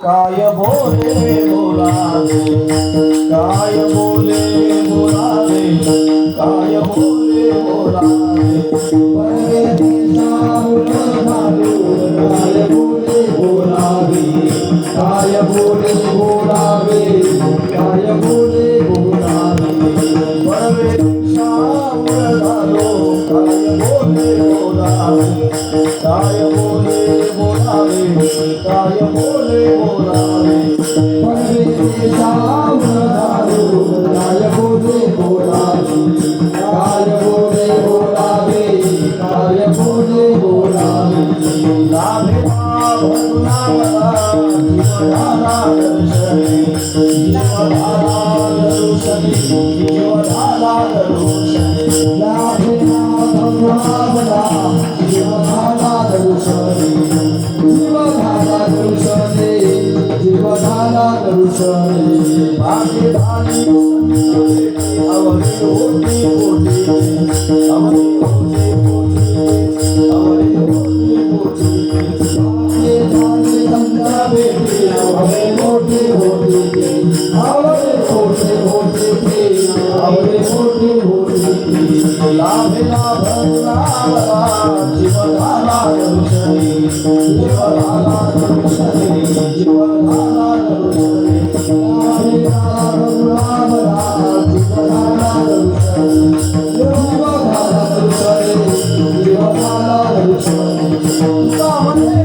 काय बोले बोलावे, काय बोले बोलावे, काय बोले बोलावे, परदेशी सावळ घालून काय बोले बोलावे, काय बोले बोलावे, काय बोले बोलावे, परदेशी सावळ घालून काय बोले बोलावे, काय बोले बोलावे, काय बोले बोलावे, परदेशी सावळ घालून काय बोले बोलावे, काय बोले बोलावे, काय बोले बोलावे, लाभे भगुना मला जीवनाला दर्शनी, जीवनाला दर्शनी, जीवनाला दर्शनी, लाभे भगुना मला जीवनाला दर्शनी, जीवनाला दर्शनी, जीवनाला दर्शनी, भाग्यधानी अवरी होती होती, अवरी होती होती, अवरी होती होती, भाग्यधानी गंगा बेटी अवरी होती होती, अवरी होती होती, अवरी होती होती, लाभे लाभ लाभला जीवनाला दर्शनी, जीवनाला दर्शनी, जीवनाला दर्शनी, लाभे लाभ लाभला जीवनाला दर्शनी, जीवनाला दर्शनी, जीवनाला दर्शनी, सामने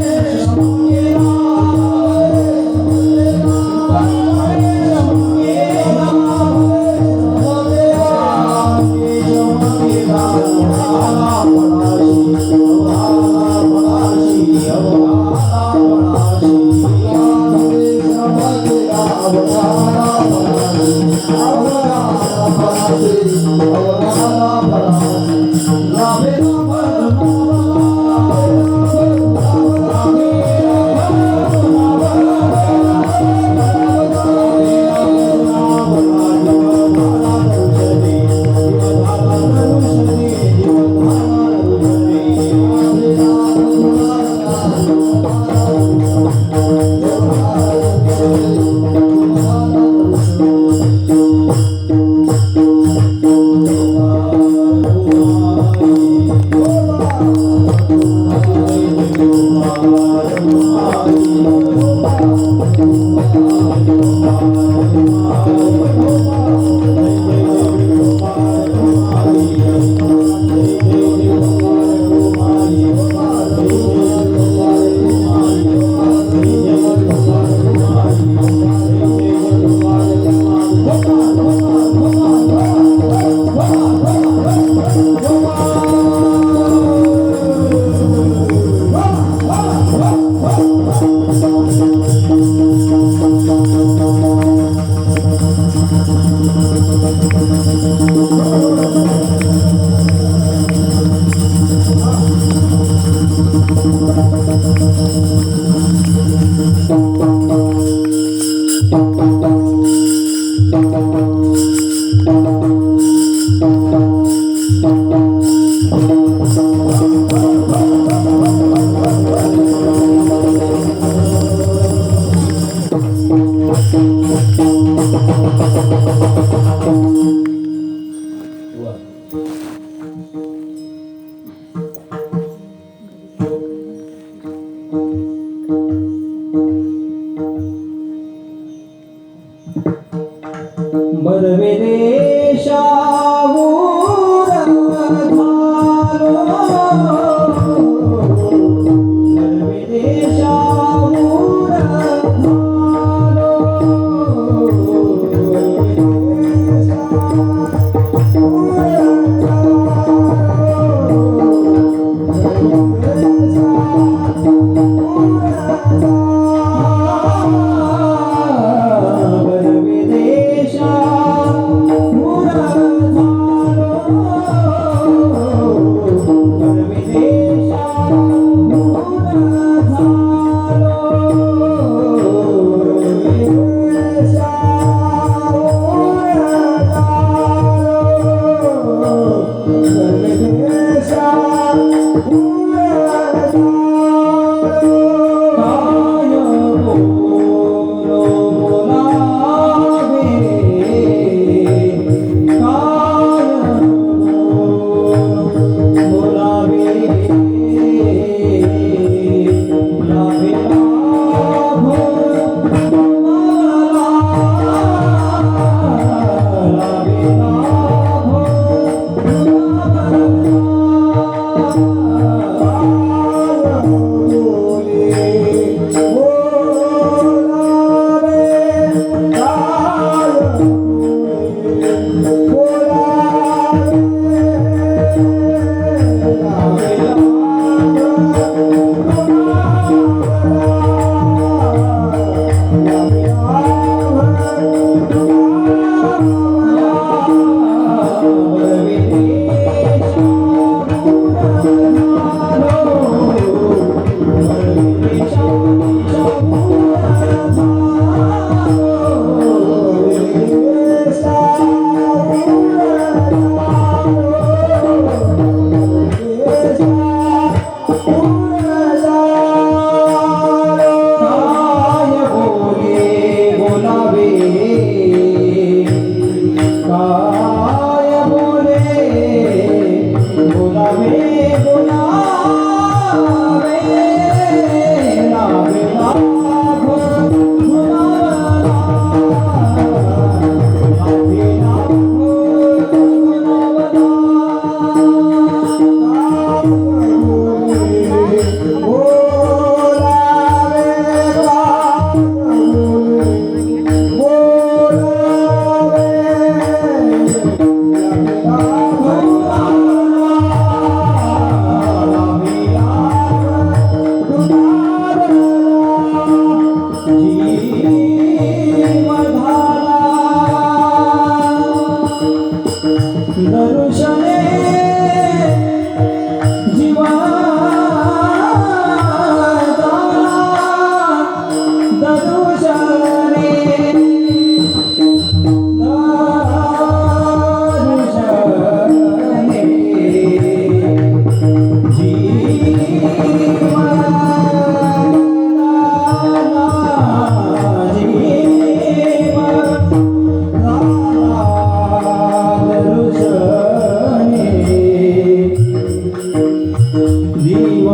दर्शने जीवा दर्शने जीव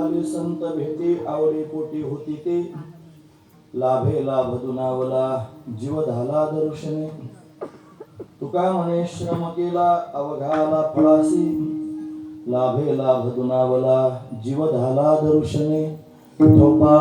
झाले संत भेटे आवडे पोटी होती ते लाभे लाभ दुनावला जीव झाला दर्शने तुका म्हणे श्रम केला अवघाला फळासी लाभे लाभ दुनावला जीव झाला दर्शने विठोबा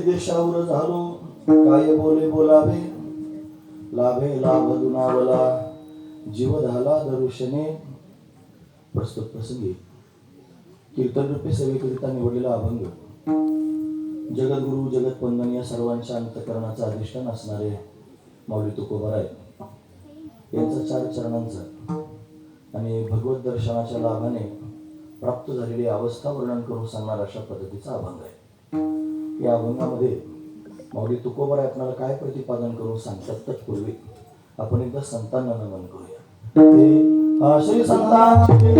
देशावर झालो काय बोले बोलावे लाभे लाभ दुनावला जीव झाला दर्शने प्रस्तुत प्रसंगी कीर्तन रूपे सेवेकरिता निवडलेला अभंग जगद्गुरु जगतवंदनीय सर्वांच्या अंतःकरणाचा अधिष्ठान असणारे माऊली तुकोबाराय यांचा 4 चरणांचा आणि भगवत दर्शनाच्या लाभाने प्राप्त झालेली अवस्था वर्णन करून सांगणार अशा पद्धतीचा अभंग आहे. या अभंगामध्ये माऊली तुकोबाराय आपल्याला काय प्रतिपादन करून सांगतात तत्पूर्वी आपण एकदा संतांना नमन करूया. श्री संतांचे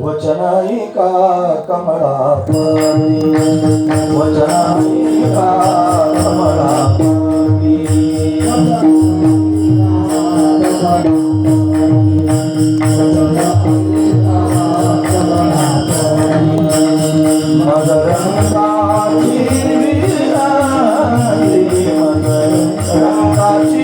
वचनायिका कमलापती वचनायिका कमलापती मदरंगाची विराजी मदरंगाची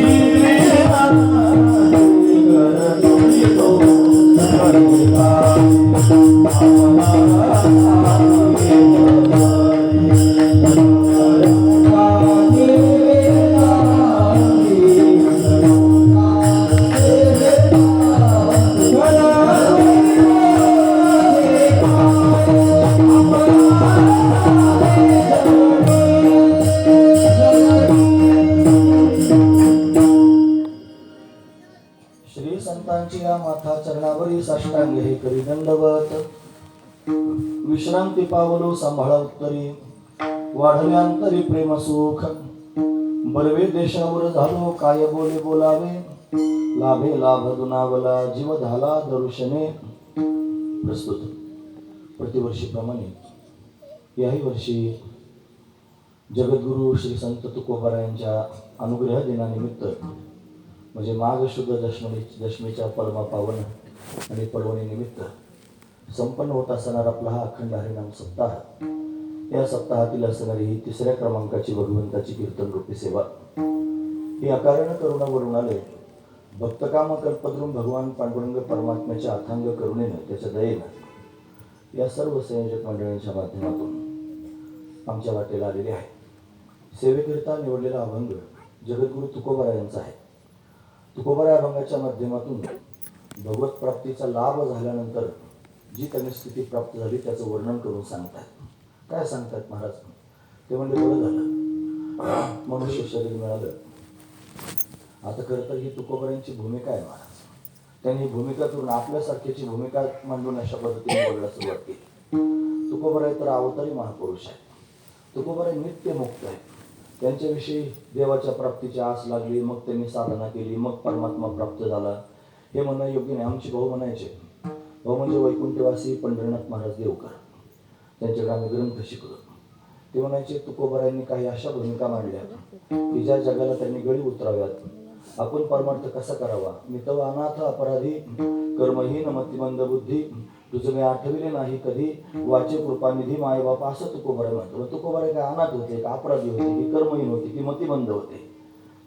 श्री संतांची या माथा चरणावरी साष्टांग हे करी दंडवत विश्रांती पावलो सांभाळा उत्तरी वाढव्यांतरी प्रेम सुख बरवे देशावर झालो काय बोले बोलावे लाभे लाभ दुनावला जीव झाला दर्शने. प्रस्तुत प्रतिवर्षीप्रमाणे याही वर्षी जगद्गुरु श्री संत तुकोबारायांच्या अनुग्रह दिनानिमित्त म्हणजे माघ शुद्ध दशमीच्या परमा पावन आणि पर्वणी निमित्त संपन्न होत असणार आपला हा अखंड हरिनाम सप्ताह, या सप्ताहातील असणारी ही 3ऱ्या क्रमांकाची भगवंताची कीर्तन रूपी सेवा, ही अकारण करुणावरून आले भक्तकाम कल्पद्रुम भगवान पांडुरंग परमात्म्याच्या अथांग करुणेनं, त्याच्या दयेनं या सर्व संयोजक मंडळींच्या माध्यमातून आमच्या वाटेला आलेले आहे. सेवेकरिता निवडलेला अभंग जगद्गुरु तुकोबाराय यांचा आहे. तुकोबाराय अभंगाच्या माध्यमातून भगवत प्राप्तीचा लाभ झाल्यानंतर जी त्यांनी स्थिती प्राप्त झाली त्याचं वर्णन करून सांगतात. काय सांगतात महाराज? ते म्हणजे बरं झालं मनुष्य शरीर मिळालं. आता खरं तर ही तुकोबारायांची भूमिका आहे महाराज. त्यांनी ही भूमिका करून आपल्यासारख्याची भूमिका मांडून अशा पद्धतीने बोलायला सुरुवात केली. तुकोबाराय तर अवतारी महापुरुष आहे. तुकोबाराय नित्य मुक्त आहे. त्यांच्याविषयी देवाच्या प्राप्तीची आस लागली, मग त्यांनी साधना केली, मग परमात्मा प्राप्त झाला, हे म्हणणं योग्य नाही. आमचे भाऊ म्हणायचे, भाऊ म्हणजे वैकुंठवासी पंढरीनाथ महाराज देवकर, त्यांच्याकडे आम्ही ग्रंथ शिकलो. ते म्हणायचे तुकोबारायांनी काही अशा भूमिका मांडल्या की ज्या जगाला त्यांनी गळी उतराव्यात. आपण परमार्थ कसा करावा? मी तव अनाथ अपराधी कर्महीन मतिमंद बुद्धी, तुझं मी आठविले नाही कधी, वाचे कृपानिधी माय बापा, असं तुकोबाराय म्हणतो. तुकोबाराय काय अनाथ होते का अपराधी होते की कर्महीन होते की मतिमंद होते?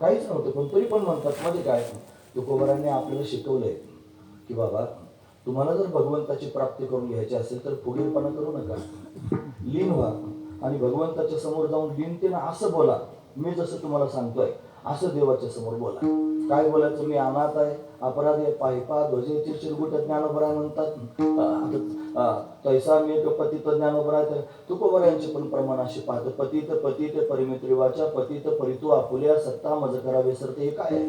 काहीच नव्हतं. पण तरी पण म्हणतात म्हणजे काय, तुकोबारायांनी आपल्याला शिकवलंय की बाबा तुम्हाला जर भगवंताची प्राप्ती करून घ्यायची असेल तर फुगीरपणा करू नका, लीन व्हा आणि भगवंताच्या समोर जाऊन लीनतेनं असं बोला, मी जसं तुम्हाला सांगतोय असं देवाच्या समोर बोला. काय बोलायचं? मी अनाथ आहे, अपराधी आहे, पायपा ध्वजे चिरचिरगुट ज्ञानोबराय म्हणतात. तैसा मी एक पतित ज्ञानोबराय. तुकोबारायांचे पण प्रमाण असे पाहतं, पतित पतित परिमित्री वाचा, पतित परितू आपुल्या सत्ता मज करावे सरते. हे काय आहे?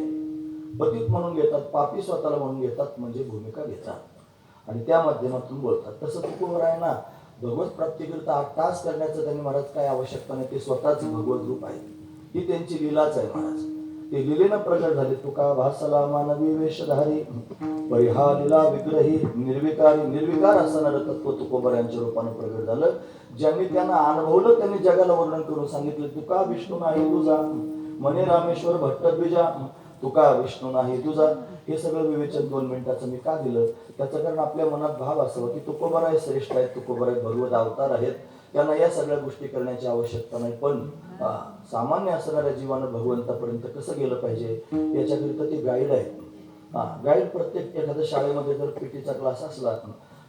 पतित म्हणून घेतात, पापी स्वतःला म्हणून घेतात, म्हणजे भूमिका घेतात आणि त्या माध्यमातून बोलतात. तसं तुकोबारायांना भगवत प्राप्तीकरिता 8 तास करण्याचं त्यांनी महाराज काय आवश्यकता नाही. ते स्वतःच भगवत रूप आहे. ही त्यांची लीलाच आहे महाराज. ते लीलेनं प्रगट झाले. तुका भासला मानवी वेशधारी, परिहा लीला विग्रही, निर्विकारी. निर्विकार असणारं तत्व तुकोबारायांच्या रूपानं प्रगट झालं. ज्यांनी त्यांना अनुभवलं त्यांनी जगाला वर्णन करून सांगितलं. तुका विष्णू नाही तुझा, मने रामेश्वर भट्टद्विजा, तुका विष्णू नाही तुझा. हे सगळं विवेचन 2 मिनिटाचं मी का दिलं? त्याचं कारण आपल्या मनात भाव असावा की तुकोबाराय श्रेष्ठ आहेत, तुकोबाराय भगवत अवतार आहेत, त्यांना या सगळ्या गोष्टी करण्याची आवश्यकता नाही. पण सामान्य असणाऱ्या जीवानं भगवंतापर्यंत कसं गेलं पाहिजे याच्याकरिता ते गाईड आहेत. गाईड प्रत्येक एखाद्या शाळेमध्ये जर पीटीचा क्लास असला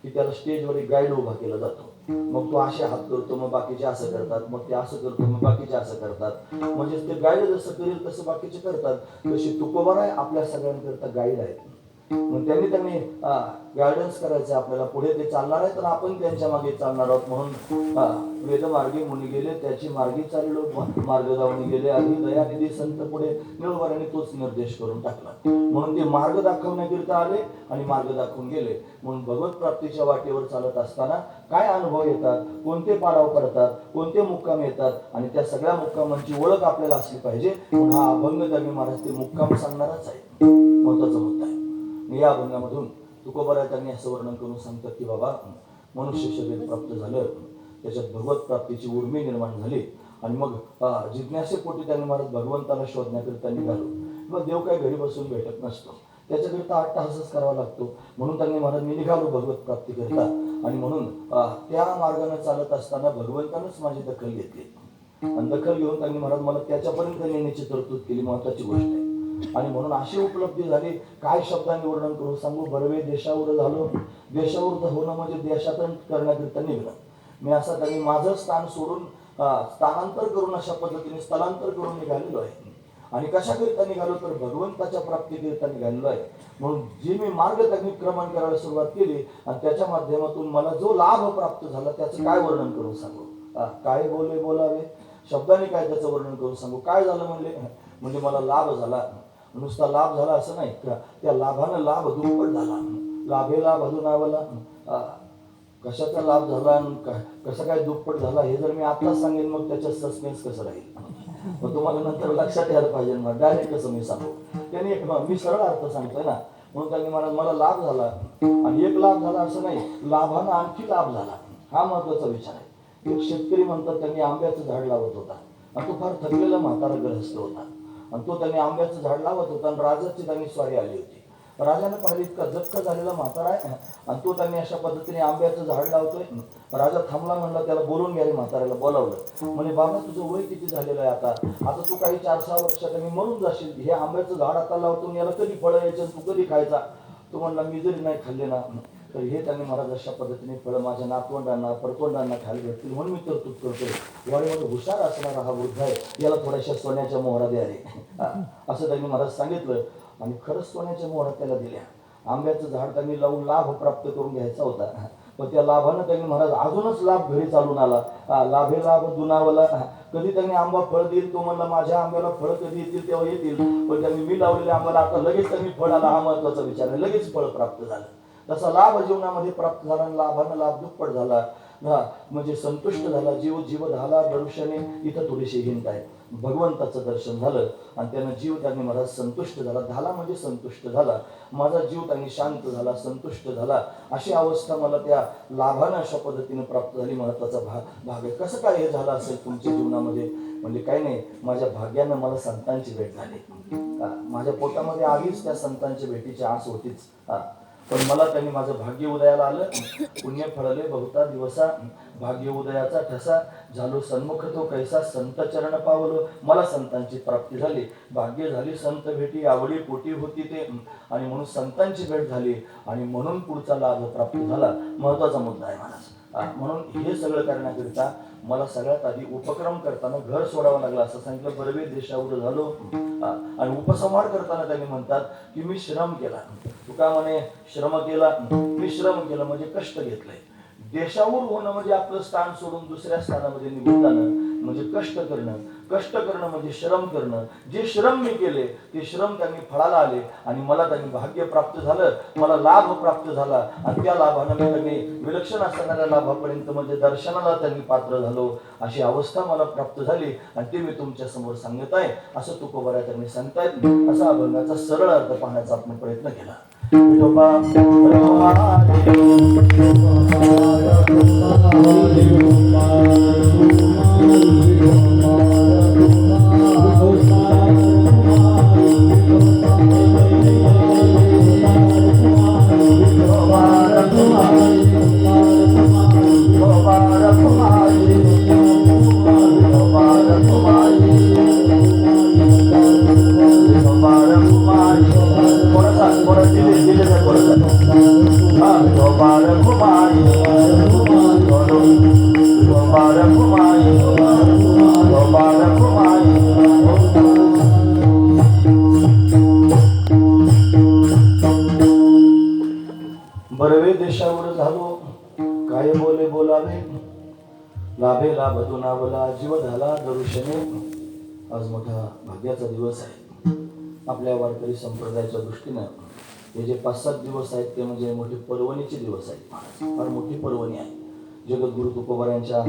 की त्याला स्टेजवर एक गाईड उभा केला जातो. मग तो असे हात करतो, मग बाकीचे असं करतात, मग ते असं करतो, मग बाकीचे असं करतात. म्हणजे ते गाईड जसं करेल तसं बाकीचे करतात. तशी तुकोबाराय आपल्या सगळ्यांकरता गाईड आहेत. मग त्यांनी गायडन्स करायचं आपल्याला. पुढे ते चालणार आहे तर आपण त्यांच्या मागे चालणार आहोत. म्हणून वेदमार्गी मुनी गेले त्याची मार्गी चाललो, मार्ग जाऊन गेले आधी दयानिधी संत पुढे. निळोबारांनी तोच निर्देश करून टाकला. म्हणून ते मार्ग दाखवण्याकरिता आले आणि मार्ग दाखवून गेले. म्हणून भगवत प्राप्तीच्या वाटेवर चालत असताना काय अनुभव येतात, कोणते पाडाव पडतात, कोणते मुक्काम येतात आणि त्या सगळ्या मुक्कामांची ओळख आपल्याला असली पाहिजे. हा अभंग त्यांनी महाराज ते मुक्काम सांगणारच आहे, महत्वाचा मुद्दा आहे. या अभंगामधून तुकोबाराय त्यांनी असं वर्णन करून सांगतात की बाबा मनुष्य शरीर प्राप्त झालं, त्याच्यात भगवत प्राप्तीची उर्मी निर्माण झाली आणि मग जिज्ञासेपोटी त्यांनी महाराज भगवंताला शोधण्याकरिता निघालो. मग देव काही घरी बसून भेटत नसतो, त्याच्याकरिता 8 तासच करावा लागतो. म्हणून त्यांनी महाराज मी निघालो भगवत प्राप्तीकरिता आणि म्हणून त्या मार्गाने चालत असताना भगवंतानंच माझी दखल घेतली आणि दखल घेऊन त्यांनी महाराज मला त्याच्यापर्यंत नेण्याची तरतूद केली. महत्वाची गोष्ट आहे. आणि म्हणून अशी उपलब्धी झाली. काय शब्दांनी वर्णन करून सांगू? बरवे देशावर झालो, देशावर होणं म्हणजे देशातून करण्याकरिता निघणं. मी असं त्यांनी माझं स्थान सोडून स्थानांतर करून अशा पद्धतीने स्थलांतर करून निघालेलो आहे. आणि कशाकरिता निघालो तर भगवंताच्या प्राप्तीकरिता निघालेलो आहे. म्हणून जी मी मार्ग त्यांनी क्रमण करायला सुरुवात केली आणि त्याच्या माध्यमातून मला जो लाभ प्राप्त झाला त्याचं काय वर्णन करून सांगू? काय बोले बोलावे, शब्दाने काय त्याचं वर्णन करून सांगू? काय झालं म्हणजे मला लाभ झाला. नुसता लाभ झाला असं नाही, त्या लाभानं लाभ दुप्पट झाला. लाभेला भदुनावला. कशाचा लाभ झाला आणि कसं काय दुप्पट झाला हे जर मी आताच सांगेन मग त्याच्यात सस्पेन्स कसं राहील, मग तुम्हाला नंतर लक्षात यायला पाहिजे. मग डायरेक्ट कसं मी सांगू? त्यांनी मी सरळ अर्थ सांगतोय ना. म्हणून त्यांनी मला लाभ झाला आणि एक लाभ झाला असं नाही, लाभानं आणखी लाभ झाला. हा महत्वाचा विचार आहे. एक शेतकरी म्हणतात त्यांनी आंब्याचं झाड लावत होता आणि तो फार थकलेला म्हातारा ग्रहस्थ होता आणि तो त्यांनी आंब्याचं झाड लावत होता आणि राजाची त्यांनी स्वारी आली होती राजानं पाहिलं इतका जप्त झालेला म्हातारा आहे आणि तो त्यांनी अशा पद्धतीने आंब्याचं झाड लावतोय. राजा थांबला, म्हणला त्याला बोलून घ्या. म्हाताऱ्याला बोलावलं. म्हणे बाबा तुझं वय किती झालेलं आहे आता तू काही 4-6 वर्षात मरून जाशील. हे आंब्याचं झाड आता लावतो, याला कधी फळं यायचं, तू कधी खायचा. तो म्हणला मी जरी नाही खाल्ले ना तर हे त्यांनी महाराज अशा पद्धतीने फळं माझ्या नातवंडांना परतोंडांना खायला भेटतील म्हणून मी तरतूद करतोय. वाडीमध्ये हुशार असणारा हा वृद्ध आहे, याला थोड्याशा सोन्याच्या मोहरा द्या रे असं त्यांनी महाराज सांगितलं. आणि खरंच सोन्याच्या मोहरा त्याला दिल्या. आंब्याचं झाड त्यांनी लावून लाभ प्राप्त करून घ्यायचा होता, पण त्या लाभानं त्यांनी महाराज अजूनच लाभ घरी चालून आला. लाभे लाभ दुनावला. कधी त्यांनी आंबा फळ देईल, तो म्हणला माझ्या आंब्याला फळ कधी येतील तेव्हा येतील, पण त्यांनी मी लावलेल्या आंब्याला आता लगेच त्यांनी फळ आला. हा महत्वाचा विचार आहे, लगेच फळ प्राप्त झालं. तसा लाभ जीवनामध्ये प्राप्त झाला, लाभानं लाभ दुप्पट झाला. म्हणजे संतुष्ट झाला, जीव जीव झाला. दर्शने इथं थोडीशी हिंट आहे. भगवंताचं दर्शन झालं आणि त्यानं जीव त्यांनी महाराज संतुष्ट झाला म्हणजे संतुष्ट झाला. माझा जीव त्यांनी शांत झाला, संतुष्ट झाला. अशी अवस्था मला त्या लाभानं अशा पद्धतीने प्राप्त झाली. महत्वाचा भाग आहे. कसं काय हे झालं असेल तुमच्या जीवनामध्ये? म्हणजे काही नाही, माझ्या भाग्यानं मला संतांची भेट झाली. माझ्या पोटामध्ये आधीच त्या संतांच्या भेटीची आस होतीच, पण मला त्यांनी माझं भाग्य उदयाला आलं. पुण्य फळले बहुता दिवसा, भाग्य उदयाचा ठसा झालो सन्मुख तो कैसा, संत चरण पावलो. मला संतांची प्राप्ती झाली, भाग्य झाली संत भेटी, आवडी पोटी होती ते, आणि म्हणून संतांची भेट झाली आणि म्हणून पुढचा लाभ प्राप्त झाला. महत्वाचा मुद्दा आहे महाराज. म्हणून हे सगळं करण्याकरिता मला सगळ्यात आधी उपक्रम करताना घर सोडावं लागलं. असं सांगितलं, बरवे देशावर झालो. आणि उपसंहार करताना त्यांनी म्हणतात की मी श्रम केला. तुका म्हणे श्रम केला, मी श्रम केलं म्हणजे कष्ट घेतलंय. देशावर होणं म्हणजे आपलं स्थान सोडून दुसऱ्या स्थानामध्ये निघून जाणं म्हणजे कष्ट करणं. कष्ट करणं म्हणजे श्रम करणं. जे श्रम मी केले ते श्रम त्यांनी फळाला आले आणि मला त्यांनी भाग्य प्राप्त झालं, मला लाभ प्राप्त झाला. आणि त्या लाभानं मी त्यांनी विलक्षण असणाऱ्या लाभापर्यंत म्हणजे दर्शनाला त्यांनी पात्र झालो. अशी अवस्था मला प्राप्त झाली आणि ते मी तुमच्या समोर सांगत आहे. असं तुकोबरा त्यांनी सांगतायत. असा अभंगाचा सरळ अर्थ पाहण्याचा आपण प्रयत्न केला. बरवे देशावर झालो, काय बोले बोलावे, लाभे लाभ दुनावला, जीव झाला दरुशने. आज मोठा भाग्याचा दिवस आहे आपल्या वारकरी संप्रदायाच्या दृष्टीनं. हे जे 5-7 दिवस आहेत ते म्हणजे मोठी पर्वणीचे दिवस आहेत. फार मोठी पर्वणी आहे. जगद्गुरु तुकोबा यांच्या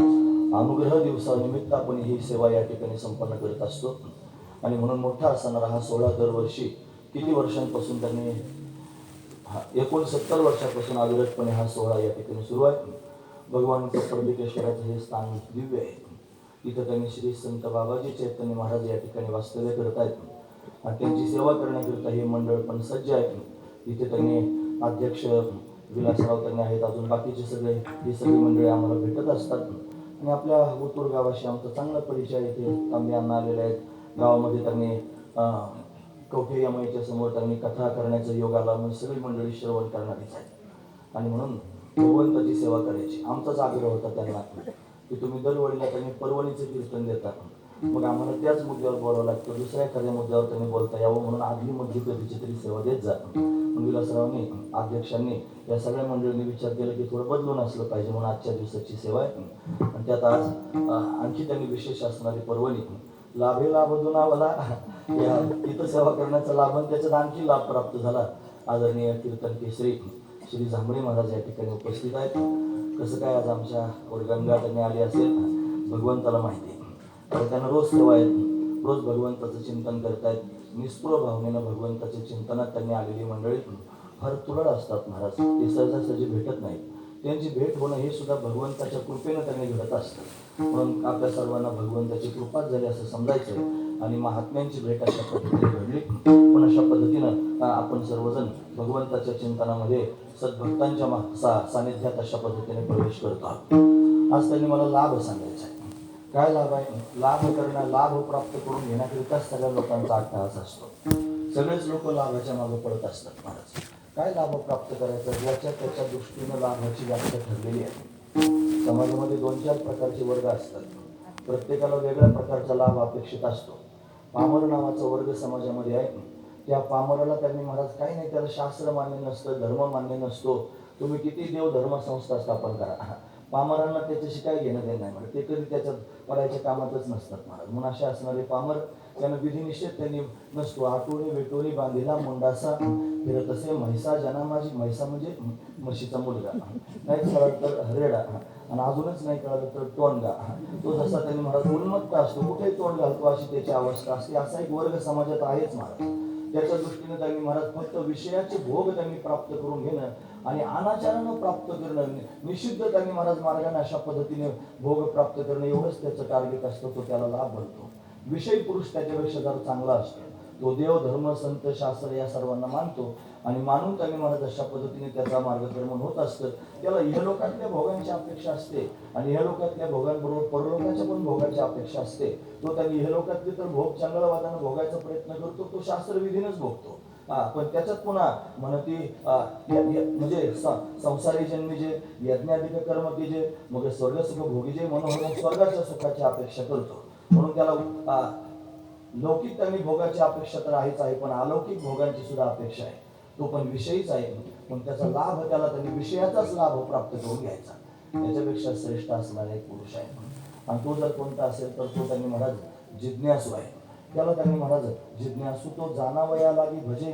अनुग्रह दिवसानिमित्त आपण ही सेवा या ठिकाणी संपन्न करत असतो. आणि म्हणून मोठा असणारा हा सोहळा दरवर्षी किती वर्षांपासून त्यांनी 69 वर्षापासून अविरतपणे हा सोहळा या ठिकाणी सुरू आहे. भगवान त्र्यंबकेश्वराचं हे स्थान दिव्य आहे. इथं त्यांनी श्री संत बाबाजी चैतन्य महाराज या ठिकाणी वास्तव्य करत आहेत आणि त्यांची सेवा करण्याकरिता हे मंडळ पण सज्ज आहे. इथे त्यांनी अध्यक्ष विलासराव त्यांनी आहेत, अजून बाकीचे सगळे ही सगळी मंडळी आम्हाला भेटत असतात. आणि आपल्या उतूर गावाशी आमचा चांगला परिचय आहे. इथे तांबे अण्णा आलेले आहेत. गावामध्ये त्यांनी कवठे यमाईच्या समोर त्यांनी कथा करण्याचा योग आला. म्हणून सगळी मंडळी श्रवण करणारीच आहेत आणि म्हणून भगवंताची सेवा करायची आमचाच आग्रह होता त्यांना की तुम्ही दरवेळेला त्यांनी पर्वणीचे कीर्तन देतात, मग आम्हाला त्याच मुद्द्यावर बोलावं लागतं. दुसऱ्या एखाद्या मुद्द्यावर त्यांनी बोलता यावं म्हणून आधी मधली कधीची तरी सेवा देत जा. विलासरावांनी अध्यक्षांनी या सगळ्या मंडळींनी विचार केला की थोडं बदलून असलं पाहिजे म्हणून आजच्या दिवसाची सेवा आहे. आणि त्यात आज आणखी त्यांनी विशेष असणारी पर्वणी लाभे लाभ दुनावला या इथं सेवा करण्याचा लाभ आणि त्याच्यात आणखी लाभ प्राप्त झाला. आदरणीय कीर्तन केसरी श्री जांभळे महाराज या ठिकाणी उपस्थित आहेत. कसं काय आज आमच्या गंगा त्यांनी आली असेल भगवंताला माहिती. तर त्यांना रोज सेवा आहेत, रोज भगवंताचं चिंतन करतायत. निस्पृह भावनेनं भगवंताच्या चिंतनात त्यांनी आलेली मंडळी फार तुरळ असतात महाराज. ते सहजासहजी भेटत नाहीत. त्यांची भेट होणं हे सुद्धा भगवंताच्या कृपेनं त्यांनी घडत असतं. म्हणून आपल्या सर्वांना भगवंताची कृपाच झाली असं समजायचं. आणि महात्म्यांची भेट अशा पद्धतीने घडली. पण अशा पद्धतीनं आपण सर्वजण भगवंताच्या चिंतनामध्ये सद्भक्तांच्या सानिध्यात अशा पद्धतीने प्रवेश करतो आहोत. आज त्यांनी मला लाभ सांगायचा आहे. काय लाभ आहे? लाभ प्राप्त करून घेण्याकरिताच सगळ्या लोकांचा अट्टहास असतो. सगळेच लोक लाभाच्या मागे पडत असतात. महाराज काय लाभ प्राप्त करायचा? ज्याच्या त्याच्या दृष्टीनं लाभाची व्याख्या ठरलेली आहे. समाजामध्ये 2-4 प्रकारचे वर्ग असतात. प्रत्येकाला वेगळ्या प्रकारचा लाभ अपेक्षित असतो. पामर नावाचा वर्ग समाजामध्ये आहे. त्या पामराला त्यांनी महाराज काही नाही, त्याला शास्त्र मान्य नसतं, धर्म मान्य नसतो. तुम्ही किती देव धर्म संस्था स्थापन करा, पामरांना त्याच्याशी काय घेणं देणं नाही म्हणत. ते कधी त्याच्यात पडायच्या कामातच नसतात महाराज. म्हणून असे असणारे पामर त्यांना विधिनिषेध त्यांनी नसतो. आटोणी वेटोणी बांधिला मुंडासा फिरत असे म्हैसा जना माझी. म्हैसा म्हणजे म्हशीचा मुलगा, नाही कळलं तर हरेडा, आणि अजूनच नाही कळलं तर टोंडगा. तो जसा त्यांनी महाराज उन्मत्त असतो, कुठेही तोंड घालतो अशी त्याची अवस्था असते. असा एक वर्ग समाजात आहेच महाराज. त्याच्या दृष्टीने त्यांनी महाराज फक्त विषयाचे भोग त्यांनी प्राप्त करून घेणं आणि अनाचारानं प्राप्त करणं, निषिद्ध त्यांनी महाराज मार्गाने अशा पद्धतीने भोग प्राप्त करणं एवढंच त्याचं टार्गेट असतं. तो त्याला लाभ बनतो. विषयी पुरुष त्याच्यापेक्षा जरा चांगला असतो. तो देव धर्म संत शास्त्र या सर्वांना मानतो आणि मानून त्यांनी महाराज अशा पद्धतीने त्याचा मार्गक्रमण होत असतं. त्याला इहलोकातल्या भोगांची अपेक्षा असते आणि इहलोकातल्या भोगांबरोबर परलोकाच्या पण भोगाची अपेक्षा असते. तो त्यांनी इहलोकातले तर भोग चांगलवादानं भोगायचा प्रयत्न करतो, तो शास्त्रविधीनच भोगतो. पण त्याच्यात पुन्हा म्हणती म्हणजे संसारी जन्मी जे यज्ञाधिक कर्म की जे मग स्वर्ग सुख भोगी जे म्हणून स्वर्गाच्या सुखाची अपेक्षा करतो. म्हणून त्याला लौकिक आणि भोगाची अपेक्षा तर आहेच आहे, पण अलौकिक भोगांची सुद्धा अपेक्षा आहे. तो पण विषयीच आहे. पण त्याचा लाभ त्याला त्यांनी विषयाचाच लाभ प्राप्त करून घ्यायचा. त्याच्यापेक्षा श्रेष्ठ असणारा एक पुरुष आहे. आणि तो जर कोणता असेल तर तो त्यांनी महाराज जिज्ञासू आहे. त्याला त्यांनी महाराज जिज्ञासू तो जाणावया लागी भजे,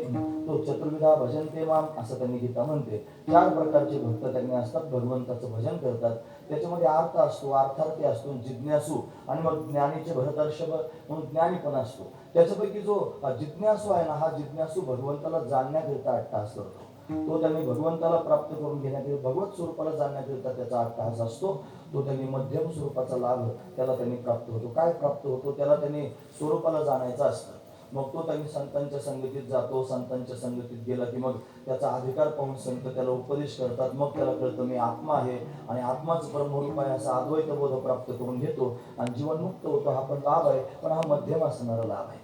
तो चतुर्विधा भजनते माम असं त्यांनी गीता म्हणते. 4 प्रकारचे भक्त त्यांनी असतात, भगवंताचं भजन करतात. त्याच्यामध्ये अर्थ असतो, अर्थार्थी असतो, जिज्ञासू, आणि मग ज्ञानीचे भरतर्षभ म्हणून ज्ञानी पण असतो. त्याच्यापैकी जो जिज्ञासू आहे ना, हा जिज्ञासू भगवंताला जाणण्याकरिता अट्टहास करतो. तो त्यांनी भगवंताला प्राप्त करून घेण्याकरिता भगवत स्वरूपाला जाणण्याकरिता त्याचा अट्टहास असतो. तो त्यांनी मध्यम स्वरूपाचा लाभ त्याला त्यांनी प्राप्त होतो. काय प्राप्त होतो? त्याला त्यांनी स्वरूपाला जाणायचं असतं. मग तो त्यांनी संतांच्या संगतीत जातो. संतांच्या संगतीत गेला की मग त्याचा अधिकार पाहून संत त्याला उपदेश करतात. मग त्याला कळतं मी आत्मा आहे आणि आत्माच ब्रह्मरूप आहे असा अद्वैत बोध प्राप्त करून घेतो आणि जीवनमुक्त होतो. हा पण लाभ आहे, पण हा मध्यम असणारा लाभ आहे.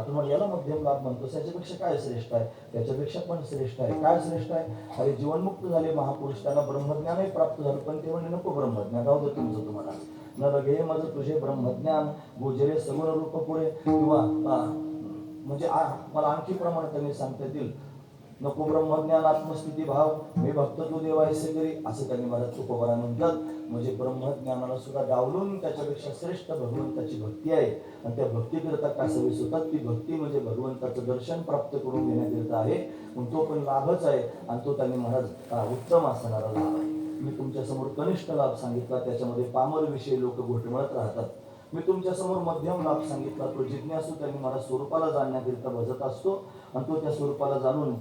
तुम्हाला याला मध्यम लाभ म्हणतो. त्याच्यापेक्षा काय श्रेष्ठ आहे? त्याच्यापेक्षा पण श्रेष्ठ आहे. काय श्रेष्ठ आहे? अरे जीवनमुक्त झाले महापुरुष, त्यांना ब्रह्मज्ञानही प्राप्त झालं, पण ते म्हणजे नको ब्रह्मज्ञान राहू दे तुमचं तुम्हाला. न लगे माझं तुझे ब्रह्मज्ञान गोजरे सगुण रूप पुढे, किंवा म्हणजे मला आणखी प्रमाणे त्यांनी सांगता येतील नको ब्रह्मज्ञान आत्मस्थिती भाव मी भक्त तू देवायसे करी असं त्यांनी मला तुकोबारा म्हणतात. म्हणजे ब्रह्मज्ञानाला सुद्धा डावलून त्याच्यापेक्षा श्रेष्ठ भगवंताची भक्ती आहे. आणि त्या भक्तीकरिता का सवयी होतात? ती भक्ती म्हणजे भगवंताचं दर्शन प्राप्त करून घेण्याकरिता आहे. पण तो पण लाभच आहे आणि तो त्यांनी महाराज उत्तम असणारा लाभ आहे. मी तुमच्या समोर कनिष्ठ लाभ सांगितला, त्याच्यामध्ये पामर विषयी लोक घोटमळत राहतात. मी तुमच्या समोर मध्यम लाभ सांगितला, तो जिज्ञासू त्यांनी मला स्वरूपाला जाणण्याकरिता भजत असतो आणि तो त्या स्वरूपाला जाणून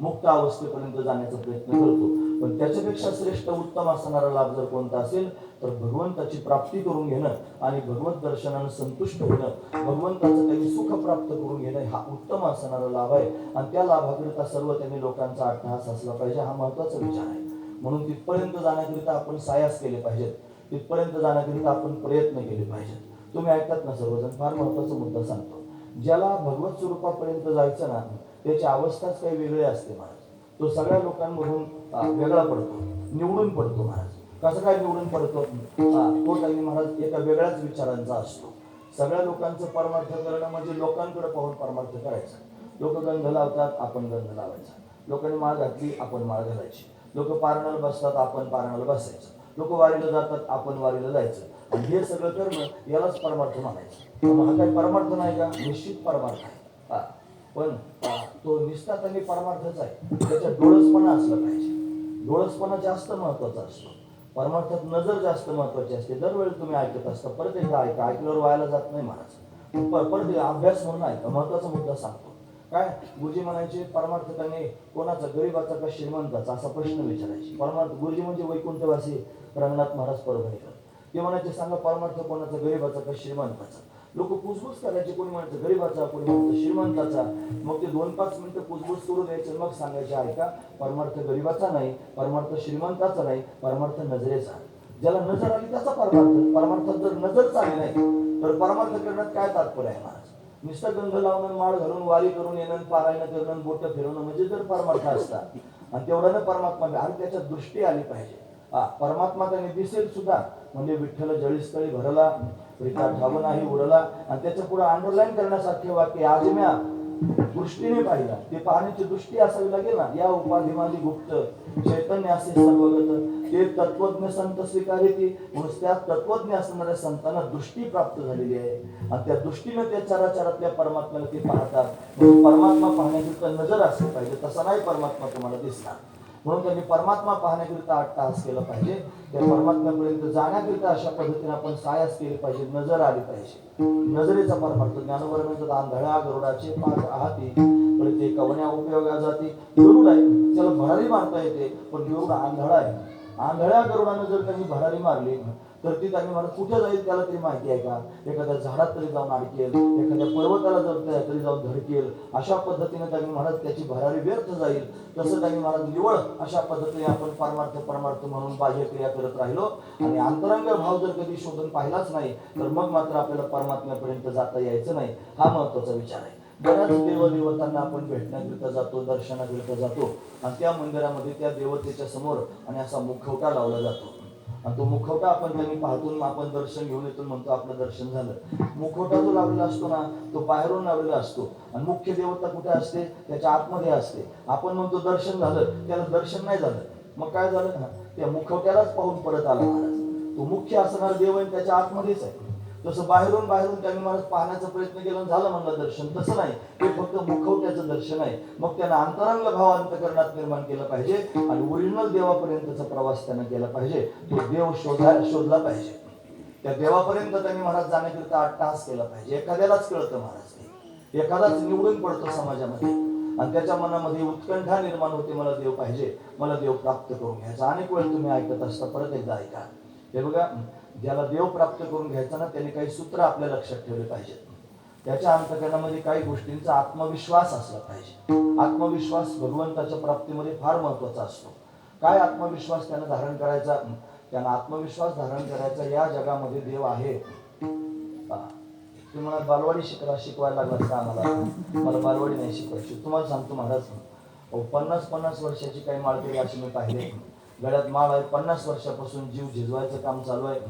मुक्त अवस्थेपर्यंत जाण्याचा प्रयत्न करतो. पण त्याच्यापेक्षा श्रेष्ठ उत्तम असणारा लाभ जर कोणता असेल तर भगवंताची प्राप्ती करून घेणं आणि भगवत दर्शनानं संतुष्ट होणं, भगवंताचं त्यांनी सुख प्राप्त करून घेणं हा उत्तम असणारा लाभ आहे. आणि त्या लाभाकरिता सर्व त्यांनी लोकांचा अट्टहास असला पाहिजे, हा महत्वाचा विचार आहे. म्हणून तिथपर्यंत जाण्याकरिता आपण सायास केले पाहिजेत, तिथपर्यंत जाण्याकरिता आपण प्रयत्न केले पाहिजेत. तुम्ही ऐकतात ना सर्वजण, फार महत्वाचा मुद्दा सांगतो. ज्याला भगवत स्वरूपापर्यंत जायचं ना, त्याची अवस्थाच काही वेगळी असते महाराज. तो सगळ्या लोकांमधून वेगळा पडतो, निवडून पडतो महाराज. कसं काय निवडून पडतो? तो त्यांनी महाराज एका वेगळ्याच विचारांचा असतो. सगळ्या लोकांचं परमार्थ करणं म्हणजे लोकांकडे पाहून परमार्थ करायचा. लोक गंध लावतात, आपण गंध लावायचा. लोकांनी माळ घातली, आपण माळ घालायची. लोक पारणाला बसतात, आपण पारणाला बसायचं. लोक वारीला जातात, आपण वारीला जायचं. आणि हे सगळं करणं यालाच परमार्थ म्हणायचं. हा काही परमार्थ नाही का? निश्चित परमार्थ आहे. पण तो निष्ठात आणि परमार्थच आहे. त्याच्यात डोळसपणा असला पाहिजे. डोळसपणा जास्त महत्वाचा असतो. परमार्थात नजर जास्त महत्वाची असते. दरवेळी तुम्ही ऐकत असता, परत एकदा ऐका, ऐकल्यावर व्हायला जात नाही महाराज. परत अभ्यास म्हणून ऐका. महत्वाचा मुद्दा सांगतो. काय गुरुजी म्हणायचे? परमार्थ त्याने कोणाचा, गरीबाचा का श्रीमंताचा असा प्रश्न विचारायचे. परमार्थ गुरुजी म्हणजे वैकुंठवासी रंगनाथ महाराज परभणीकर. ते म्हणायचे सांगा परमार्थ कोणाचा, गरीबाचा का श्रीमंताचा? लोक पुसबुस करायचे, कोणी म्हणायचं गरीबाचा, कोणी म्हणायचं श्रीमंताचा. मग ते 2-5 मिनिटं पुसबुस करू द्यायचे, मग सांगायचे ऐका, परमार्थ गरीबाचा नाही, परमार्थ श्रीमंताचा नाही, परमार्थ नजरेचा. ज्याला नजर आली त्याचा परमार्थ. परमार्थात जर नजर चालली नाही तर परमार्थ करण्यात काय तात्पर्य आहे महाराज? नुसतं गंध लावणं, माळ घालून वारी करून येणं, पारायण करणं, बोट फिरवणं म्हणजे जर परमार्थ असतात आणि तेवढ्यानं परमात्मा, आणि त्याच्यात दृष्टी आली पाहिजे. परमात्मा त्याने दिसेल सुद्धा, म्हणजे विठ्ठल जळीस्थळी भरला, प्रीता ठाव नाही उरला, आणि त्याच्या पुढे अंडरलाईन करण्यासारखे वाक्य आजम्या दृष्टीने पाहिला. ते पाहण्याची दृष्टी असावी लागेल ना. या उपाधी माझी गुप्त चैतन्य असे सर्वगत, ते तत्वज्ञ संत स्वीकारिती. म्हणून त्या तत्वज्ञ असणाऱ्या संतांना दृष्टी प्राप्त झालेली आहे, आणि त्या दृष्टीने त्या चराचरातल्या परमात्म्याला ते पाहतात. परमात्मा पाहण्याकरिता नजर असली पाहिजे, तसा नाही परमात्मा तुम्हाला दिसणार. म्हणून त्यांनी परमात्मा पाहण्याकरिता अट्टहास केला पाहिजे. त्या परमात्म्यापर्यंत जाण्याकरिता अशा पद्धतीने आपण सायास केले पाहिजे, नजर आली पाहिजे. नजरेचा परमार्थ ज्ञानवर म्हणतात, आंधळ्या गरुडाचे पाच हाती, पण ते कवण्या उपयोगा जाती. गरुड आहे, त्याला भरारी मारता येते, पण गरुड आंधळा आहे. आंधळ्या गरुडानं जर त्यांनी भरारी मारली तर ती त्यांनी मला कुठे जाईल त्याला तरी माहिती आहे का? एखाद्या झाडात तरी जाऊन अडकेल, एखाद्या पर्वताला जर तरी जाऊन धडकेल. अशा पद्धतीने त्यांनी महाराज त्याची भरारी व्यर्थ जाईल. तसं त्यांनी महाराज निवळ अशा पद्धतीने आपण परमार्थ म्हणून बाह्य क्रिया करत राहिलो आणि अंतरंग भाव जर कधी शोधून पाहिलाच नाही तर मग मात्र आपल्याला परमात्म्यापर्यंत जाता यायचं नाही. हा महत्वाचा विचार आहे. बऱ्याच देवदेवतांना आपण भेटण्याकरिता जातो, दर्शनाकरिता जातो, आणि त्या मंदिरामध्ये त्या देवतेच्या समोर आणि असा मुखवटा लावला जातो, आणि तो मुखवटा आपण त्यांनी पाहतून आपण दर्शन घेऊन येतो, म्हणतो आपलं दर्शन झालं. मुखवटा जो लावलेला असतो ना, तो बाहेरून लावलेला असतो, आणि मुख्य देवता कुठे असते? त्याच्या आतमध्ये असते. आपण म्हणतो दर्शन झालं, त्याला दर्शन नाही झालं. मग काय झालं? त्या मुखवट्यालाच पाहून परत आला महाराज. तो मुख्य असणारा देव आहे त्याच्या आतमध्येच आहे. तसं बाहेरून त्यांनी महाराज पाहण्याचा प्रयत्न केला, झालं म्हणलं दर्शन. तसं नाही, हे फक्त मुखवट्याचं दर्शन आहे. मग त्यानं अंतरंग भाव अंतकरणात निर्माण केला पाहिजे, आणि ओरिजिनल देवापर्यंतचा प्रवास त्यानं केला पाहिजे. तो देव शोधला पाहिजे. त्या देवापर्यंत त्यांनी महाराज जाण्याकरिता अट्टहास केला पाहिजे. एखाद्यालाच कळतं महाराज, एखादाच निवडून पडतो समाजामध्ये, आणि त्याच्या मनामध्ये उत्कंठा निर्माण होते, मला देव पाहिजे, मला देव प्राप्त करून घ्यायचा. अनेक वेळ तुम्ही ऐकत असता, परत एकदा ऐका. हे बघा, ज्याला देव प्राप्त करून घ्यायचा ना, त्याने काही सूत्र आपल्या लक्षात ठेवले पाहिजेत. त्याच्या अंतकरणामध्ये काही गोष्टींचा आत्मविश्वास असला पाहिजे. आत्मविश्वास भगवंताच्या प्राप्तीमध्ये फार महत्वाचा असतो. काय आत्मविश्वास त्यानं धारण करायचा? त्यानं आत्मविश्वास धारण करायचा, या जगामध्ये देव आहे. तुम्हाला बालवाडी शिकवायला लागला असता आम्हाला, मला बालवाडी नाही शिकवायची. तुम्हाला सांगतो महाराज, 50 वर्षाची काही माळकरी अशी मी पाहिले, गळ्यात माळ आहे, 50 वर्षापासून जीव झिजवायचं काम चालू आहे,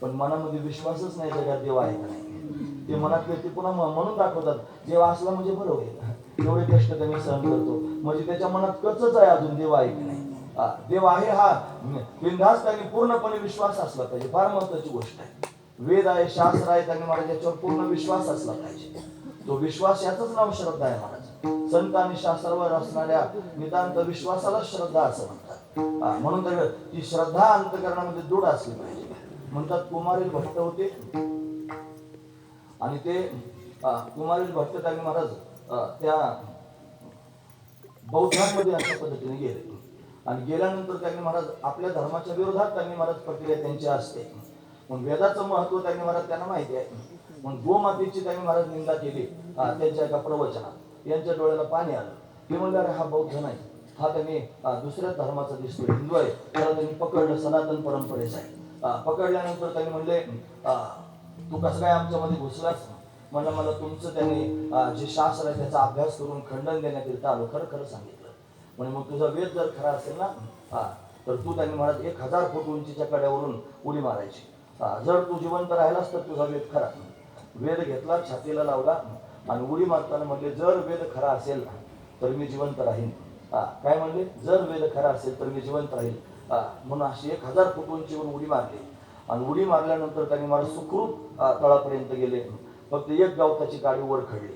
पण मनामध्ये विश्वासच नाही जगात देव आहे का नाही. ते मनात ते पुन्हा म्हणून दाखवतात, देव असला म्हणजे बरं होईल, एवढे कष्ट त्यांनी सहन करतो, म्हणजे त्याच्या मनात कचच आहे, अजून देव आहे की नाही. देव आहे हा बिनधास्त त्यांनी पूर्णपणे विश्वास असला पाहिजे. फार महत्वाची गोष्ट आहे. वेद आहे, शास्त्र आहे, त्यांनी महाराज याच्यावर पूर्ण विश्वास असला पाहिजे. तो विश्वास याचंच नाव श्रद्धा आहे महाराज. संत आणि शास्त्रावर असणाऱ्या नितांत विश्वासाला श्रद्धा असं म्हणतात. म्हणून तर ती श्रद्धा अंतकरणामध्ये दृढ असली पाहिजे. म्हणतात कुमारील भट्ट होते, आणि ते कुमारील भट्ट त्यांनी महाराज त्या बौद्धांमध्ये अशा पद्धतीने गेले, आणि गेल्यानंतर त्यांनी महाराज आपल्या धर्माच्या विरोधात त्यांनी महाराज प्रक्रिया त्यांची असते. मग वेदाचं महत्व त्यांनी महाराज त्यांना माहिती आहे. मग गोमातेची त्यांनी महाराज निंदा केली त्यांच्या एका प्रवचनात. यांच्या डोळ्याला पाणी आलं. ते म्हणले, अरे हा बौद्ध नाही, हा त्यांनी दुसऱ्या धर्माचा दिसतो, हिंदू आहे. त्याला त्यांनी पकडलं, सनातन परंपरेचा आहे. पकडल्यानंतर त्यांनी म्हणले, तू कसं काय आमच्यामध्ये घुसलास? म्हणलं, मला तुमचं त्यांनी जे शास्त्र आहे त्याचा अभ्यास करून खंडन देण्याकरिता आलो, खरं खरं सांगितलं. म्हणजे मग तुझा वेद जर खरा असेल ना, तर तू त्यांनी महाराज 1000 फूट उंचीच्या कड्यावरून उडी मारायची. जर तू जिवंत राहिलास तर तुझा वेद खरा. वेद घेतला, छातीला लावला, आणि उडी मारताना म्हणले, जर वेद खरा असेल तर मी जिवंत राहीन. काय म्हणले? जर वेद खरा असेल तर मी जिवंत राहील. म्हणून अशी 1000 फूट उंचीवर उडी मारली, आणि उडी मारल्यानंतर त्यांनी मला सुखरूप तळापर्यंत गेले. फक्त एक गावताची गाडी वर खडली.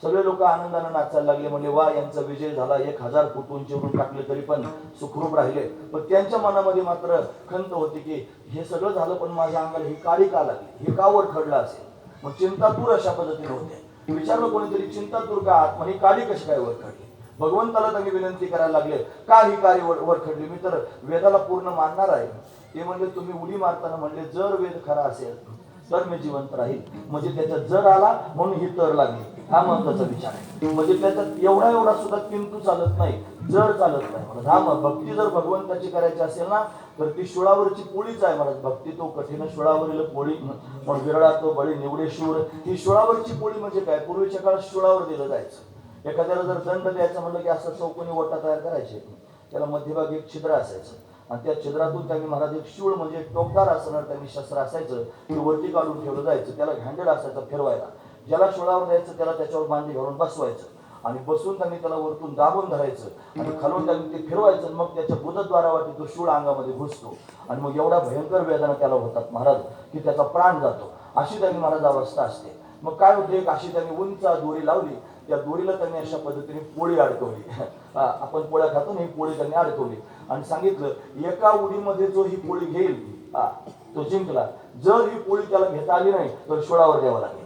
सगळे लोक आनंदाने नाचायला लागले. म्हणजे वा, यांचा विजय झाला, 1000 फूट उंचीवरून टाकले तरी पण सुखरूप राहिले. पण त्यांच्या मनामध्ये मात्र खंत होती की हे सगळं झालं, पण माझ्या अंगाला ही काळी का लागली, हे का वर खडलं असेल. मग चिंतातूर अशा पद्धतीने होते. विचारलं कोणीतरी, चिंतातूर का आत्मा, ही काळी कशी काय वर खडली? भगवंताला त्यांनी विनंती करायला लागले, का ही काळी वर खडली? मी तर वेदाला पूर्ण मानणार आहे. ते म्हणले, तुम्ही उडी मारताना म्हणले, जर वेद खरा असेल तर मी जिवंत राहील. म्हणजे त्याच्यात जर आला म्हणून ही तर लागली, हा महत्वाचा विचार आहे. म्हणजे त्याच्यात एवढा सुद्धा किंतु चालत नाही, जर चालत नाही. हा मग भक्ती जर भगवंताची करायची असेल ना तर ती शुळावरची पोळीच आहे महाराज. भक्ती तो कठीण शुळावरील पोळी, मग विरळा तो बळी निवडे शूर. ही शुळावरची पोळी म्हणजे काय? पूर्वीच्या काळात शुळावर दिलं जायचं. एखाद्याला जर दंड द्यायचं म्हणलं की असं चौकोनी ओटा तयार करायचे, त्याला मध्यभागी एक छिद्र असायचं आणि त्या छिद्रातून त्यांनी महाराज एक शूळ म्हणजे टोकदार असणार त्यांनी शस्त्र असायचं, ते वरती काढून ठेवलं जायचं. त्याला हँडल असायचं फिरवायला. ज्याला शुळावर द्यायचं त्याला त्याच्यावर मांडी घालून बसवायचं आणि बसून त्यांनी त्याला वरतून दाबून धरायचं आणि खालून त्यांनी ते फिरवायचं. मग त्याच्या बुधद्वारावाटी तो शूळ अंगामध्ये घुसतो आणि मग एवढा भयंकर वेदना त्याला होतात महाराज की त्याचा प्राण जातो. अशी त्यांनी महाराज अवस्था असते. मग काय होते, एक अशी त्यांनी उंच दोरी लावली, त्या दोरीला त्यांनी अशा पद्धतीने पोळी अडकवली. आपण पोळ्या खातो ना, ही पोळी त्यांनी अडकवली आणि सांगितलं एका उडीमध्ये जो ही पोळी घेईल तो जिंकला. जर ही पोळी त्याला घेता आली नाही तर शुळावर द्यावं लागेल.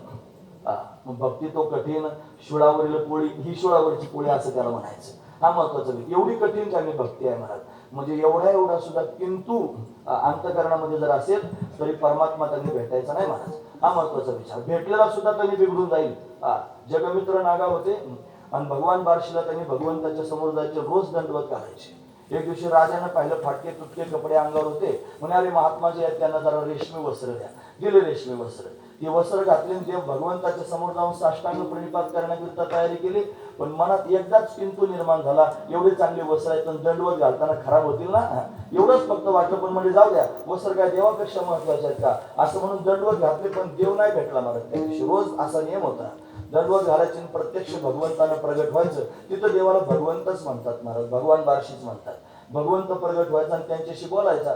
मग भक्ती तो कठीण शुळावरील पोळी, ही शुळावरची पोळी असं त्याला म्हणायचं. हा महत्वाचा. एवढी कठीण चांगली भक्ती आहे महाराज. म्हणजे एवढा सुद्धा किंतु अंतकरणामध्ये जर असेल तरी परमात्मा त्यांनी भेटायचा नाही महाराज. हा महत्वाचा विचार. भेटलेला सुद्धा त्यांनी बिघडून जाईल. जगमित्र नागा होते आणि भगवान बार्शीला त्यांनी भगवंताच्या समोर जायचे, रोज दंडवत घालायचे. एक दिवशी राजानं पाहिलं फाटके तुटके कपडे अंगावर होते, म्हणाले महात्मा जे आहेत त्यांना जरा रेशमी वस्त्र द्या. दिले रेशमी वस्त्र. ते वस्त्र घातले, देव भगवंताच्या समोर जाऊन साष्टांग प्रणिपात करण्याकरिता तयारी केली. पण मनात एकदाच किंतु निर्माण झाला, एवढे चांगले वस्त्र आहेत पण दंडवत घालताना खराब होतील ना, एवढंच फक्त वाटलं. पण म्हणजे जाऊ द्या, वस्त्र काय देवापेक्षा महत्वाचे आहेत का असं म्हणून दंडवत घातले. पण देव नाही भेटला मला त्या दिवशी. रोज असा नियम होता, दंडवत घालायचे प्रत्यक्ष भगवंतानं प्रगट व्हायचं. तिथं देवाला भगवंतच म्हणतात महाराज, भगवान बार्शीच म्हणतात. भगवंत प्रगट व्हायचा आणि त्यांच्याशी बोलायचा.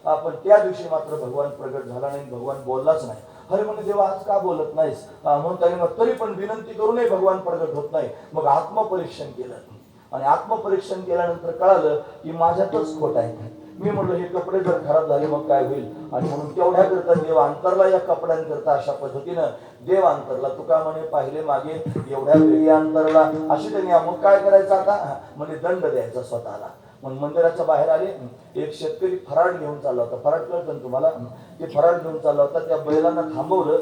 पण त्या दिवशी मात्र भगवान प्रगट झाला नाही, भगवान बोललाच नाही. अरे म्हणजे देवा आज का बोलत नाहीस म्हणून त्यांनी मग तरी पण विनंती करूनही भगवान प्रगट होत नाही. मग आत्मपरीक्षण केलं आणि आत्मपरीक्षण केल्यानंतर कळालं की माझ्यातच खोट आहे. मी म्हणलं हे कपडे जर खराब झाले मग काय होईल, आणि म्हणून तेवढ्या करता देव अंतरला या कपड्यांकरता अशा पद्धतीनं देव अंतरला. तुका म्हणे पाहिले मागे एवढ्या वेळी अंतरला. अशी त्यांनी मग काय करायचं आता, म्हणजे दंड द्यायचा स्वतःला. मग मंदिराच्या बाहेर आले. एक शेतकरी फराड घेऊन चालला होता. फराड कळतं ना तुम्हाला, ते फराड घेऊन चालला होता. त्या बैलांना थांबवलं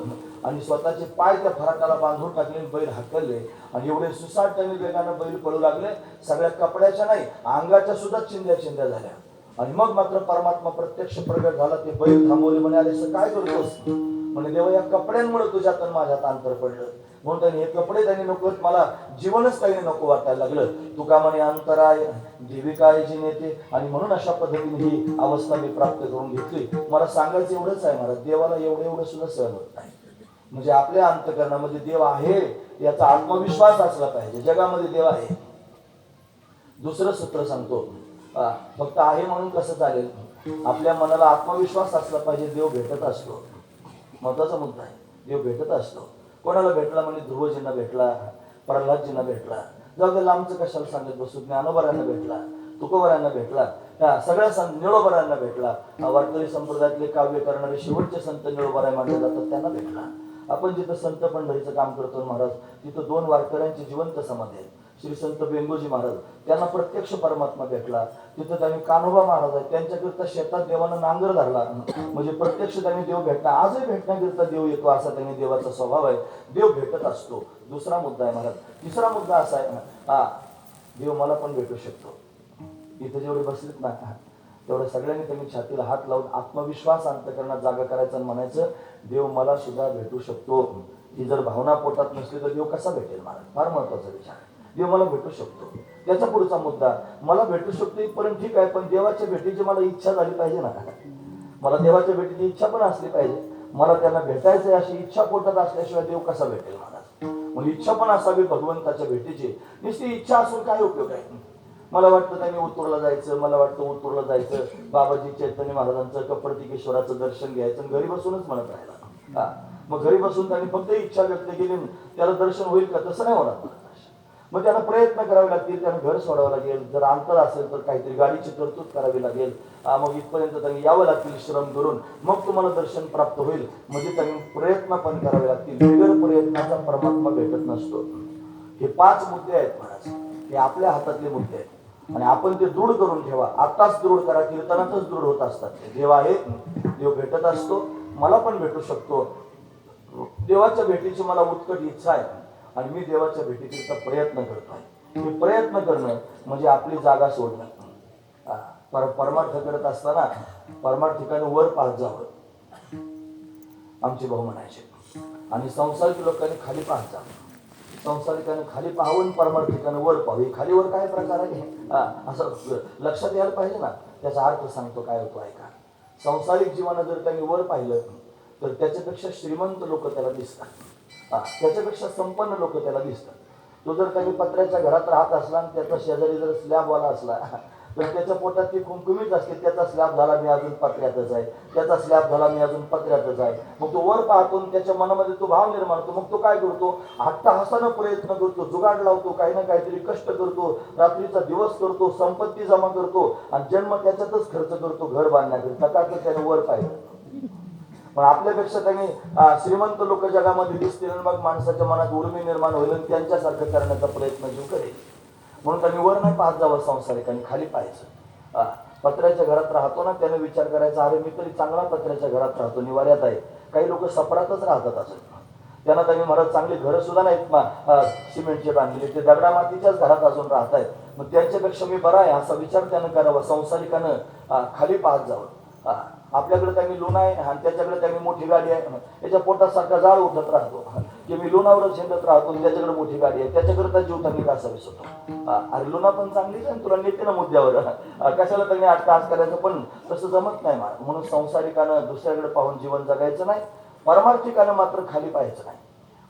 आणि स्वतःचे पाय त्या फराटाला बांधून टाकले, बैल हकलले आणि एवढे सुसाट त्यांनी वेगानं बैल पळू लागले. सगळ्या कपड्याच्या नाही अंगाच्या सुद्धा चिंध्या झाल्या. आणि मग मात्र परमात्मा प्रत्यक्ष प्रगट झाला. ते बैल थांबवले, म्हणे अरे असं काय करतोस, म्हणजे देवा या कपड्यांमुळे तुझ्यात आणि माझ्यात अंतर पडलं. म्हणून त्यांनी हे कपडे त्यांनी नको, मला जीवनच काही नको वाटायला लागलं. तुका म्हणे अंतराय देविकाय जी नेते. आणि म्हणून अशा पद्धतीने ही अवस्था मी प्राप्त करून घेतली. मला सांगायचं एवढंच आहे महाराज, देवाला एवढं सुद्धा सहन होत नाही. म्हणजे आपल्या अंतकरणामध्ये देव आहे याचा आत्मविश्वास असला पाहिजे. जगामध्ये देव आहे. दुसरं सूत्र सांगतो, फक्त आहे म्हणून कसं चालेल, आपल्या मनाला आत्मविश्वास असला पाहिजे. देव भेटत असतो, महत्वाचा मुद्दा आहे. देव भेटत असतो. कोणाला भेटला म्हणजे ध्रुवजींना भेटला, प्रल्हादजींना भेटला. जाऊ लांबचं कशाला सांगत बसू. ज्ञानोबरांना भेटला, तुकोबरांना भेटला, सगळ्या निळोबरांना भेटला. वारकरी संप्रदायातले काव्य करणारे शेवटचे संत निळोबराय मानले जातात, त्यांना भेटला. आपण जिथं संत पंढरीचं काम करतो महाराज, तिथं 2 वारकऱ्यांची जिवंत समाधी आहे. श्री संत बेंगोजी महाराज, त्यांना प्रत्यक्ष परमात्मा भेटला. तिथं त्यांनी कान्होबा महाराज आहेत, त्यांच्याकरिता शेतात देवानं नांगर धरला. म्हणजे प्रत्यक्ष त्यांनी देव भेटला. आजही भेटण्याकरिता देव येतो, असा त्यांनी देवाचा स्वभाव आहे. देव भेटत असतो. दुसरा मुद्दा आहे महाराज. तिसरा मुद्दा असा आहे, देव मला पण भेटू शकतो. इथं जेवढे बसलेत ना तेवढ्या सगळ्यांनी त्यांनी छातीला हात लावून आत्मविश्वास अंतकरणात जागा करायचा आणि म्हणायचं देव मला सुद्धा भेटू शकतो. ही जर भावना पोटात नसली तर देव कसा भेटेल महाराज. फार महत्वाचा विचार आहे. देव मला भेटू शकतो. त्याचा पुढचा मुद्दा, मला भेटू शकतो पण ठीक आहे, पण देवाच्या भेटीची मला इच्छा झाली पाहिजे ना. मला देवाच्या भेटीची इच्छा पण असली पाहिजे. मला त्यांना भेटायचं अशी इच्छा पोटात असल्याशिवाय देव कसा भेटेल महाराज. मग इच्छा पण असावी भगवंताच्या भेटीची. नुसती इच्छा असून काय उपयोग आहे. मला वाटतं त्यांनी उत्तूरला जायचं, मला वाटतं उत्तूरला जायचं, बाबाजी चैतन्य महाराजांचं कपडतिकेश्वराचं दर्शन घ्यायचं, घरी बसूनच म्हणत राहिला. मग घरी बसून त्यांनी फक्त इच्छा व्यक्त केली, त्याला दर्शन होईल का, तसं नाही होणार. मग त्यांना प्रयत्न करावे लागतील, त्यांना घर सोडावं लागेल, जर अंतर असेल तर काहीतरी गाडीची तरतूद करावी लागेल. मग इथपर्यंत त्यांनी यावं लागतील श्रम करून, मग तुम्हाला दर्शन प्राप्त होईल. म्हणजे त्यांनी प्रयत्न पण करावे लागतील. बिगर प्रयत्नाचा परमात्मा भेटत नसतो. हे 5 मुद्दे आहेत महाराज, हे आपल्या हातातले मुद्दे आहेत आणि आपण ते दृढ करून ठेवा. आताच दृढ करा, कीर्तनातच दृढ होत असतात. देव आहे, देव भेटत असतो, मला पण भेटू शकतो. देवाच्या भेटीची मला उत्कट इच्छा आहे आणि मी देवाच्या भेटीचा प्रयत्न करतोय. हे प्रयत्न करणं म्हणजे आपली जागा सोडणं. परमार्थ करत असताना परमार्थिकाने वर पाहत जावं आमचे भाऊ म्हणायचे, आणि संसारिक लोकांनी खाली पाहत जावं. संसारिकाने खाली पाहून परमार्थिकाने वर पाहावे. खाली वर काय प्रकार आहे असं लक्षात यायला पाहिजे ना. त्याचा अर्थ सांगतो काय होतो ऐका. संसारिक जीवन जर त्यांनी वर पाहिलं तर त्याच्यापेक्षा श्रीमंत लोक त्याला दिसतात, त्याच्यापेक्षा संपन्न लोक त्याला दिसतात. तो जर काही पत्र्याच्या घरात राहत असला आणि त्याचा शेजारी जर स्लॅबवाला असला तर त्याच्या पोटात ती कुमकुमीच असते. त्याचा स्लॅब झाला मी अजून पत्र्यातच आहे, त्याचा स्लॅब झाला मी अजून पत्र्यातच आहे. मग तो वर पाहतो, त्याच्या मनामध्ये तो भाव निर्माण होतो. मग तो काय करतो, हट्टहासानं प्रयत्न करतो, जुगाड लावतो, काही ना काहीतरी कष्ट करतो, रात्रीचा दिवस करतो, संपत्ती जमा करतो आणि जन्म त्याच्यातच खर्च करतो घर बांधण्याकरिता, का तर त्याने वर पाहिलं. पण आपल्यापेक्षा त्यांनी श्रीमंत लोक जगामध्ये दिसतील, मग माणसाच्या मनात उर्मी निर्माण होईल आणि त्यांच्यासारखं करण्याचा प्रयत्न जीव करेल. म्हणून त्यांनी वर नाही पाहत जावं संसारिकांनी, खाली पाहायचं. पत्र्याच्या घरात राहतो ना, त्याने विचार करायचा अरे मी तरी चांगला पत्र्याच्या घरात राहतो, निवाऱ्यात आहे. काही लोक सपडातच राहतात असं. त्यांना त्यांनी महाराज चांगली घरं सुद्धा नाहीत सिमेंटचे बांधलेले, ते दगडा मातीच्याच घरात अजून राहत आहेत. मग त्यांच्यापेक्षा मी बरा आहे असा विचार त्यानं करावा. संसारिकानं खाली पाहत जावं. आपल्याकडे त्यांनी लुणा आहे आणि त्याच्याकडे त्यांनी मोठी गाडी आहे, त्याच्या पोटात सारखा जाळ उठत राहतो की मी लुणावरच झेंडत राहतो, त्याच्याकडे मोठी गाडी आहे, त्याच्याकडे जीव त्यांनी कसा विसरतो. अरे लुणा पण चांगलीच आहे, तुला नेते ना मुद्द्यावर, कशाला त्यांनी तास करायचं. पण तसं जमत नाही मला. म्हणून संसारिकानं दुसऱ्याकडे पाहून जीवन जगायचं नाही, परमार्थिकानं मात्र खाली पाहायचं नाही.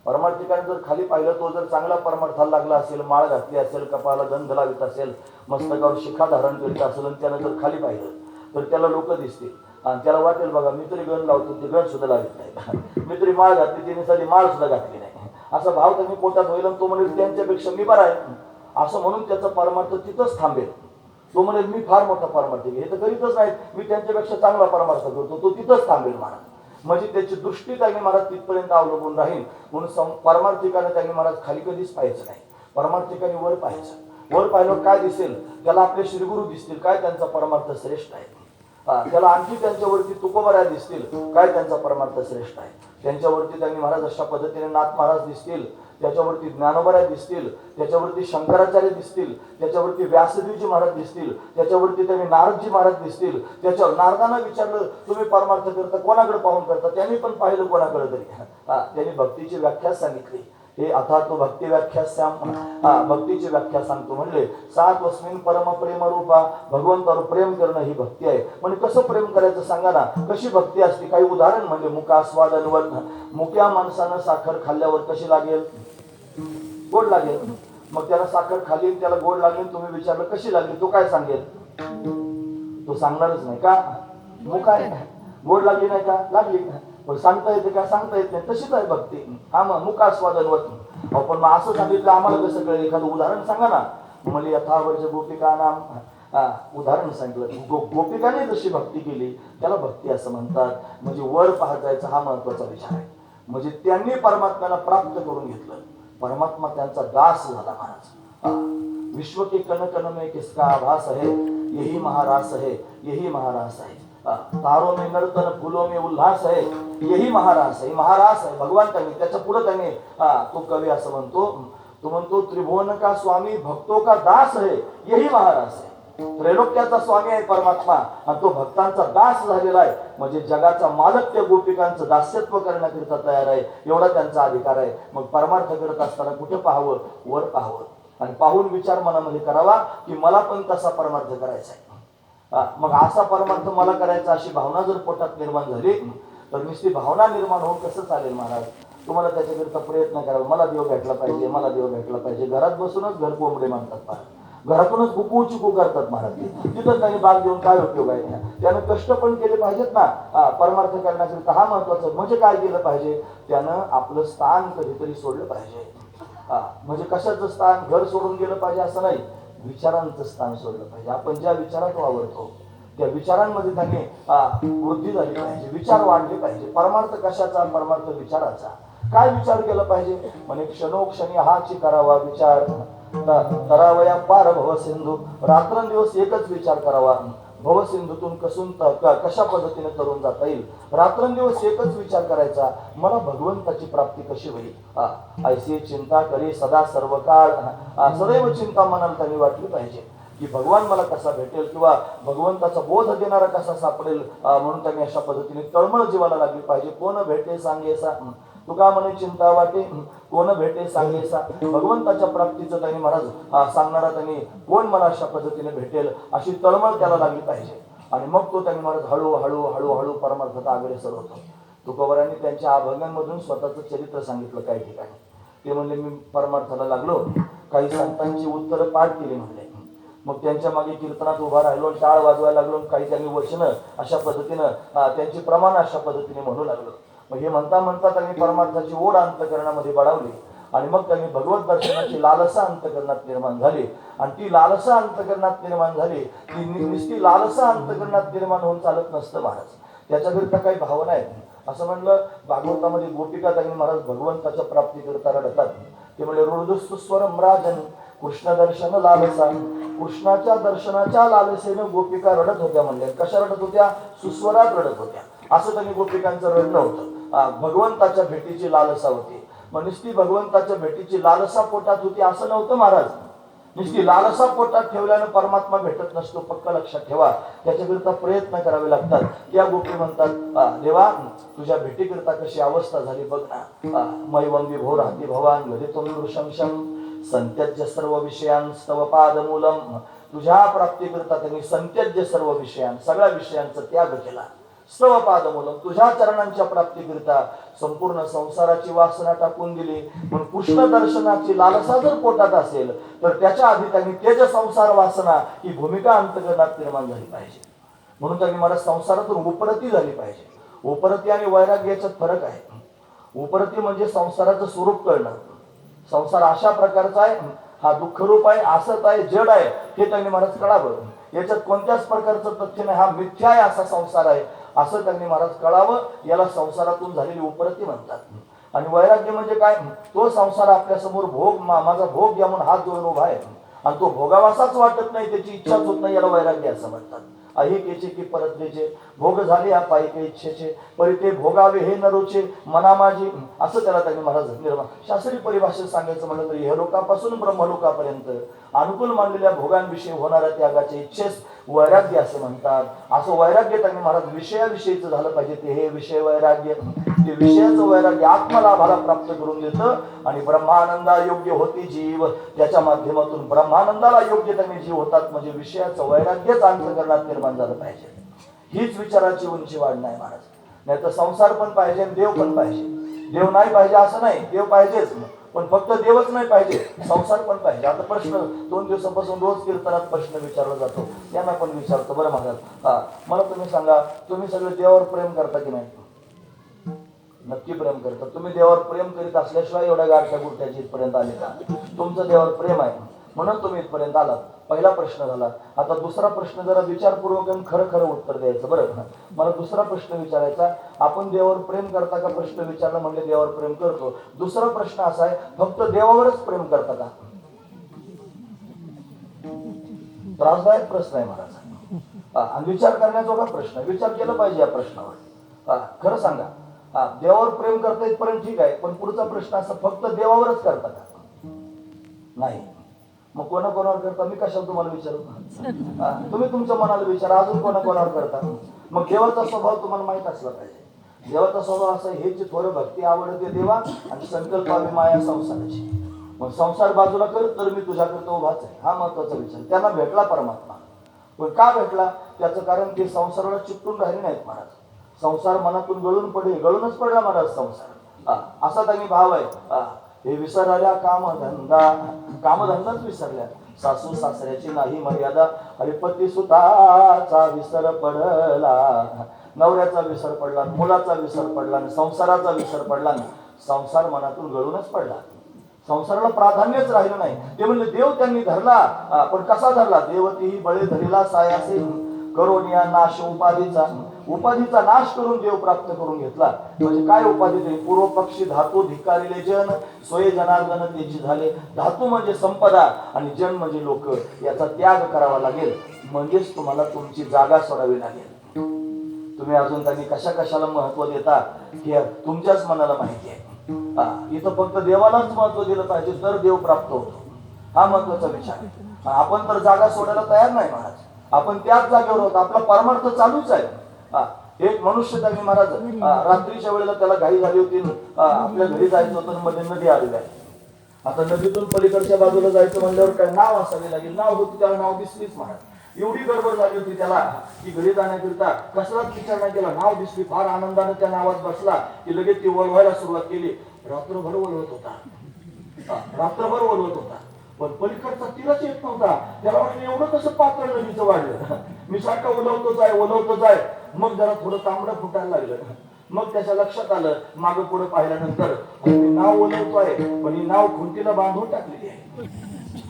परमार्थिकाने जर खाली पाहिलं, तो जर चांगला परमार्थाला लागला असेल, माळ घातली असेल, कपाळाला गंध लावित असेल, मस्तकावर शिखा धारण करीत असेल आणि त्यानं जर खाली पाहिलं तर त्याला लोक दिसतील आणि त्याला वाटेल बघा मी तरी गण लावतो, ते गण सुद्धा लावित नाही, मी तरी माळ घातली, तिने साधी माळ सुद्धा घातली नाही, असा भाव त्यांनी पोटात होईल आणि तो म्हणेल त्यांच्यापेक्षा मी बरा आहे असं म्हणून त्याचा परमार्थ तिथंच थांबेल. तो म्हणेल मी फार मोठा परमार्थिक, हे तर करीतच नाही, मी त्यांच्यापेक्षा चांगला परमार्थ करतो, तो तिथंच थांबेल महाराज. म्हणजे त्याची दृष्टी त्यांनी महाराज तिथपर्यंत अवलंबून राहील. म्हणून परमार्थिकाने त्यांनी महाराज खाली कधीच पाहायचं नाही, परमार्थिकाने वर पाहायचं. वर पाहिल्यावर काय दिसेल, त्याला आपले श्रीगुरु दिसतील, काय त्यांचा परमार्थ श्रेष्ठ आहे. त्याला आणखी त्यांच्यावरती तुकोबऱ्या दिसतील, काय त्यांचा परमार्थ श्रेष्ठ आहे. त्यांच्यावरती त्यांनी महाराज अशा पद्धतीने नाथ महाराज दिसतील, त्याच्यावरती ज्ञानोबऱ्या दिसतील, त्याच्यावरती शंकराचार्य दिसतील, त्याच्यावरती व्यासदेवजी महाराज दिसतील, त्याच्यावरती त्यांनी नारदजी महाराज दिसतील. त्याच्यावर नारदांना विचारलं तुम्ही परमार्थ करता कोणाकडे पाहून करता, त्यांनी पण पाहिलं कोणाकडे तरी. त्यांनी भक्तीची व्याख्या सांगितली. हे आता तो भक्ती व्याख्या भक्तीची व्याख्या सांगतो म्हणले, सात वस्मिन परम प्रेम रूपा, भगवंतावर प्रेम करणं ही भक्ती आहे. म्हणजे कसं प्रेम करायचं सांगा ना, कशी भक्ती असते. काही उदाहरण म्हणजे मुखास्वादनवर, मुक्या माणसानं साखर खाल्ल्यावर कशी लागेल, गोड लागेल. मग त्याला साखर खाली त्याला गोड लागेल, तुम्ही विचारलं कशी लागली, तो काय सांगेल, तो सांगणारच नाही का, मुख आहे गोड लागली नाही का, लागली, पण सांगता येते का, सांगता येत नाही. तशीच आहे भक्ती. हा मग मुखास्वादनवर. पण मग असं सांगितलं आम्हाला कसं कळेल, एखादं उदाहरण सांगा ना. म्हणजे यथावर्ज गोपिका नाम, उदाहरण सांगितलं. गोपिकाने जशी भक्ती केली त्याला भक्ती असं म्हणतात. म्हणजे वर पाहत जायचं हा महत्वाचा विचार आहे. म्हणजे त्यांनी परमात्म्याला प्राप्त करून घेतलं, परमात्मा त्यांचा दास झाला महाराज. विश्व के कण कण में किसका आभास है, यही महारास है, यही महारास है. तारों में नर्तन फूलों में उल्लास है, यही महारास है, महारास आहे भगवान. त्यांनी त्याच्या पुढे त्याने तो कवी असं म्हणतो, तो म्हणतो त्रिभुवन का स्वामी भक्तों का दास है, यही महारास है. त्रैलोक्याचा स्वामी आहे परमात्मा आणि तो भक्तांचा दास झालेला आहे. म्हणजे जगाचा मालक त्या गोपिकांचं दास्यत्व करण्याकरिता तयार आहे, एवढा त्यांचा अधिकार आहे. मग परमार्थ करत असताना कुठे पाहावं, वर पाहावं आणि पाहून विचार मनामध्ये करावा की मला पण तसा परमार्थ करायचा आहे. मग असा परमार्थ मला करायचा अशी भावना जर पोटात निर्माण झाली तर नुसती भावना निर्माण होऊन कसं चालेल महाराज. तुम्हाला त्याच्याकरिता प्रयत्न करावा, मला देव भेटला पाहिजे, मला देव भेटला पाहिजे. घरात बसूनच घर कोंबडे मानतात, घरातूनच गुपू चिकू करतात महाराज. तिथं त्यांनी बाग देऊन काय उपयोग आहे. त्यानं कष्ट पण केले पाहिजेत ना परमार्थ करण्याकरिता. हा महत्वाचा. म्हणजे काय केलं पाहिजे, त्यानं आपलं स्थान कधीतरी सोडलं पाहिजे. म्हणजे कशाचं स्थान, घर सोडून गेलं पाहिजे असं नाही, विचारांचं स्थान सोडलं पाहिजे. आपण ज्या विचारात वावरतो त्या विचारांमध्ये त्यांनी वृद्धी झाली पाहिजे, विचार वाढले पाहिजे. परमार्थ कशाचा, परमार्थ विचाराचा. काय विचार केला पाहिजे, म्हणजे क्षणोक्षणी हाची करावा विचार, तरावया पार भव सिंधू. रात्रंदिवस एकच विचार करावा, भवसिंधूतून कशा पद्धतीने तरुण जाता येईल. रात्रंदिवस एकच विचार करायचा, मला भगवंताची प्राप्ती कशी होईल. ऐसी चिंता करी सदा सर्व काळ. सदैव चिंता मनाला त्यांनी वाटली पाहिजे की भगवान मला कसा भेटेल किंवा भगवंताचा बोध देणारा कसा सापडेल. म्हणून त्यांनी अशा पद्धतीने तळमळ जीवाला लागली पाहिजे. कोण भेटे सांगेसा, तुका म्हणे चिंता वाटे, कोण भेटे सांगेसा. भगवंताच्या प्राप्तीचं त्यांनी महाराज सांगणारा त्यांनी कोण मला अशा पद्धतीने भेटेल अशी तळमळ त्याला लागली पाहिजे. आणि मग तो त्यांनी महाराज हळूहळू हळूहळू परमार्थाचा अग्रेसर होतो. तुकोबारांनी त्यांच्या अभंगांमधून स्वतःचं चरित्र सांगितलं काही ठिकाणी. ते म्हणले, मी परमार्थाला लागलो, काही संतांची उत्तरं पाठ केली म्हणले, मग त्यांच्या मागे कीर्तनात उभा राहिलो, टाळ वाजवायला लागलो, काही त्यांनी वचनं अशा पद्धतीनं त्यांची प्रमाण अशा पद्धतीने म्हणू लागलो. मग हे म्हणता म्हणता त्यांनी परमार्थाची ओढ अंतकरणामध्ये बळावली आणि मग त्यांनी भगवत दर्शनाची लालसा अंतकरणात निर्माण झाली. आणि ती लालसा अंतकरणात निर्माण झाली, ती नुसती लालसा अंतकरणात निर्माण होऊन चालत नसतं महाराज, त्याच्याकरिता काही भावना आहेत. असं म्हणलं भागवतामध्ये गोपिका त्यांनी महाराज भगवंताच्या प्राप्तीकरिता रडतात. ते म्हणजे हृदुस्वरम राजन कृष्ण दर्शन लालसा. कृष्णाच्या दर्शनाच्या लालसेनं गोपिका रडत होत्या म्हणले. कशा रडत होत्या? सुस्वरात रडत होत्या. असं त्यांनी गोपिकांचं रडणं होतं. भगवंताच्या भेटीची लालसा होती. मग नुसती भगवंताच्या भेटीची लालसा पोटात होती असं नव्हतं महाराज. नुसती लालसा पोटात ठेवल्यानं परमात्मा भेटत नसतो, पक्का लक्षात ठेवा. त्याच्याकरिता प्रयत्न करावे लागतात. त्या गोपी म्हणतात, देवा तुझ्या भेटीकरिता कशी अवस्था झाली बघ ना. मैवंगी भोर हाती भवान घरी तुम्ही शंशम संत्यज्य सर्व विषयांस्तव पादमूलम. तुझ्या प्राप्तीकरिता त्यांनी संत्यज्य सर्व विषयां सगळ्या विषयांचा त्याग केला. स्तव पादमूलम, तुझ्या चरणांच्या प्राप्तीकरिता संपूर्ण संसाराची वासना टाकून दिली. पण कृष्ण दर्शनाची लालसा जर पोटात असेल तर त्याच्या आधी त्यांनी तेज संसार वासना ही भूमिका अंतकरणात निर्माण झाली पाहिजे. म्हणून त्यांनी मला संसारातून उपरती झाली पाहिजे. उपरती आणि वैराग्य याच्यात फरक आहे. उपरती म्हणजे संसाराचं स्वरूप कळणं. संसार अशा प्रकारचा आहे, हा दुःखरूप आहे, आसत आहे, जड आहे, हे त्यांनी महाराज कळावं. याच्यात कोणत्याच प्रकारचं तथ्य नाही, हा मिथ्या आहे असा संसार आहे असं त्यांनी महाराज कळावं. याला संसारातून झालेली उपरती म्हणतात. आणि वैराग्य म्हणजे काय? तो संसार आपल्या समोर भोग माझा भोग घ्या म्हणून हात जोडून उभा आहे आणि तो भोगावासाच वाटत नाही, त्याची इच्छाच होत नाही, याला वैराग्य असं म्हणतात. अहिकेचे की परतलेचे भोग झाले या पायके इच्छेचे परी ते भोगावे हे नरोचे मना माझी, असं त्याला त्यांनी महाराज निर्माण शास्त्रीय परिभाषेत सांगायचं म्हणलं तरी इहलोकापासून ब्रह्मलोकापर्यंत अनुकूल मानलेल्या भोगांविषयी होणाऱ्या त्यागाचे इच्छेस वैराग्य असे म्हणतात. असं वैराग्य त्यांनी महाराज विषयाविषयीचं झालं पाहिजे. ते हे विषय वैराग्य, ते विषयाचं वैराग्य आत्मलाभाला प्राप्त करून देतं आणि ब्रह्मानंदा योग्य होती जीव. त्याच्या माध्यमातून ब्रह्मानंदाला योग्य त्यांनी जीव होतात. म्हणजे विषयाचं वैराग्यच अंतकरणात निर्माण झालं पाहिजे. हीच विचाराची उंची वाढ नाही महाराज. नाही तर संसार पण पाहिजे आणि देव पण पाहिजे. देव नाही पाहिजे असं नाही, देव पाहिजेच, पण फक्त देवच नाही पाहिजे, संसार पण पाहिजे. आता प्रश्न 2 दिवसापासून रोज कीर्तनात प्रश्न विचारला जातो, त्यांना पण विचारतो. बरं महाराज, मला तुम्ही सांगा, तुम्ही सगळे देवावर प्रेम करता की नाही? नक्की प्रेम करता. तुम्ही देवावर प्रेम करीत असल्याशिवाय एवढ्या गारठ्या गुरठ्याची इथपर्यंत आले का? तुमचं देवावर प्रेम आहे म्हणून तुम्ही इथपर्यंत आलात. पहिला प्रश्न झाला. आता दुसरा प्रश्न जरा विचारपूर्वक खरं खरं उत्तर द्यायचं. बरं, मला दुसरा प्रश्न विचारायचा, आपण देवावर प्रेम करता का? प्रश्न विचारला म्हणजे देवावर प्रेम करतो. दुसरा प्रश्न असा आहे, फक्त देवावरच प्रेम करता का? त्रासदायक प्रश्न आहे महाराज आणि विचार करण्याजोगा प्रश्न. विचार केला पाहिजे या प्रश्नावर. खरं सांगा, देवावर प्रेम करता इथपर्यंत ठीक आहे, पण पुढचा प्रश्न असा, फक्त देवावरच करता का? नाही. मग कोणाकोणावर करता? मी कशाला तुम्हाला विचारू? तुम्ही तुमच्या मनाला विचारा, अजून कोणाकोणावर करता? मग देवाचा स्वभाव तुम्हाला माहित असला पाहिजे. देवाचा स्वभाव असा, हेची थोडं भक्ती आवडते देवा आणि संकल्पावी माया संसाराची. मग संसार बाजूला कर तर मी तुझ्याकरता उभाच आहे, हा महत्वाचा विचार. त्यांना भेटला परमात्मा. पण का भेटला? त्याचं कारण ते संसाराला चिकटून राहिले नाहीत महाराज. संसार मनातून गळूनच पडला महाराज संसार. असा त्यांनी भाव आहे. हे विसरल्या कामधंदाच विसरल्या. सासू सासऱ्याची नाही मर्यादा. हरिपती सुताचा विसर पडला, नवऱ्याचा विसर पडला, मुलाचा विसर पडला, संसाराचा विसर पडला. संसार मनातून गळूनच पडला. संसाराला प्राधान्यच राहिलं नाही. ते म्हणले देव त्यांनी धरला, पण कसा धरला? देवतीही बळे धरीला सायासे. करोनिया नाश उपाधीचा नाश करून देव प्राप्त करून घेतला. म्हणजे काय उपाधी ते? पूर्व पक्षी धातू धिकारिले जन स्वय जनार्दन त्याची झाले. धातू म्हणजे संपदा आणि जन म्हणजे लोक. याचा त्याग करावा लागेल, म्हणजेच तुम्हाला तुमची जागा सोडावी लागेल. तुम्ही अजून त्यांनी कशा कशाला महत्व देता हे तुमच्याच मनाला माहिती आहे. इथं फक्त देवालाच महत्व दिलं पाहिजे तर देव प्राप्त होतो, हा महत्वाचा विचार आहे. आपण तर जागा सोडायला तयार नाही महाराज. आपण त्याच जागेवर होतो, आपला परमार्थ चालूच आहे. एक मनुष्य त्यांनी महाराज रात्रीच्या वेळेला त्याला घाई झाली होती, आपल्या घरी जायचं होतं, मध्ये नदी आलेली आहे. आता नदीतून पलीकडच्या बाजूला जायचं म्हणल्यावर काय नाव असावे लागेल. नाव होती, त्याला नाव दिसलीच महाराज. एवढी गडबड झाली होती त्याला की घरी जाण्याकरिता कसलाच विचार नाही केला. नाव दिसली, फार आनंदाने त्या नावात बसला की लगेच ती वळवायला सुरुवात केली. रात्रभर वळवत होता, रात्रभर वळवत होता, पण पलीकडचा तिलाच येत नव्हता. त्याला वाटलं एवढं कसं पातळ नदीचं वाढलं, मी सारखा ओलवतोच आहे. मग जरा थोडं तांबडं फुटायला लागलं. मग त्याच्या लक्षात आलं, मागं पुढे पाहिल्यानंतर मी नाव ओलवतोय, पण ही नाव खुंटीला बांधून टाकलेली आहे.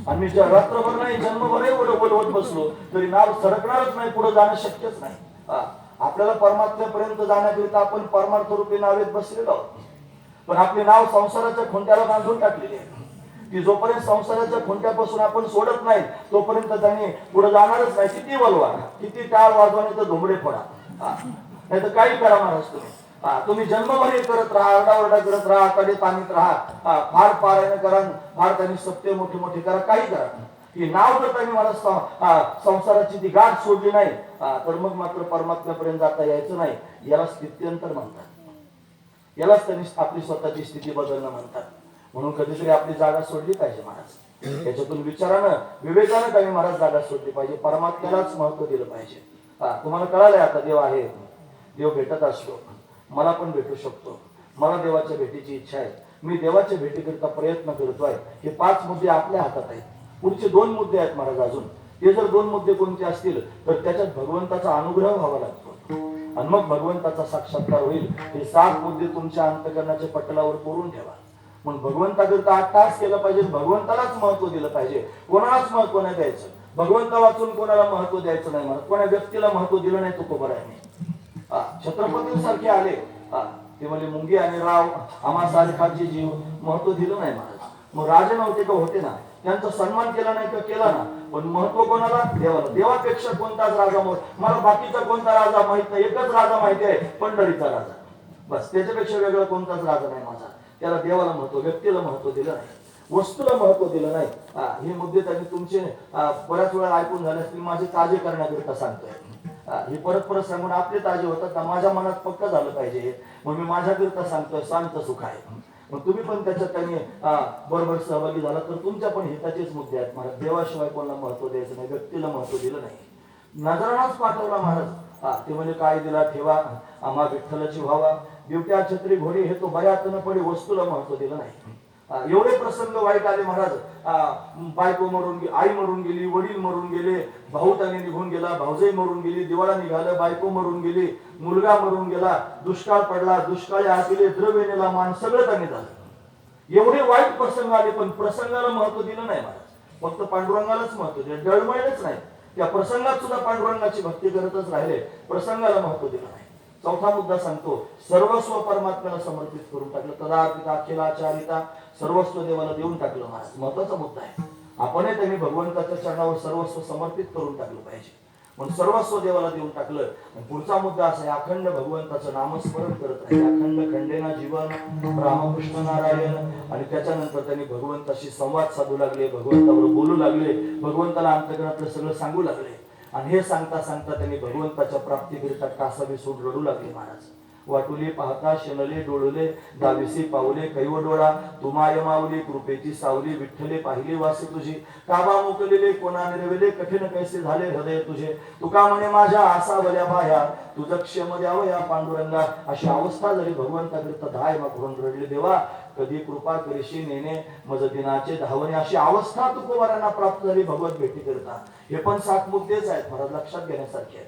आणि मी रात्रभर नाही जन्मभरही ओलवत बसलो तरी नाव सरकणारच नाही, पुढे जाणं शक्यच नाही. आपल्याला परमात्म्यापर्यंत जाण्याकरिता आपण परमार्थ रूपी नावेत बसलेलो आहोत, पण आपले नाव संसाराच्या खुंट्याला बांधून टाकलेली आहे. की जोपर्यंत संसाराच्या खुंट्यापासून आपण सोडत नाही तोपर्यंत त्यांनी पुढे जाणारच नाही. किती वलवा, किती टाळ वाजवाने तर धोंबडे फोडा, नाही तर काही करा महाराज तुम्ही. तुम्ही जन्मभर हे करत राहा, आरडाओरडा करत राहा, कडे ताणीत राहा, फार पारायण करा, फार त्यांनी सत्य मोठे मोठे करा, काही करा. की नाव जर त्यांनी मला संसाराची ती गाठ सोडली नाही तर मग मात्र परमात्म्यापर्यंत जाता यायचं नाही. याला स्थित्यंतर म्हणतात, यालाच त्यांनी आपली स्वतःची स्थिती बदलणं म्हणतात. म्हणून कधीतरी आपली जागा सोडली पाहिजे महाराज. त्याच्यातून विचारानं विवेकानं काही महाराज जागा सोडली पाहिजे, परमात्म्यालाच महत्व दिलं पाहिजे. तुम्हाला कळालंय आता देव आहे, देव भेटत असतो, मला पण भेटू शकतो. मला देवाच्या भेटीची इच्छा आहे, मी देवाच्या भेटीकरिता प्रयत्न करतोय. हे 5 मुद्दे आपल्या हातात आहेत. पुढचे 2 मुद्दे आहेत महाराज अजून. ते जर 2 मुद्दे कोणते असतील तर त्याच्यात भगवंताचा अनुग्रह व्हावा लागतो आणि मग भगवंताचा साक्षात्कार होईल. हे 7 मुद्दे तुमच्या अंतःकरणाच्या पटलावर कोरून ठेवा. म्हणून भगवंताकरिता 8 तास केलं पाहिजे, भगवंतालाच महत्व दिलं पाहिजे, कोणालाच महत्व नाही द्यायचं. भगवंता वाचून कोणाला महत्व द्यायचं नाही म्हणत, कोणा व्यक्तीला महत्व दिलं नाही तो बरं आहे. छत्रपतींसारखे आले, ते म्हणजे मुंगी आणि राव आम्हा सारखाचे जीव महत्व दिलं नाही महाराज. मग राजे नव्हते का? होते ना, त्यांचा सन्मान केला नाही का? केला ना, पण महत्व कोणाला? देवाला. देवापेक्षा कोणताच राजा मला बाकीचा कोणता राजा माहित नाही, एकच राजा माहिती आहे, पंढरीचा राजा, बस. त्याच्यापेक्षा वेगळा कोणताच राजा नाही माझा. त्याला देवाला महत्व, व्यक्तीला महत्व दिलं नाही, वस्तूला महत्व दिलं नाही. हे मुद्दे त्यांनी तुमचे बऱ्याच वेळा ऐकून झाले असतील. माझे ताजे करण्याकरिता सांगतोय. हे परत परत सांगून आपले ताजे होतात, माझ्या मनात पक्क झालं पाहिजे म्हणून मी माझ्याकरिता सांगतोय. शांत सुख आहे. मग तुम्ही पण त्याच्यात त्यांनी बरोबर सहभागी झाला तर तुमच्या पण हिताचेच मुद्दे आहेत महाराज. देवाशिवाय कोणाला महत्व द्यायचं नाही, व्यक्तीला महत्व दिलं नाही. नजरानाच पाठवला महाराज. ते म्हणजे काय दिला ठेवा आम्हा विठ्ठलाची व्हावा, बिवट्या छत्री घोडी हे तो बऱ्यातनं पडे, वस्तूला महत्व दिलं नाही. एवढे प्रसंग वाईट आले महाराज. बायको मरून गेली, आई मरून गेली, वडील मरून गेले, भाऊ त्याने निघून गेला, भाऊजाई मरून गेली, दिवाळा निघालं, बायको मरून गेली, मुलगा मरून गेला, दुष्काळ पडला, दुष्काळी आलेले द्रव्य नेला मान, सगळं त्यांनी झालं. एवढे वाईट प्रसंग आले पण प्रसंगाला महत्व दिलं नाही महाराज. फक्त पांडुरंगालाच महत्व दिलं, डळमळलेच नाही. त्या प्रसंगात सुद्धा पांडुरंगाची भक्ती करतच राहिले, प्रसंगाला महत्व दिलं नाही. चौथा मुद्दा सांगतो, सर्वस्व परमात्म्याला समर्पित करून टाकलं. तदापिता अखिलाचारिता, सर्वस्व देवाला देऊन टाकलं महाराज. महत्वाचा मुद्दा आहे. आपणही त्यांनी भगवंताच्या चरणावर सर्वस्व समर्पित करून टाकलं पाहिजे. म्हणून सर्वस्व देवाला देऊन टाकलं. पुढचा मुद्दा असा आहे, अखंड भगवंताचं नामस्मरण करत राहिले. अखंड खंडेना जीवन रामकृष्ण नारायण. आणि त्याच्यानंतर त्यांनी भगवंताशी संवाद साधू लागले, भगवंतावर बोलू लागले, भगवंताला अंतःकरणातलं सगळं सांगू लागले. आणि हे सांगता सांगता त्यांनी भगवंताच्या प्राप्तीकरिता कासावी सूड रडू लागले महाराज. वाटुले पाहता शेनले डोळले, दाविसी पावले कैव डोळा, तुमाय माऊली कृपेची सावली, विठ्ठले पाहिले वासे तुझी, काबा मोकलेले कोणा निर्वेले, कठीण कैसे झाले हृदय तुझे, तुका म्हणे माझ्या आसावल्या बाह्या, तुझं क्षम द्यावं या पांडुरंगा. अशी अवस्था जरी भगवंताकरिता धाय करून रडले, देवा कधी कृपा करीशी नेणे मज दिनाचे धावणे. अशी अवस्था तुकोबारांना प्राप्त झाली भगवत भेटी करता. हे पण 7 मुद्देच आहेत महाराज, लक्षात घेण्यासारखे आहेत.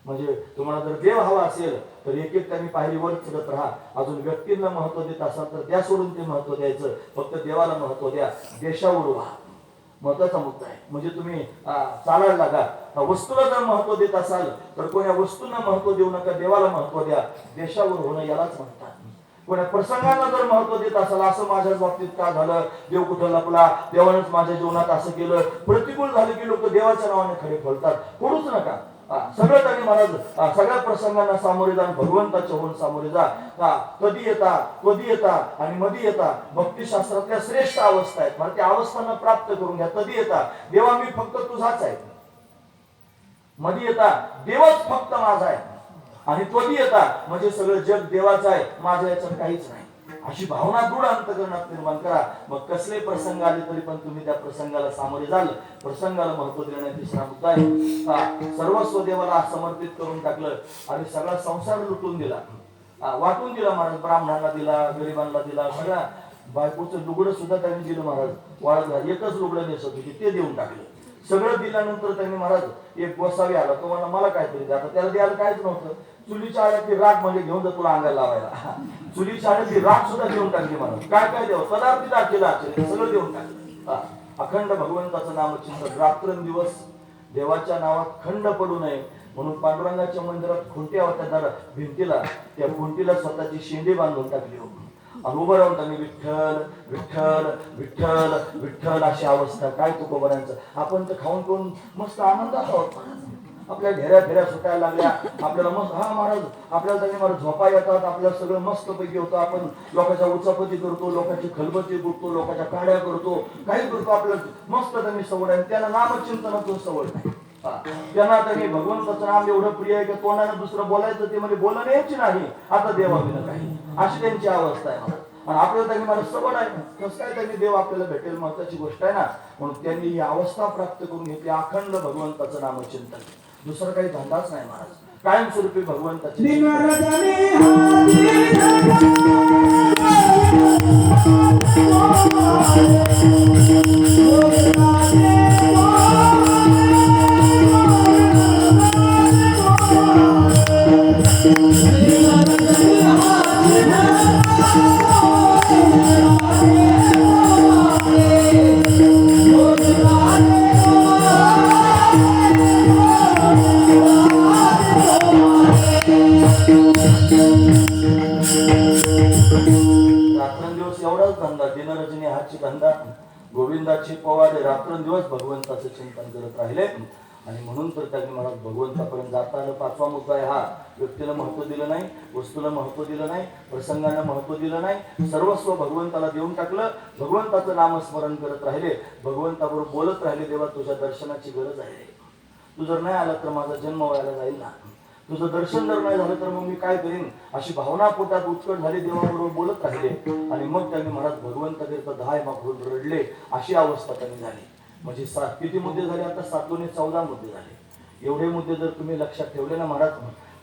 म्हणजे तुम्हाला जर देव हवा असेल तर एक एक त्यांनी पायरीवर चढत राहा. अजून व्यक्तींना महत्व देत असाल तर त्या सोडून ते महत्व द्यायचं, फक्त देवाला महत्व द्या. देशावर व्हा, महत्वाचा मुद्दा आहे. म्हणजे तुम्ही चालायला लागा. वस्तूला जर महत्व देत असाल तर कोण्या वस्तूंना महत्व देऊ नका, देवाला महत्व द्या. देशावर होणं यालाच म्हणतात. कोण्या प्रसंगाला जर महत्व देत असाल, असं माझ्याच बाबतीत का झालं, देव कुठं लपला, देवानंच माझ्या जीवनात असं केलं, प्रतिकूल झालं की लोक देवाच्या नावाने खडे फोडतात. फोडूच नका. सगळं त्यांनी महाराज सगळ्या प्रसंगांना सामोरे जा, भगवंताच्या होऊन सामोरे जा. कधी येता आणि मधी येता भक्तिशास्त्रातल्या श्रेष्ठ अवस्था आहेत. मला त्या अवस्थांना प्राप्त करून घ्या. कधी येता, देवा मी फक्त तुझाच आहे. मधी येता, देवच फक्त माझा आहे. आणि कधी येता, म्हणजे सगळं जग देवाचं आहे, माझ्या याच्यात काहीच नाही. अशी भावना दृढ अंतकरणात निर्माण करा. मग कसले प्रसंग आले तरी पण तुम्ही त्या प्रसंगाला सामोरे जाल. प्रसंगाला महत्व देण्याचा तिसरा मुद्दा आहे. सर्वस्व देवाला समर्पित करून टाकलं आणि सगळा संसार लुटून दिला, वाटून दिला महाराज. ब्राह्मणांना दिला, गरिबांना दिला, सगळ्या बायकोचं लुगडं सुद्धा त्यांनी दिलं महाराज. वाळत एकच लुगडं नेसत होती ते देऊन टाकलं. सगळं दिल्यानंतर त्यांनी महाराज एक गोसावी आला, तो म्हणला मला काहीतरी द्या. आता त्याला द्यायला काहीच नव्हतं. चुलीच्या आळ्यातली राख म्हणजे घेऊन जा तुला अंगाला लावायला. चुलीच्या आळ्यातली राख सुद्धा देऊन टाकली महाराज. काय काय द्यावं, पदार्थ दाखले सगळं देऊन टाकलं. अखंड भगवंताचं नामचिंतन रात्रंदिवस, देवाच्या नावात खंड पडू नये म्हणून पांडुरंगाच्या मंदिरात खुंट्या होत्या भिंतीला, त्या खुंटीला स्वतःची शेंडी बांधून टाकली होती. आणि उभं राहून त्यांनी विठ्ठल विठ्ठल विठ्ठल विठ्ठल अशी अवस्था. काय तुकोबरांचं, आपण तर खाऊन पिऊन मस्त आनंदात आहोत. आपल्या ढेऱ्या फेऱ्या सुटायला लागल्या, आपल्याला मस्त महाराज आपल्याला त्यांनी महाराज झोपा येतात, आपल्याला सगळं मस्त पैकी होतं. आपण लोकांच्या उचापती करतो, लोकांची खलबती बुडतो, लोकांच्या काड्या करतो, काही करतो. आपल्याला मस्त त्यांनी सवड आहे. त्यांना नामचिंतनातून सवड नाही. त्यांना त्यांनी भगवंताचं नाम एवढं प्रिय आहे की तोंडाने दुसरं बोलायचं ते म्हणजे बोलणं यायची नाही, आता देवाविना काही, अशी त्यांची अवस्था आहे. आणि आपल्याला त्यांनी मला सवड आहे, कसं काय त्यांनी देव आपल्याला भेटेल, महत्वाची गोष्ट आहे ना. म्हणून त्यांनी ही अवस्था प्राप्त करून घेतली, अखंड भगवंताचं नामचिंतन. दुसरं काही धंदाच नाही महाराज, कायमस्वरूपी भगवंताचे. रात्रंदिवस एवढाच धंदा, दिनरजनी हाची धंदा, गोविंदाची पवाडे, रात्रंदिवस भगवंताचं चिंतन करत राहिले. आणि म्हणून तर त्यांनी मला भगवंतापर्यंत जाता आलं. पाचवा मुद्दा आहे हा, व्यक्तीला महत्व दिलं नाही, वस्तूला महत्व दिलं नाही, प्रसंगाला महत्व दिलं नाही, सर्वस्व भगवंताला देऊन टाकलं. भगवंताचं नामस्मरण करत राहिले, भगवंताबरोबर बोलत राहिले. देवा तुझ्या दर्शनाची गरज आहे, तू जर नाही आला तर माझा जन्म व्हायला जाईल ना, तुझं दर्शन जर नाही झालं तर मग मी काय करीन, अशी भावना पोटात उत्कट झाली. देवाबरोबर बोलत राहिले आणि मग त्यांनी महाराज भगवंताकरिता 10 मागून रडले, अशी अवस्था त्यांनी झाली. म्हणजे किती मुद्दे झाले आता, 7 ने 14 मुद्दे झाले. एवढे मुद्दे जर तुम्ही लक्षात ठेवले ना महाराज,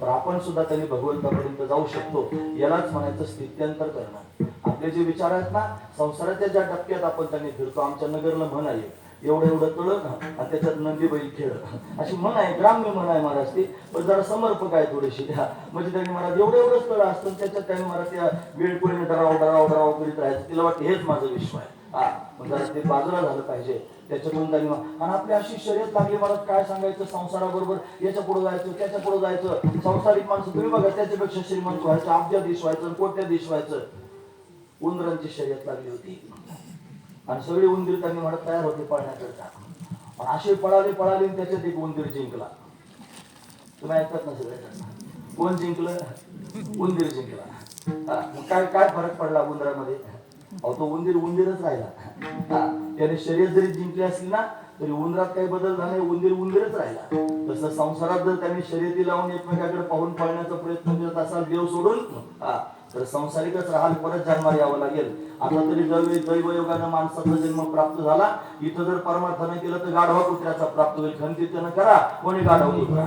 तर आपण सुद्धा त्यांनी भगवंतापर्यंत जाऊ शकतो. यालाच म्हणायचं स्थित्यंतर करणं. आपले जे विचार आहेत ना, संसाराच्या ज्या टप्प्यात आपण त्यांनी फिरतो, आमच्या नगरला म्हण आहे एवढं एवढं तळ आणि त्याच्यात नंदी बैल खेळ, अशी म्हण आहे, ग्राम्य म्हण आहे महाराज ती, पण जरा समर्पक आहे थोडीशी. म्हणजे त्यांनी महाराज एवढं एवढंच तळ असतं, त्याच्यात त्यांनी महाराज त्या वेळपुरीने डराव करीत राहायचं. तिला वाटतं हेच माझं विश्व आहे. मग जरा ते बाजूला झालं पाहिजे त्याच्यातून त्यांनी. आणि आपली अशी शर्यत लागली महाराज, काय सांगायचं, संसाराबरोबर याच्या पुढे जायचं, त्याच्या पुढे जायचं. संसारिक माणसं तुम्ही बघा, त्याच्यापेक्षा श्रीमंत व्हायचं, अब्जाधीश व्हायचं, कोट्याधीश व्हायचं. उंदरांची शर्यत लागली होती आणि सगळे उंदीर त्यांनी म्हणत तयार होते पळण्याकरता. असे पळाले त्याच्यात एक उंदीर जिंकला. तुम्ही ऐकत नसेल, कोण जिंकलं? उंदीर जिंकला. काय काय फरक पडला उंदरामध्ये? अहो तो उंदीरच राहिला. त्याने शर्यत जरी जिंकली असली ना तरी उंदरात काही बदल झाला, उंदीरच राहिला. तसं संसारात जर त्यांनी शर्यती लावून एकमेकाकडे पाहून पळण्याचा प्रयत्न करत असाल देव सोडून, तर संसारिकच राहाल, परत जन्माला यावं लागेल. आता तरी दैवयोगानं माणसाचा जन्म प्राप्त झाला, इथं जर परमार्थानं केलं तर गाढवा कुत्र्याचा प्राप्त होईल. खंतीनं करा, कोणी गाढवा कुत्रा.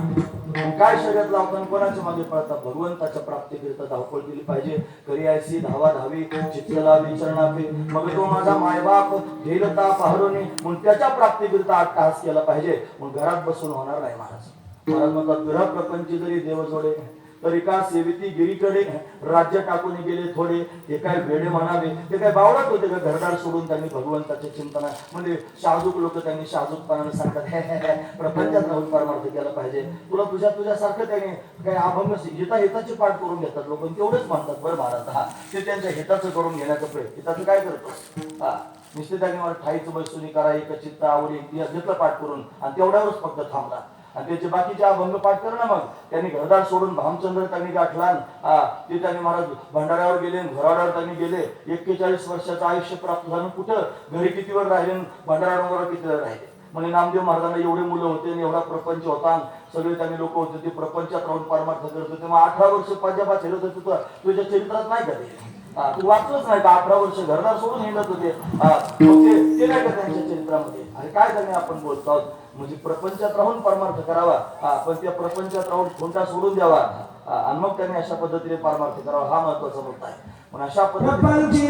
काय शर्यत लावताना कोणाच्या मागे पळतात? भगवंताच्या प्राप्तीकरिता धावपळ केली पाहिजे. करी ऐसी धावा धावी चित्तला विचरणापे, मग तो माझा मायबाप घेईल ताप हरवणे, म्हणून त्याच्या प्राप्तीकरिता अट्टहास केला पाहिजे. मग घरात बसून होणार नाही महाराज. म्हणतात ग्रह प्रपंच जरी देव जोडे, तर एका सेविती गिरीकडे राज्य टाकून गेले थोडे. ते काय वेडे म्हणावे, ते काय बावळत होते का घरदार सोडून त्यांनी भगवंताच्या चिंतना म्हणजे शाहजूक लोक त्यांनी शाहजूकपणाने सांगतात प्रपंचात राहून परमार्थ केला पाहिजे. तुला तुझ्यासारखं त्याने काय अभंग हिताची पाठ करून घेतात लोक, तेवढेच म्हणतात बरं महाराज. हा ते त्यांच्या हिताचं करून घेण्याचा प्रयत्न. हिताचं काय करतो हा निश्चित त्याने मला ठाईच बसून करा एक चित्त आवडी घेतलं पाठ करून आणि तेवढ्यावरच फक्त थांबला. आणि त्याचे बाकीचे अभंग पाठ कर ना. मग त्यांनी घरदार सोडून भामचंद्र त्यांनी गाठला. ते त्यांनी महाराज भंडाऱ्यावर गेले, घोराड्यावर त्यांनी गेले. 41 वर्षाचं आयुष्य प्राप्त झालं. कुठं घरी किती वेळ राहिले, भंडाऱ्यावर किती वेळ राहिले. म्हणजे नामदेव महाराजांना एवढे मुलं होते आणि एवढा प्रपंच होता, सगळे त्यांनी लोक होते, ते प्रपंचात राहून परमार्थ करत होते. मग 18 वर्ष पंजाबात फिरत होते. तुझ्या चरित्रात नाही का ते? तू वाचलंच नाही का? 18 वर्ष घरदार सोडून हिंडत होते. ते नाही का त्यांच्या चरित्रामध्ये? अरे काय त्यांनी आपण बोलतो आहोत म्हणजे प्रपंचात राहून परमार्थ करावा, पण त्या प्रपंचात राहून खोंटा सोडून द्यावा आणि मग त्यांनी अशा पद्धतीने परमार्थ करावा. हा महत्वाचा मुद्दा आहे. पण अशा पद्धतीने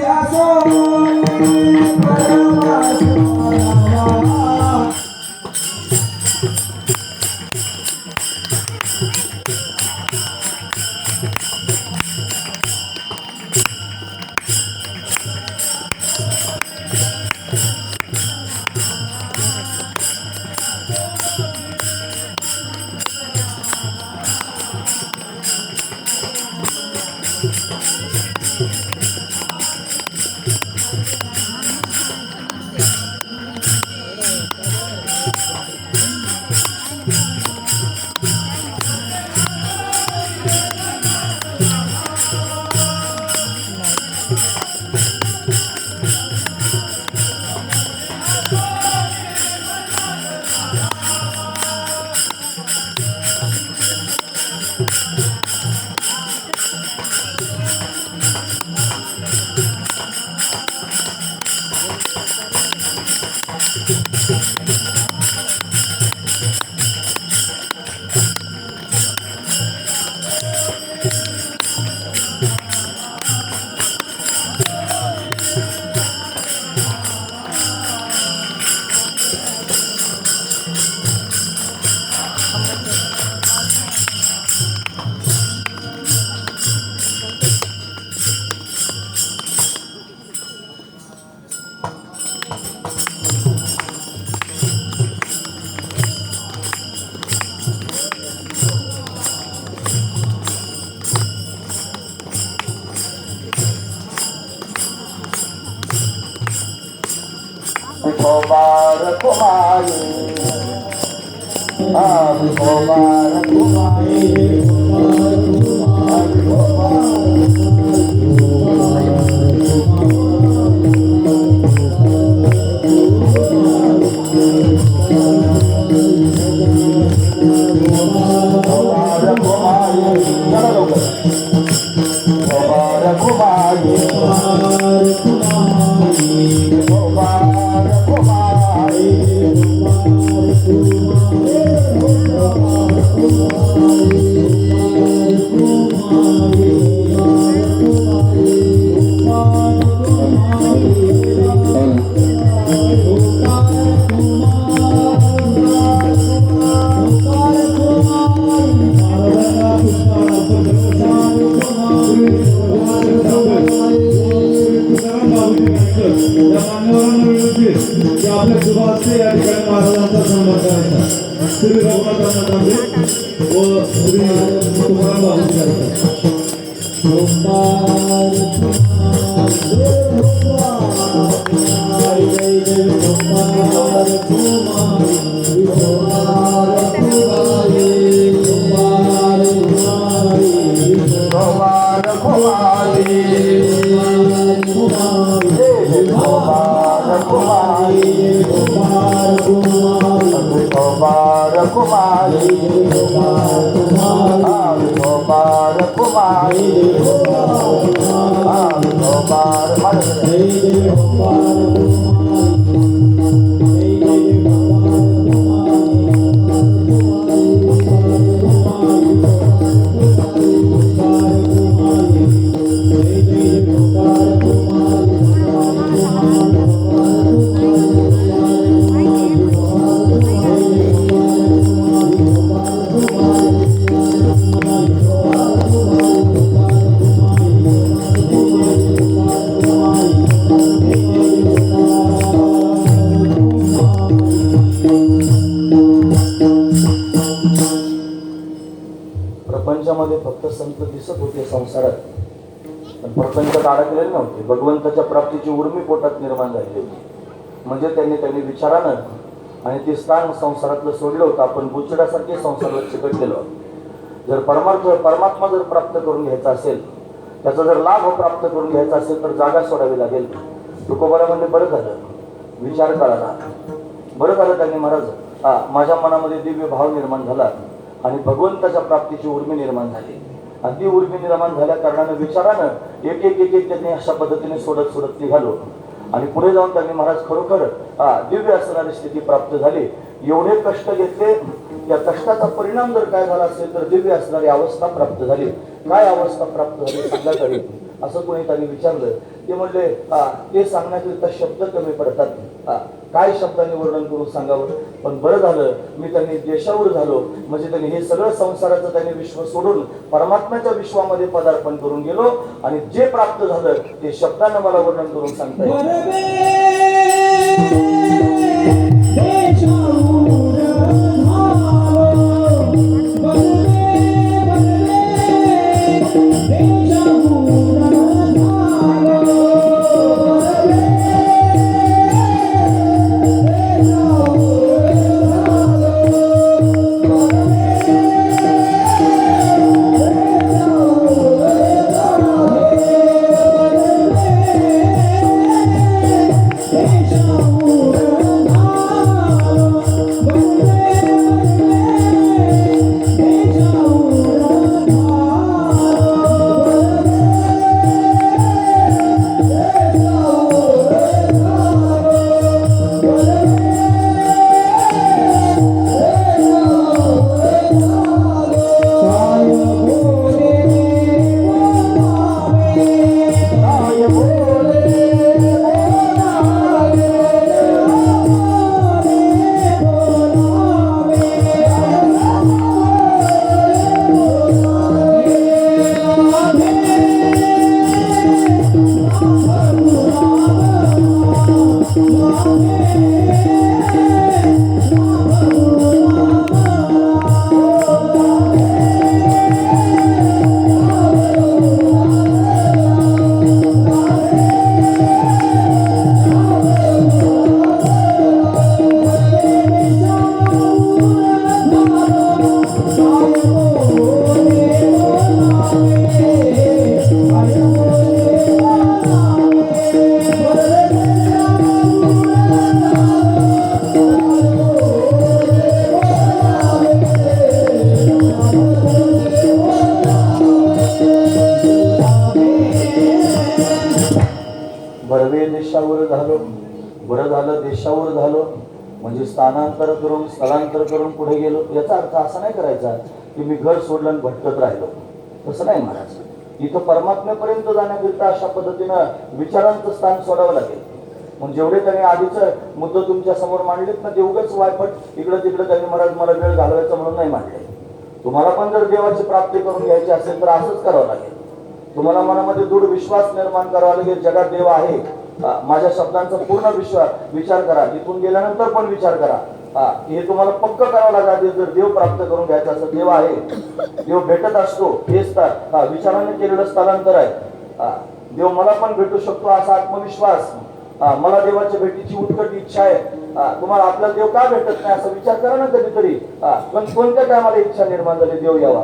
Mubarak Kumari, Mubarak Kumari, फक्त संत दिसत होते संसारात, पण प्रपंचात अडकलेले नव्हते. भगवंताच्या प्राप्तीची उर्मी पोटात निर्माण झाली होती. म्हणजे त्यांनी विचारानं आणि ते स्थान संसारातलं सोडलं होतं. आपण बुचडासारखे संसारात चिकटलेलो आहोत. जर परमात्मा जर प्राप्त करून घ्यायचा असेल, त्याचा जर लाभ प्राप्त करून घ्यायचा असेल तर जागा सोडावी लागेल. तुकोबारा म्हणजे बरं झालं विचार कळाला, बरं झालं त्यांनी महाराज माझ्या मनामध्ये दिव्य भाव निर्माण झाला आणि भगवंताच्या प्राप्तीची उर्मी निर्माण झाली. आणि ती उर्मी निर्माण झाल्या कारणानं विचारानं एक एक त्यांनी अशा पद्धतीने सोडत निघालो. आणि पुढे जाऊन त्यांनी महाराज खरोखर दिव्य असणारी स्थिती प्राप्त झाली. एवढे कष्ट घेतले, या कष्टाचा परिणाम जर काय झाला असेल तर दिव्य असणारी अवस्था प्राप्त झाली. काय अवस्था प्राप्त झाली सांगा तरी, असं कोणी त्यांनी विचारलं. ते म्हणले ते सांगण्याकरिता शब्द कमी पडतात, काय शब्दांनी वर्णन करून सांगावं. पण बरं झालं मी त्यांनी देशावर झालो, म्हणजे त्यांनी हे सगळं संसाराचं त्यांनी विश्व सोडून परमात्म्याच्या विश्वामध्ये पदार्पण करून गेलो. आणि जे प्राप्त झालं ते शब्दानं मला वर्णन करून सांगता येईल. देशावर झालो म्हणजे स्थानांतर करून स्थलांतर करून पुढे गेलो. याचा अर्थ असा नाही करायचा की मी घर सोडलं आणि भटकत राहिलो, तसं नाही महाराज. इथं परमात्म्यापर्यंत जाण्याकरिता अशा पद्धतीनं विचारांचं स्थान सोडावं लागेल. म्हणजे जेवढे त्यांनी आधीचं मुद्दे तुमच्या समोर मांडलेत ना, ते उगाच वायफट इकडं तिकडं त्यांनी महाराज मला वेळ घालवायचा म्हणून नाही मांडले. तुम्हाला पण जर देवाची प्राप्ती करून घ्यायची असेल तर असंच करावं लागेल. तुम्हाला मनामध्ये दृढ विश्वास निर्माण करावा लागेल. जगात देव आहे, माझ्या शब्दांचा पूर्ण विचार करा. इथून गेल्यानंतर पण विचार करा. हे तुम्हाला पक्क करावं लागेल. जर देव प्राप्त करून घ्यायचा असं देव आहे, देव भेटत असतो, हेच तर विचाराने केलेलं स्थलांतर आहे. देव मला पण भेटू शकतो असा आत्मविश्वास, मला देवाच्या भेटीची उत्कट इच्छा आहे. तुम्हाला आपला देव का भेटत नाही असा विचार करा ना कधीतरी. पण कोणत्या टायमाला इच्छा निर्माण झाली देव यावा?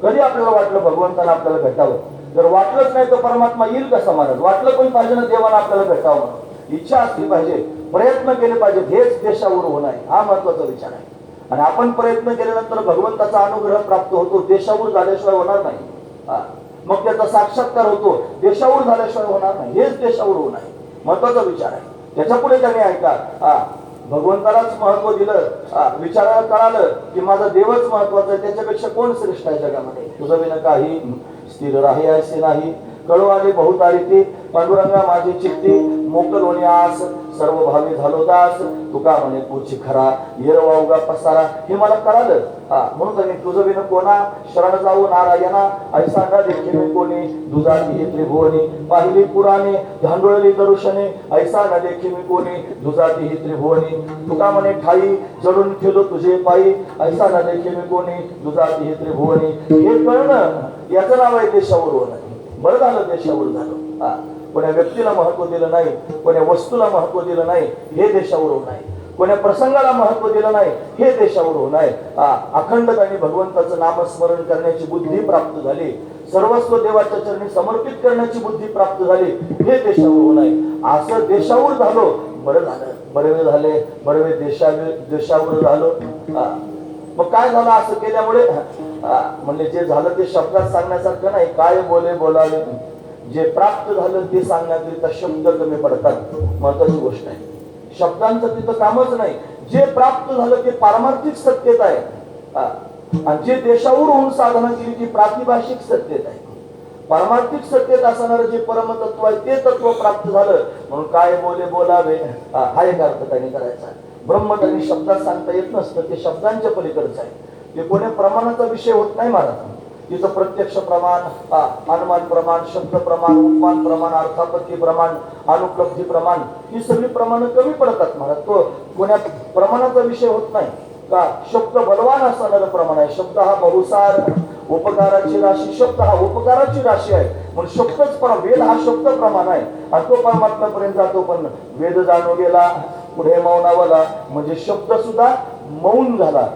कधी आपल्याला वाटलं भगवंताला आपल्याला भेटावं? जर वाटलंच नाही तर परमात्मा येईल कसा महाराज? वाटलं पण पाहिजे ना देवाला आपल्याला भेटावं म्हणून. इच्छा असली पाहिजे, प्रयत्न केले पाहिजे. हेच देशावर होणं आहे, हा महत्वाचा विचार आहे. आणि आपण प्रयत्न केल्यानंतर भगवंताचा अनुग्रह प्राप्त होतो. देशावर झाल्याशिवाय होणार नाही. मग त्याचा साक्षात्कार होतो, देशावर झाल्याशिवाय होणार नाही. हेच देशावर होणं आहे, महत्वाचा विचार आहे. त्याच्या पुढे त्यांनी ऐका, भगवंतालाच महत्व दिलं, विचारायला कळालं की माझा देवच महत्वाचा आहे, त्याच्यापेक्षा कोण श्रेष्ठ आहे जगामध्ये? तुझं विना काही स्थिर राही असे नाही, कळू आले बहुत आली ती, पांडुरंगा माझी चित्ती, मोकल होणे आस, सर्व भावी झालो दास, तुका म्हणे पुची खरा, येर वावगा पसारा. हे मला कळालं. म्हणून त्यांनी तुझं विन कोणा शरण जाऊ नारायणा ऐसा न देखी मी कोणी दुजाती त्रिभुवनी पाहिली पुराणे धांडोळली दर्शने ऐसा न देखी मी कोणी दुजाती त्रिभुवनी तुका म्हणे ठाई जडून ठेवलो तुझे पायी ऐसा न देखी मी कोणी दुजाती त्रिभुवनी हे कळणं याचं नाव आहे देशावर होणं. बरं झालं देशावर झालं. कोण्या व्यक्तीला महत्व दिलं नाही, कोण्या वस्तूला महत्व दिलं नाही, हे देशावर होणं आहे. कोण्या प्रसंगाला महत्व दिलं नाही, हे देशावर होणं आहे. अखंडपणे भगवंताचं नामस्मरण करण्याची बुद्धी प्राप्त झाली, सर्वस्व देवाच्या चरणी समर्पित करण्याची बुद्धी प्राप्त झाली, हे देशावर होणं आहे. असं देशावर झालो, बरं झालं. बरवे झाले, बरवे देशावर झालो. मग काय झालं असं केल्यामुळे? म्हणजे जे झालं ते शब्दात सांगण्यासारखं नाही. काय बोलावे, जे प्राप्त झालं ते सांगण्याकरिता शब्द कमी पडतात. महत्वाची गोष्ट आहे. शब्दांचं तिथं कामच नाही. जे प्राप्त झालं ते पारमार्थिक सत्यता आहे. आणि जे देशावर होऊन साधना केली ती प्रातिभाषिक सत्यता आहे. पारमार्थिक सत्यत असणारं जे परमतत्व आहे ते तत्व प्राप्त झालं. म्हणून काय बोलावे हा एक अर्थ त्यांनी करायचा. ब्रह्म त्यांनी शब्दात सांगता येत नसतं, ते शब्दांच्या पलीकडचं आहे. ते कोण्या प्रमाणाचा विषय होत नाही महाराज. तिथं प्रत्यक्ष प्रमाण, अनुमान प्रमाण, शब्द प्रमाण, उपमान प्रमाण, अर्थापत्ती प्रमाण, अनुपलब्धी प्रमाण, ही सगळी प्रमाण कमी पडतात महाराज. तो कोण्या प्रमाणाचा विषय होत नाही का. शब्द बलवान असणारं प्रमाण आहे. शब्द हा बहुसार, उपकाराची राशी. शब्द हा उपकाराची राशी आहे. म्हणून शब्दच वेद हा शब्द प्रमाण आहे आणि तो परमात्म्यापर्यंत जातो. पण वेद जाणू गेला पुढे मौनावला, म्हणजे शब्द सुद्धा मौन झाला.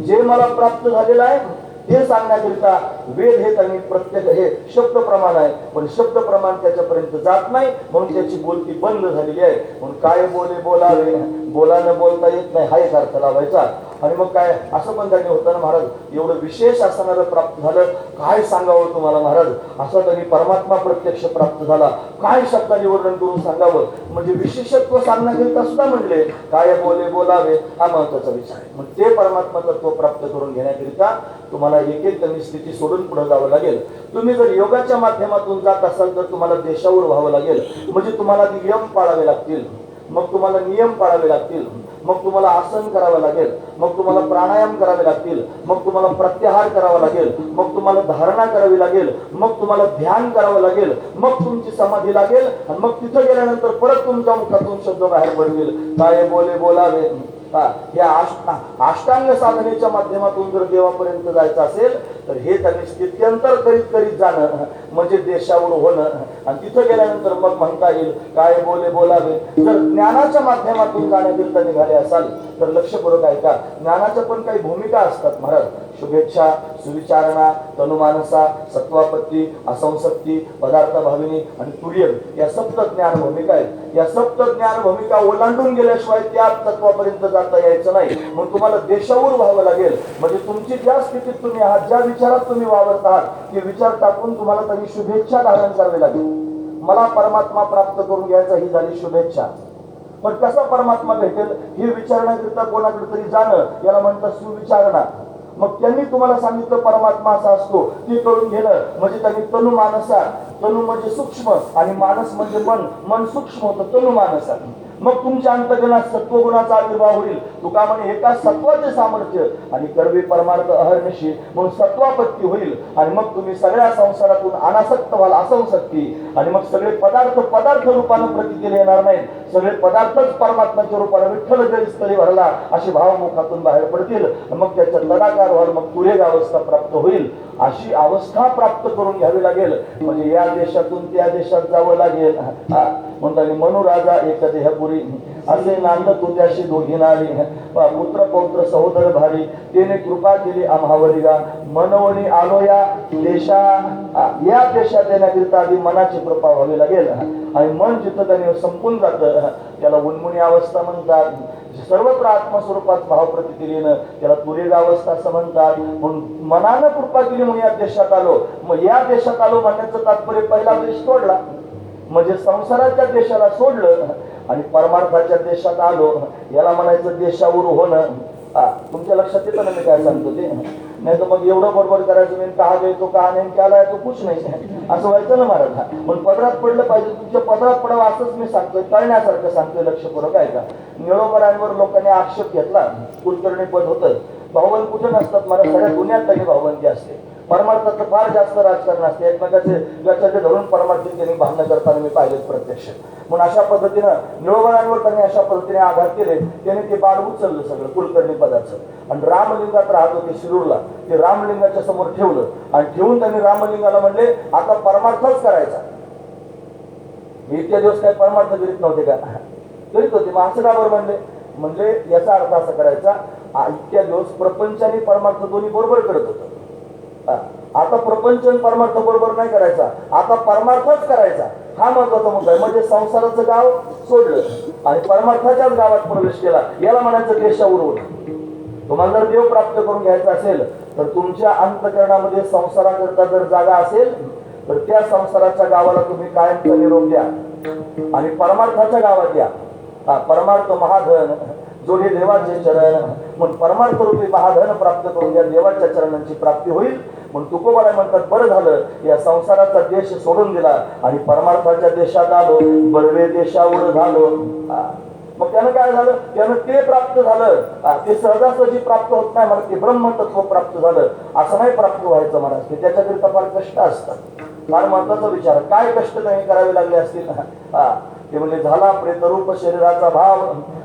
जे मला प्राप्त झालेलं आहे हे सांगण्याकरिता वेद हे त्यांनी प्रत्येक हे शब्द प्रमाण आहे, पण शब्द प्रमाण त्याच्यापर्यंत जात नाही. म्हणून त्याची बोलती बंद झालेली आहे. म्हणून काय बोलावे, बोलानं बोलता येत नाही हा एक अर्थ लावायचा. आणि मग काय असं पण त्यांनी होतं ना महाराज, एवढं विशेष असणारं प्राप्त झालं, काय सांगावं तुम्हाला महाराज. असं त्यांनी परमात्मा प्रत्यक्ष प्राप्त झाला, काय शब्दाने वर्णन करून सांगावं. म्हणजे विशेषत्व सांगण्याकरिता सुद्धा म्हणले काय बोलावे हा महत्वाचा विचार आहे. मग ते परमात्मा तत्व प्राप्त करून घेण्याकरिता तुम्हाला एक एक कमी स्थिती सोडून पुढे जावं लागेल. तुम्ही जर योगाच्या माध्यमातून जात असाल तर तुम्हाला देशावर व्हावं लागेल. म्हणजे तुम्हाला नियम पाळावे लागतील, मग तुम्हाला नियम पाळावे लागतील, मग तुम्हाला आसन करावं लागेल, मग तुम्हाला प्राणायाम करावे लागतील, मग तुम्हाला प्रत्याहार करावा लागेल, मग तुम्हाला धारणा करावी लागेल, मग तुम्हाला ध्यान करावं लागेल, मग तुमची समाधी लागेल. आणि मग तिथं गेल्यानंतर परत तुमच्या मुखातून शब्द बाहेर पडतील काय बोलावे. या अष्टांग साधनेच्या माध्यमातून जर देवापर्यंत जायचं असेल तर हे त्यांनी स्थित्यंतर करीत जाणं म्हणजे देशावर होणं. आणि तिथं गेल्यानंतर मग म्हणता येईल काय बोलावे. जर ज्ञानाच्या माध्यमातून जाण्याकरिता निघाले असाल तर लक्षपूर्वक ऐका. ज्ञानाच्या पण काही भूमिका असतात महाराज. शुभेच्छा, सुविचारणा, तनुमानसा, सत्वापत्ती, असंसक्ती, पदार्थ भाविनी आणि तुर्य या सप्त ज्ञान भूमिका आहेत. या सप्त ज्ञान भूमिका ओलांडून गेल्याशिवाय त्या तत्वापर्यंत जाता यायचं नाही. मग तुम्हाला देशावर व्हावं लागेल. म्हणजे तुमची ज्या स्थितीत तुम्ही आहात, ज्या विचारात तुम्ही वावरत आहात ते विचार टाकून तुम्हाला त्यांनी शुभेच्छा धारण करावी लागेल. मला परमात्मा प्राप्त करून घ्यायचा ही झाली शुभेच्छा. पण कसा परमात्मा भेटेल हे विचारण्याकरिता कोणाकडे तरी जाणं याला म्हणतात सुविचारणा. मग त्यांनी तुम्हाला सांगितलं परमात्मा असा असतो ते करून घेणं म्हणजे त्यांनी तनु मानसा. तनु म्हणजे सूक्ष्म आणि मानस म्हणजे मन सूक्ष्म होतं तनु मानसा. मग तुमच्या अंतर्गणात सत्वगुणाचा आविर्भाव होईल. तुका म्हणे एका सत्वाचे सामर्थ्य आणि कर्वे परमार्थ अहर्निशी म्हणून सत्वापत्ती होईल. आणि मग तुम्ही सगळ्या संसारातून अनासक्त व्हाल, असंसक्ती. आणि मग सगळे पदार्थ रूपानं प्रतीला येणार नाहीत. सगळे पदार्थच परमात्म्याच्या रूपानं विठ्ठल जरी भरला असे भावमुखातून बाहेर पडतील. मग त्याचा तडाकार व्हाल, मग तुरेग अवस्था प्राप्त होईल. अशी अवस्था प्राप्त करून घ्यावी लागेल. म्हणजे या देशातून त्या देशात जावं लागेल. म्हणतात मनु राजा एक देहपुरी असे नांद तू त्याशी दोघी नारी पुत्र पौत्र सहोदर भारी त्याने कृपा केली आम्हावरिगा मनवणी आलो या देशात येण्याकरिता आधी मनाची कृपा व्हावी लागेल. आणि मन जिथं त्याने संपून जातं त्याला उन्मुनी अवस्था म्हणतात. सर्वत्र आत्मस्वरूपात भावप्रती येणं त्याला तुरेग अवस्था असं म्हणतात. म्हणून मनानं कृपा केली म्हणून या देशात आलो. मग या देशात आलो म्हणण्याचं तात्पर्य पहिला देश सोडला म्हणजे संसाराच्या देशाला सोडलं आणि परमार्थाच्या देशात आलो याला म्हणायचं देशावर होणं. तुमच्या लक्षात येतं ना मी काय सांगतो ते? नाही तर मग एवढं बडबड करायचं मी कहा गए तो कहा नाही त्याला तो कुछ नाही असं व्हायचं ना महाराज. पण पदरात पडलं पाहिजे, तुमच्या पदरात पडावं असंच मी सांगतोय, कळण्यासारखं सांगतोय, लक्षपूर्वक आहे का? निळोबरांवर लोकांनी आक्षेप घेतला, कुलकर्णी पद होतं. भाऊबंद कुठे नसतात मला, सगळ्या दुनियात त्यांनी भाऊबंदी असते. परमार्थाचं फार जास्त राजकारण असते, एकमेकाचे धरून परमार्थी त्यांनी भांडणं करताना मी पाहिलेत प्रत्यक्ष. म्हणून अशा पद्धतीनं निळोबरांवर त्यांनी अशा पद्धतीने आघात केले. त्याने ते बाळ उचललं सगळं कुलकर्णी पदाचं आणि रामलिंगात राहत होते शिरूरला, ते रामलिंगाच्या समोर ठेवलं आणि ठेवून त्यांनी रामलिंगाला म्हणले आता परमार्थच करायचा. इतक्या दिवस काही परमार्थ करीत नव्हते का? करीत होते. मग असं का बरं म्हणले याचा अर्थ असा करायचा, इतक्या दिवस प्रपंच आणि परमार्थ दोन्ही बरोबर करत होतं. आता प्रपंच आणि परमार्थ बरोबर नाही करायचा, आता परमार्थच करायचा. हा महत्वाचा मुद्दा आहे. म्हणजे संसाराचं गाव सोडलं आणि परमार्थाच्याच गावात प्रवेश केला. याला म्हणायचं देशा उरवून. तुम्हाला जर देव प्राप्त करून घ्यायचा असेल तर तुमच्या अंतःकरणामध्ये संसाराकरता जर जागा असेल तर त्या संसाराच्या गावाला तुम्ही कायमचा निरोप द्या आणि परमार्थाच्या गावात द्या. परमार्थ महाधन जोडे देवाचे चरण, म्हणून परमार्थ रूपी महाधन प्राप्त करून घ्या, देवाच्या चरणांची प्राप्ती होईल. म्हणून तुकोबाला म्हणतात बरं झालं या संसाराचा देश सोडून दिला आणि परमार्थाच्या देशात आलो, बर्वे देशावर झालो. मग त्यानं काय झालं? त्यानं ते प्राप्त झालं. ते सहजासहजी प्राप्त होत नाही मला, ते ब्रह्मतत्व प्राप्त झालं. असं नाही प्राप्त व्हायचं मला, ते त्याच्याकरिता फार कष्ट असतात. फार महत्वाचा विचार, काय कष्ट त्यांनी करावे लागले असतील? ते म्हणजे झाला प्रेतरूप शरीराचा भाव,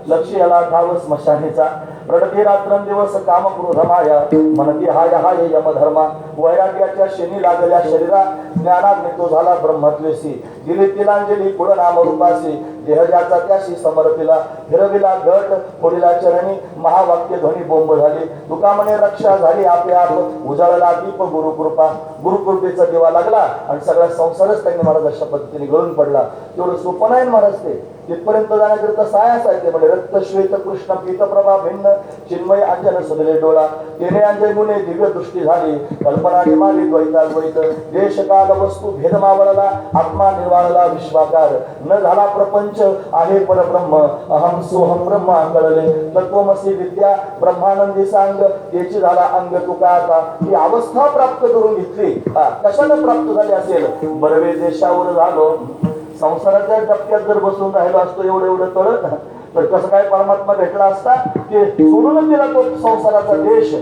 लक्ष याला ठाव स्मशानेचा, रडते रात्रंदिवस काम क्रोध माया, म्हणती हाय हाय यमधर्मा. वैराग्याच्या शनी लागल्या शरीरा, ज्ञानाग्नी तो झाला ब्रह्मत्वेसी. दिली तिलांजली पुढ नाम रूपासी, देह ज्याचा त्याशी समर्पिला. फिरविला गट पुढीला चरणी, महावाक्य ध्वनी बोंब झाली. तुका म्हणे रक्षा झाली आपे आप, उजाळला दीप गुरुकृपा. गुरुकृपेचा दिवा लागला आणि सगळा संसारच त्यांनी महाराज अशा पद्धतीने गळून पडला. तेवढं सोपं नाही महाराज ते. तिथपर्यंत जाण्याकरिता सायास आहे ते म्हणजे रक्त श्वेत कृष्ण पीतप्रभा भिन्न चिन्मय अंजन सदले डोळा. तेने अंजय गुणे दिव्य दृष्टी झाली, कल्पना निमाली द्वैताद्वैत. देश काल वस्तू भेद मावळला, आत्मा निर्वाळला विश्वाकार. न झाला प्रपंच आहे परब्रह्म, अहम सोहम ब्रह्म कळले. तत्वमसी विद्या ब्रह्मानंदी सांग, त्याची झाला अंग तुका आता. ही अवस्था प्राप्त करून घेतली. कशाने प्राप्त झाली असेल? बर्वे देशावर झालो. संसाराच्या टप्प्यात जर बसून राहिलो असतो एवढं तळत तर कसं काय परमात्मा भेटला असता? ते सोडून दिला तो संसाराचा देश.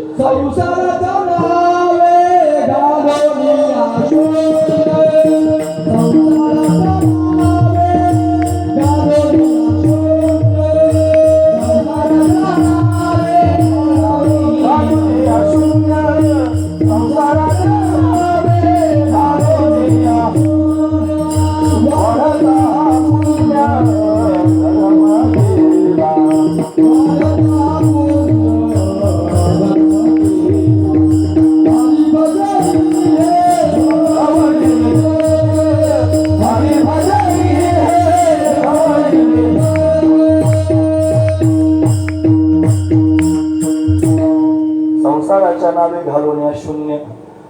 संसाराच्या नावे घालवण्या शून्य,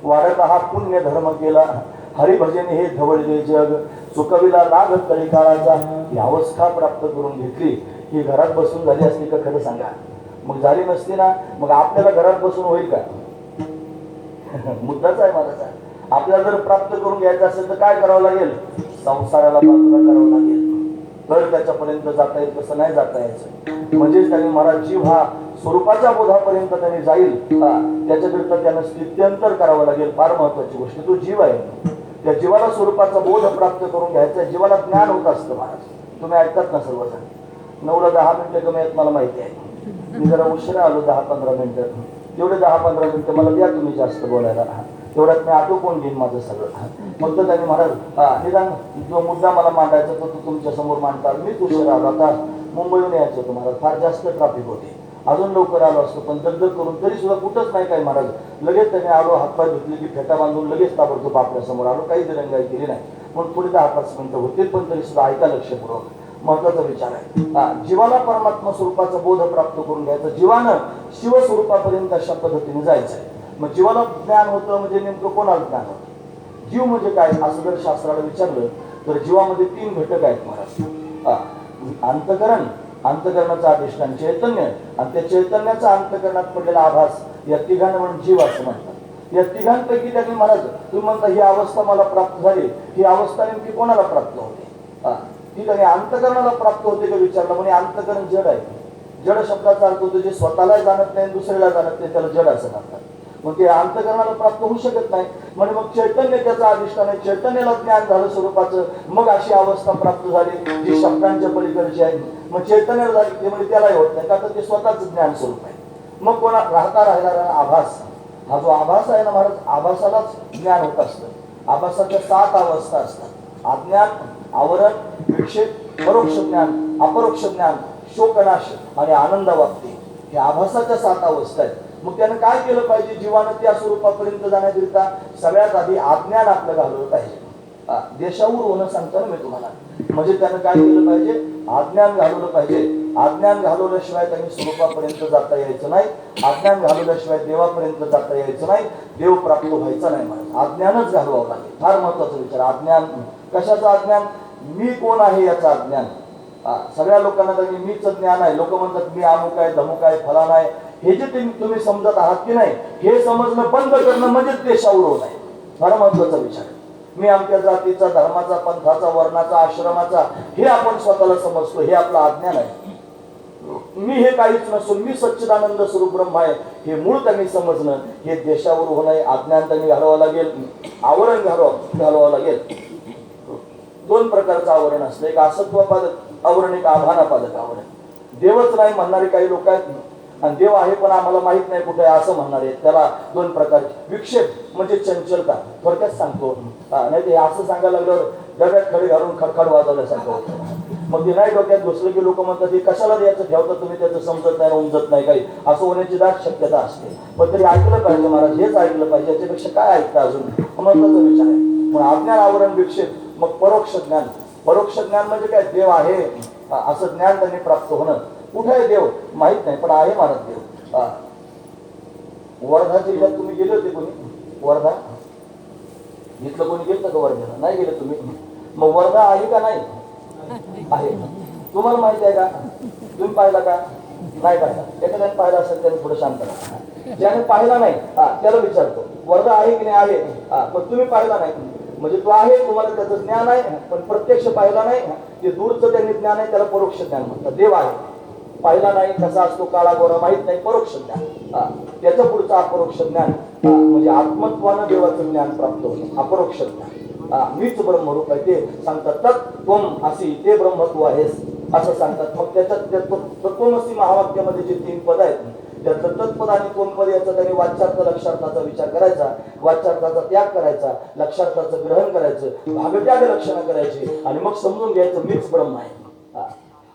वाढत हा पुण्य धर्म केला. हरिभजन हे धवळले जग, चुकविला लाग कलिकाळाचा. ही अवस्था प्राप्त करून घेतली. ही घरात बसून झाली असती का? खरं सांगा. मग झाली नसती ना? मग आपल्याला घरात बसून होईल का? मुद्दाच आहे माझा. आपल्याला जर प्राप्त करून घ्यायचं असेल तर काय करावं लागेल? संसाराला बाजूला करावं लागेल, तर त्याच्यापर्यंत जाता येईल. तसं नाही जाता यायचं. म्हणजेच त्यांनी महाराज जीव हा स्वरूपाच्या बोधापर्यंत त्यांनी जाईल, त्याच्याकरिता त्यांना स्थित्यंतर करावं लागेल. फार महत्वाची गोष्ट. तो जीव आहे, त्या जीवाला स्वरूपाचा बोध प्राप्त करून घ्यायचा. जीवाला ज्ञान होत असतं महाराज. तुम्ही ऐकतात ना सर्वजण? 9ला 10 मिनिटं कमी आहेत मला माहिती आहे. मी जरा उशिरा आलो 10-15 मिनिटं. तेवढे 10-15 मिनिटं मला द्या तुम्ही जास्त बोलायला. तेवढ्यात मी आटोपून घेईन माझं सगळं. फक्त त्यांनी महाराज निदान जो मुद्दा मला मांडायचा तो तुमच्या समोर मांडतात. मीच उशिरा आलो. आता मुंबईहून यायचं तुम्हाला, फार जास्त ट्रॅफिक होते. अजून लवकर आलो असतो पण दगदग करून तरी सुद्धा कुठंच नाही काय महाराज. लगेच त्याने आलो, हातपाय धुतले की फेटा बांधून लगेच ताबडतोब आपल्या समोर आलो. काही दिरंगाई केली नाही. म्हणून थोडी 10-5 मिनिटं होतील पण तरी सुद्धा ऐका लक्षपूर्वक. महत्वाचा विचार आहे. जीवाला परमात्मा स्वरूपाचा बोध प्राप्त करून घ्यायचा. जीवानं शिवस्वरूपापर्यंत अशा पद्धतीने जायचं आहे. मग जीवाला ज्ञान होतं म्हणजे नेमकं कोणाला ज्ञान होतं? जीव म्हणजे काय असं जर शास्त्राला विचारलं तर जीवामध्ये 3 घटक आहेत महाराज. अंतकरण, अंतकरणाचं अधिष्ठान चैतन्य आहे, आणि त्या चैतन्याचा अंतकरणात पडलेला आभास या तिघांना म्हणून जीव असं म्हणतात. या तिघांपैकी त्यांनी महाराज तुम्ही म्हणता ही अवस्था मला प्राप्त झाली, ही अवस्था नेमकी कोणाला प्राप्त होते? ती त्याने अंतकरणाला प्राप्त होते का विचारलं, म्हणजे अंतकरण जड आहे. जड शब्दाचा अर्थ होतो जे स्वतःला जाणत नाही दुसऱ्याला जाणत नाही त्याला जड असं म्हणतात. मग ते अंतकरणाला प्राप्त होऊ शकत नाही, म्हणजे मग चैतन्य त्याचा अधिष्ठान आहे, चैतन्याला ज्ञान झालं स्वरूपाचं, मग अशी अवस्था प्राप्त झाली जी शब्दांच्या पलीकडची आहे. मग चैतन्याला झाली ते म्हणजे त्यालाही होत नाही, का तर ते स्वतःच ज्ञान स्वरूप आहे. मग कोणा राहिला आभास, हा जो आभास आहे ना महाराज, आभासालाच ज्ञान होत असतं. आभासाच्या 7 अवस्था असतात: अज्ञान, आवरण, विक्षेप, परोक्ष ज्ञान, अपरोक्ष ज्ञान, शोकनाश आणि आनंदवाप्ती. हे आभासाच्या 7 अवस्था आहेत. मग त्यानं काय केलं पाहिजे? जीवानं त्या स्वरूपापर्यंत जाण्याकरिता सगळ्यात आधी अज्ञान आपलं घालवलं पाहिजे. देशावर होणं सांगतो ना मी तुम्हाला, म्हणजे त्यानं काय केलं पाहिजे? अज्ञान घालवलं पाहिजे. अज्ञान घालवल्याशिवाय त्यांनी स्वरूपापर्यंत जाता यायचं नाही. अज्ञान घालवल्याशिवाय देवापर्यंत जाता यायचं नाही, देव प्राप्त व्हायचा नाही. मला अज्ञानच घालवावं लागेल. फार महत्वाचा विचार. अज्ञान कशाचं अज्ञान? मी कोण आहे याचं अज्ञान. सगळ्या लोकांना त्यांनी मीच ज्ञान आहे. लोक म्हणतात मी अमुक आहे, धमुक आहे, फलाना आहे. हे जे तुम्ही समजत आहात की नाही, हे समजणं बंद करणं म्हणजेच देशावर आहे. फार महत्वाचा विचार. मी आमच्या जातीचा, धर्माचा, पंथाचा, वर्णाचा, आश्रमाचा हे आपण स्वतःला समजतो, हे आपलं अज्ञान आहे. मी हे काहीच नसून मी सच्चिदानंद स्वरूप ब्रह्म आहे हे मूळ त्यांनी समजणं, हे देशावर होणं. अज्ञान त्यांनी घालवावं लागेल, आवरण घालवावं लागेल. 2 प्रकारचं आवरण असतं, एक असत्वपादक आवरण, एक आभानापादक आवरण. देवच नाही म्हणणारे काही लोक आहेत, आणि देव आहे पण आम्हाला माहित नाही कुठे आहे असं म्हणणारे. त्याला 2 प्रकारचे. विक्षेप म्हणजे चंचलता. थोडक्यात सांगतो, नाही ते असं सांगायला लागल्यावर डब्यात खडे घालून खडखड वाजवल्यासारखं होतं. मग ते नाही डोक्यात घुसलं की लोक म्हणतात हे कशाला द्यायचं ठेवता तुम्ही, त्याचं समजत नाही, उमजत नाही काही, असं होण्याची दाट शक्यता असते. पण तरी ऐकलं पाहिजे महाराज, हेच ऐकलं पाहिजे, याच्यापेक्षा काय ऐकतं अजून, महत्वाचा विचार आहे. मग अज्ञान, आवरण, विक्षेप. मग परोक्ष ज्ञान. परोक्ष ज्ञान म्हणजे काय? देव आहे असं ज्ञान त्यांनी प्राप्त होणं. कुठे आहे देव माहित नाही, पण आहे महाराज देव. वर्धा जिल्ह्यात तुम्ही गेले होते कोणी? वर्धा इथलं कोणी गेलं का वर्धेला? नाही गेले तुम्ही? मग वर्धा आहे का नाही? आहे. तुम्हाला माहिती आहे का? तुम्ही पाहिला का? नाही पाहिला. एखाद्याने पाहिला असेल त्याने थोडं शांत राहा. ज्याने पाहिला नाही त्याला विचारतो वर्धा आहे की नाही? आहे. पण तुम्ही पाहिला नाही म्हणजे तो आहे, तुम्हाला त्याचं ज्ञान आहे पण प्रत्यक्ष पाहिला नाही, ते दूरचं त्यांनी ज्ञान आहे, त्याला परोक्ष ज्ञान म्हणतात. देव आहे, पाहिला नाही, कसा असतो, काळा गोरा माहित नाही, परोक्ष ज्ञान. त्याचं पुढचं अपरोक्ष ज्ञान म्हणजे आत्मत्वानं देवाचं ज्ञान प्राप्त होतं. अपरोक्ष ज्ञान. मीच ब्रह्मरूप आहे ते सांगतात. तत्त्वम असी, ते ब्रह्म तू आहेस असं सांगतात. मग त्याच्यात तत्त्वमसी महावाक्यामध्ये जे 3 पद आहेत, त्यातलं तत्पद आणि त्वमपद याचा त्यांनी वाच्यार्थ लक्षार्थाचा विचार करायचा, वाच्यार्थाचा त्याग करायचा, लक्षार्थाचं ग्रहण करायचं, भागत्याग लक्षणं करायची, आणि मग समजून घ्यायचं मीच ब्रह्म आहे.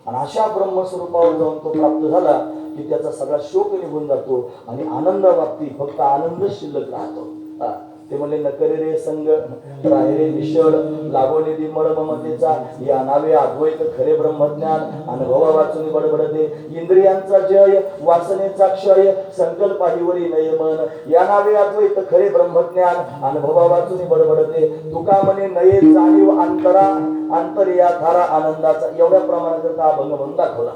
आणि अशा ब्रह्मस्वरूपावर जाऊन तो प्राप्त झाला की त्याचा सगळा शोक निघून जातो आणि आनंद बाबतीत फक्त आनंद शिल्लक राहतो. ते म्हणले न करे रे संग, राहे रे निश्चळ, लागो निधी मळममतेचा, या नावे अद्वैत खरे ब्रह्मज्ञान, अनुभवा वाचून बडबडते, इंद्रियांचा जय, वासनेचा क्षय, संकल्पाहिवरी नयमन, या नावे अद्वैत खरे ब्रह्मज्ञान, अनुभवा वाचून बडबडते, तुका म्हणे नये जाणीव अंतरा, अंतर या थारा आनंदाचा. एवढ्या प्रमाणात अभंग म्हणून दाखवला.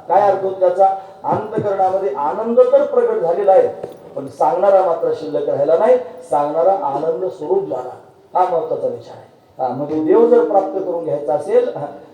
काय अर्थ होतो त्याचा? अंतकरणामध्ये आनंद तर प्रगट झालेला आहे, पण सांगणारा मात्र शिल्लक राहिला नाही, सांगणारा आनंद स्वरूप झाला. हा महत्वाचा विचार आहे. म्हणजे देव जर प्राप्त करून घ्यायचा असेल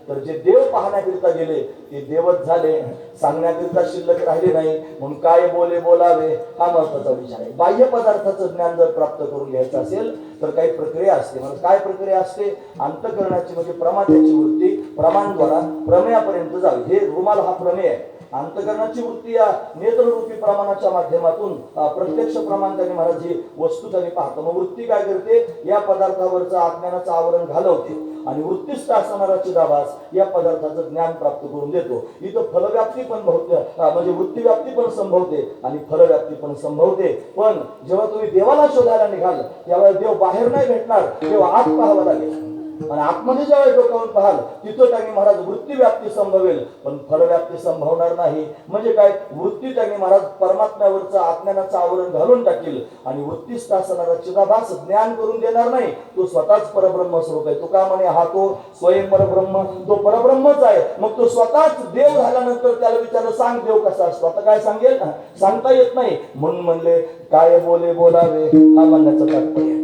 तर जे देव पाहण्याकरिता गेले ते देवच झाले, सांगण्याकरिता शिल्लक राहिले नाही, म्हणून काय बोलावे हा महत्वाचा विचार आहे. बाह्य पदार्थाचं ज्ञान जर प्राप्त करून घ्यायचं असेल तर काही प्रक्रिया असते. म्हणजे काय प्रक्रिया असते? अंतकरणाची म्हणजे प्रमात्याची वृत्ती प्रमाणद्वारा प्रमेयापर्यंत जावी. हे रुमाल हा प्रमेय आहे. अंतकरणाची वृत्ती या नेत्ररूपी प्रमाणाच्या माध्यमातून प्रत्यक्ष प्रमाण त्यांनी महाराज ही वस्तू त्यांनी पाहतो. मग वृत्ती काय करते? या पदार्थावरचं अज्ञानाचं आवरण घालवते आणि वृत्तिस्थ असणारा चिदाभास या पदार्थाचं ज्ञान प्राप्त करून देतो. इथं फलव्याप्ती पण म्हणजे वृत्तीव्याप्ती पण संभवते आणि फलव्याप्ती पण संभवते. पण जेव्हा तुम्ही देवाला शोधायला निघाल तेव्हा देव बाहेर नाही भेटणार, तेव्हा आत पाहावं लागेल. आणि आतमध्ये जेव्हा डोकावून पाहाल तिथं त्यांनी महाराज वृत्ती व्याप्ती संभवेल, पण फलव्याप्ती संभवणार नाही. म्हणजे काय, वृत्ती त्यांनी महाराज परमात्म्यावरचं अज्ञानाचं आवरण घालून टाकील आणि वृत्तीस्थ असणारा चिदाभास ज्ञान करून देणार नाही. तो स्वतःच परब्रह्म स्वरूप आहे. तो का म्हणे, हा तो स्वयं परब्रह्म, तो परब्रह्मच आहे. मग तो स्वतःच देव झाल्यानंतर त्याला विचारलं, सांग देव कसा असतो. आता काय सांगेल, सांगता येत नाही. म्हणून म्हणले काय बोले बोलावे हा म्हणण्याचं तात्पर्य.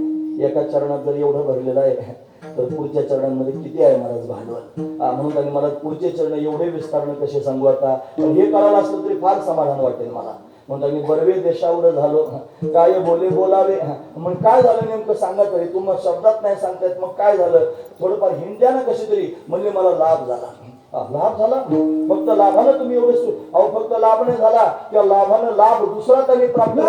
एका चरणात जर एवढं भरलेलं आहे तर पुढच्या चरणांमध्ये किती आहे महाराज भांडवल. म्हणून त्यांनी मला पुढचे चरण एवढे विस्तारण कसे सांगू आता, पण हे कळालं असलं तरी फार समाधान वाटेल मला. म्हणून मी बर्वे देशावर झालो, काय बोले बोलावे. मग काय झालं नेमकं सांगा तरी, तुम्हाला शब्दात नाही सांगतायत. मग काय झालं, थोडंफार हिंद्यानं कशी तरी म्हणजे मला लाभ झाला. लाभ झाला, फक्त लाभानं तुम्ही एवढे अहो फक्त लाभ नाही झाला, त्या लाभानं लाभ दुसरा त्यांनी प्राप्त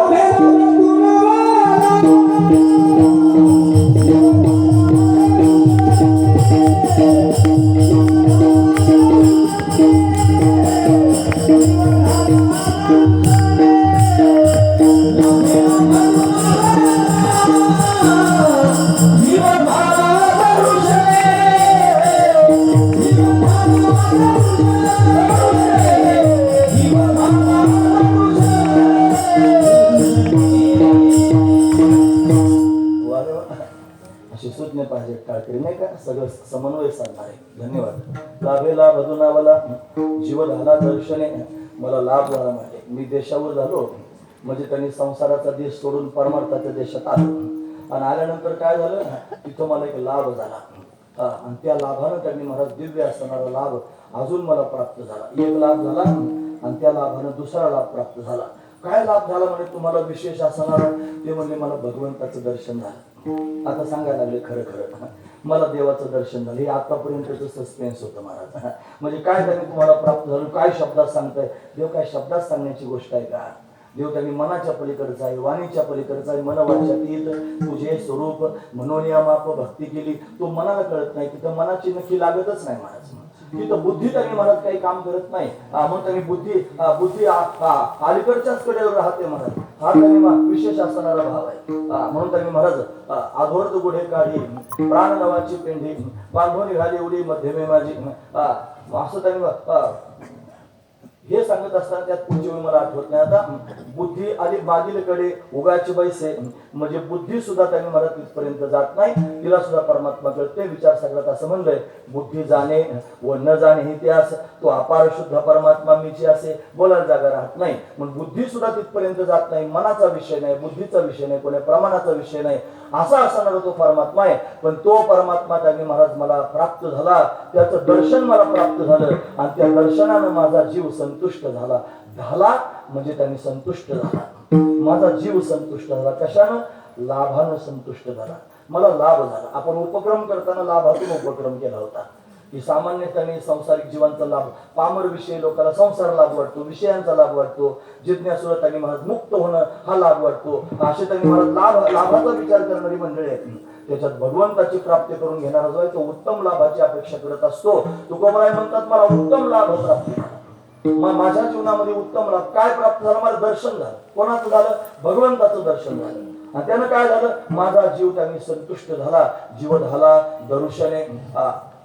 पाहिजे. टाळकरी नाही का, सगळं समन्वय साधणार आहे. धन्यवाद. लाभेला बधुनावाला जीव झाला दर्शने, मला लाभ झाला. म्हणजे मी देशावर झालो म्हणजे त्यांनी संसाराचा देश सोडून परमार्थाच्या देशात आलो. आणि आल्यानंतर काय झालं, तिथं मला एक लाभ झाला. आणि त्या लाभानं त्यांनी महाराज दिव्य असणारा लाभ अजून मला प्राप्त झाला. एक लाभ झाला आणि त्या लाभानं दुसरा लाभ प्राप्त झाला. काय लाभ झाला म्हणजे तुम्हाला विशेष असणारा, ते म्हणजे मला भगवंताचं दर्शन झालं. आता सांगायला लागले खरं खरं मला देवाचं दर्शन झालं. हे आतापर्यंतच सस्पेन्स होतं महाराज. म्हणजे काय त्यांनी तुम्हाला प्राप्त झालं, काय शब्दात सांगताय. देव काय शब्दात सांगण्याची गोष्ट आहे का. देव त्यांनी मनाच्या पलीकडचा आहे, वाणीच्या पलीकडचा आहे. मन वाच्यातीत तुझे स्वरूप म्हणून या माप भक्ती केली. तो मनाला कळत नाही, तिथं मनाची नक्की लागतच नाही महाराज. तिथं बुद्धी त्यांनी महाराज काही काम करत नाही. मग त्यांनी बुद्धी अलीकडच्याच कडेवर राहते महाराज. हा त्यांनी विशेष असणारा भाव आहे. म्हणून त्यांनी महाराज आधोर्ध गुढे काढी प्राण नवाची पेंढी बांधून घाली उडी मध्यमे माझी. असं त्यांनी हे सांगत असताना त्यात पुढची वेळ मला आठवत नाही आता. बुद्धी आली बागीलकडे उगाची बैसे, म्हणजे बुद्धी सुद्धा त्यांनी मला तिथपर्यंत जात नाही. तिला सुद्धा परमात्मा कळते. विचार सगळ्यात असं म्हणलंय, बुद्धी जाणे व न जाणे हे इतिहास, तो अपार शुद्ध परमात्मा मीची असे बोलायला जागा राहत नाही. मग बुद्धी सुद्धा तिथपर्यंत जात नाही. मनाचा विषय नाही, बुद्धीचा विषय नाही, कोण्या प्रमाणाचा विषय नाही. असा असणारा तो परमात्मा आहे. पण तो परमात्मा त्यांनी महाराज मला प्राप्त झाला, त्याचं दर्शन मला प्राप्त झालं. आणि त्या दर्शनानं माझा जीव संतुष्ट झाला. म्हणजे त्यांनी संतुष्ट झाला, माझा जीव संतुष्ट झाला. कशानं, लाभानं संतुष्ट झाला. मला लाभ झाला. आपण उपक्रम करताना लाभातून उपक्रम केला होता की सामान्य त्यांनी संसारिक जीवांचा लाभ, पामर विषयी लोकांना संसार लाभ वाटतो, विषयांचा लाभ वाटतो. जिज्ञासूला त्यांनी महाराज मुक्त होणं हा लाभ वाटतो. असे त्यांनी महाराज लाभाचा विचार करणारी मंडळी आहेत. त्याच्यात भगवंताची प्राप्ती करून घेणारा जो आहे तो उत्तम लाभाची अपेक्षा करत असतो. तुकोबराय म्हणतात, मला उत्तम लाभ प्राप्त, माझ्या जीवनामध्ये उत्तम लाभ काय प्राप्त झाला, मला दर्शन झालं. कोणाचं झालं, भगवंताचं दर्शन झालं. आणि त्यानं काय झालं, माझा जीव त्यांनी संतुष्ट झाला, जीव झाला दर्शने.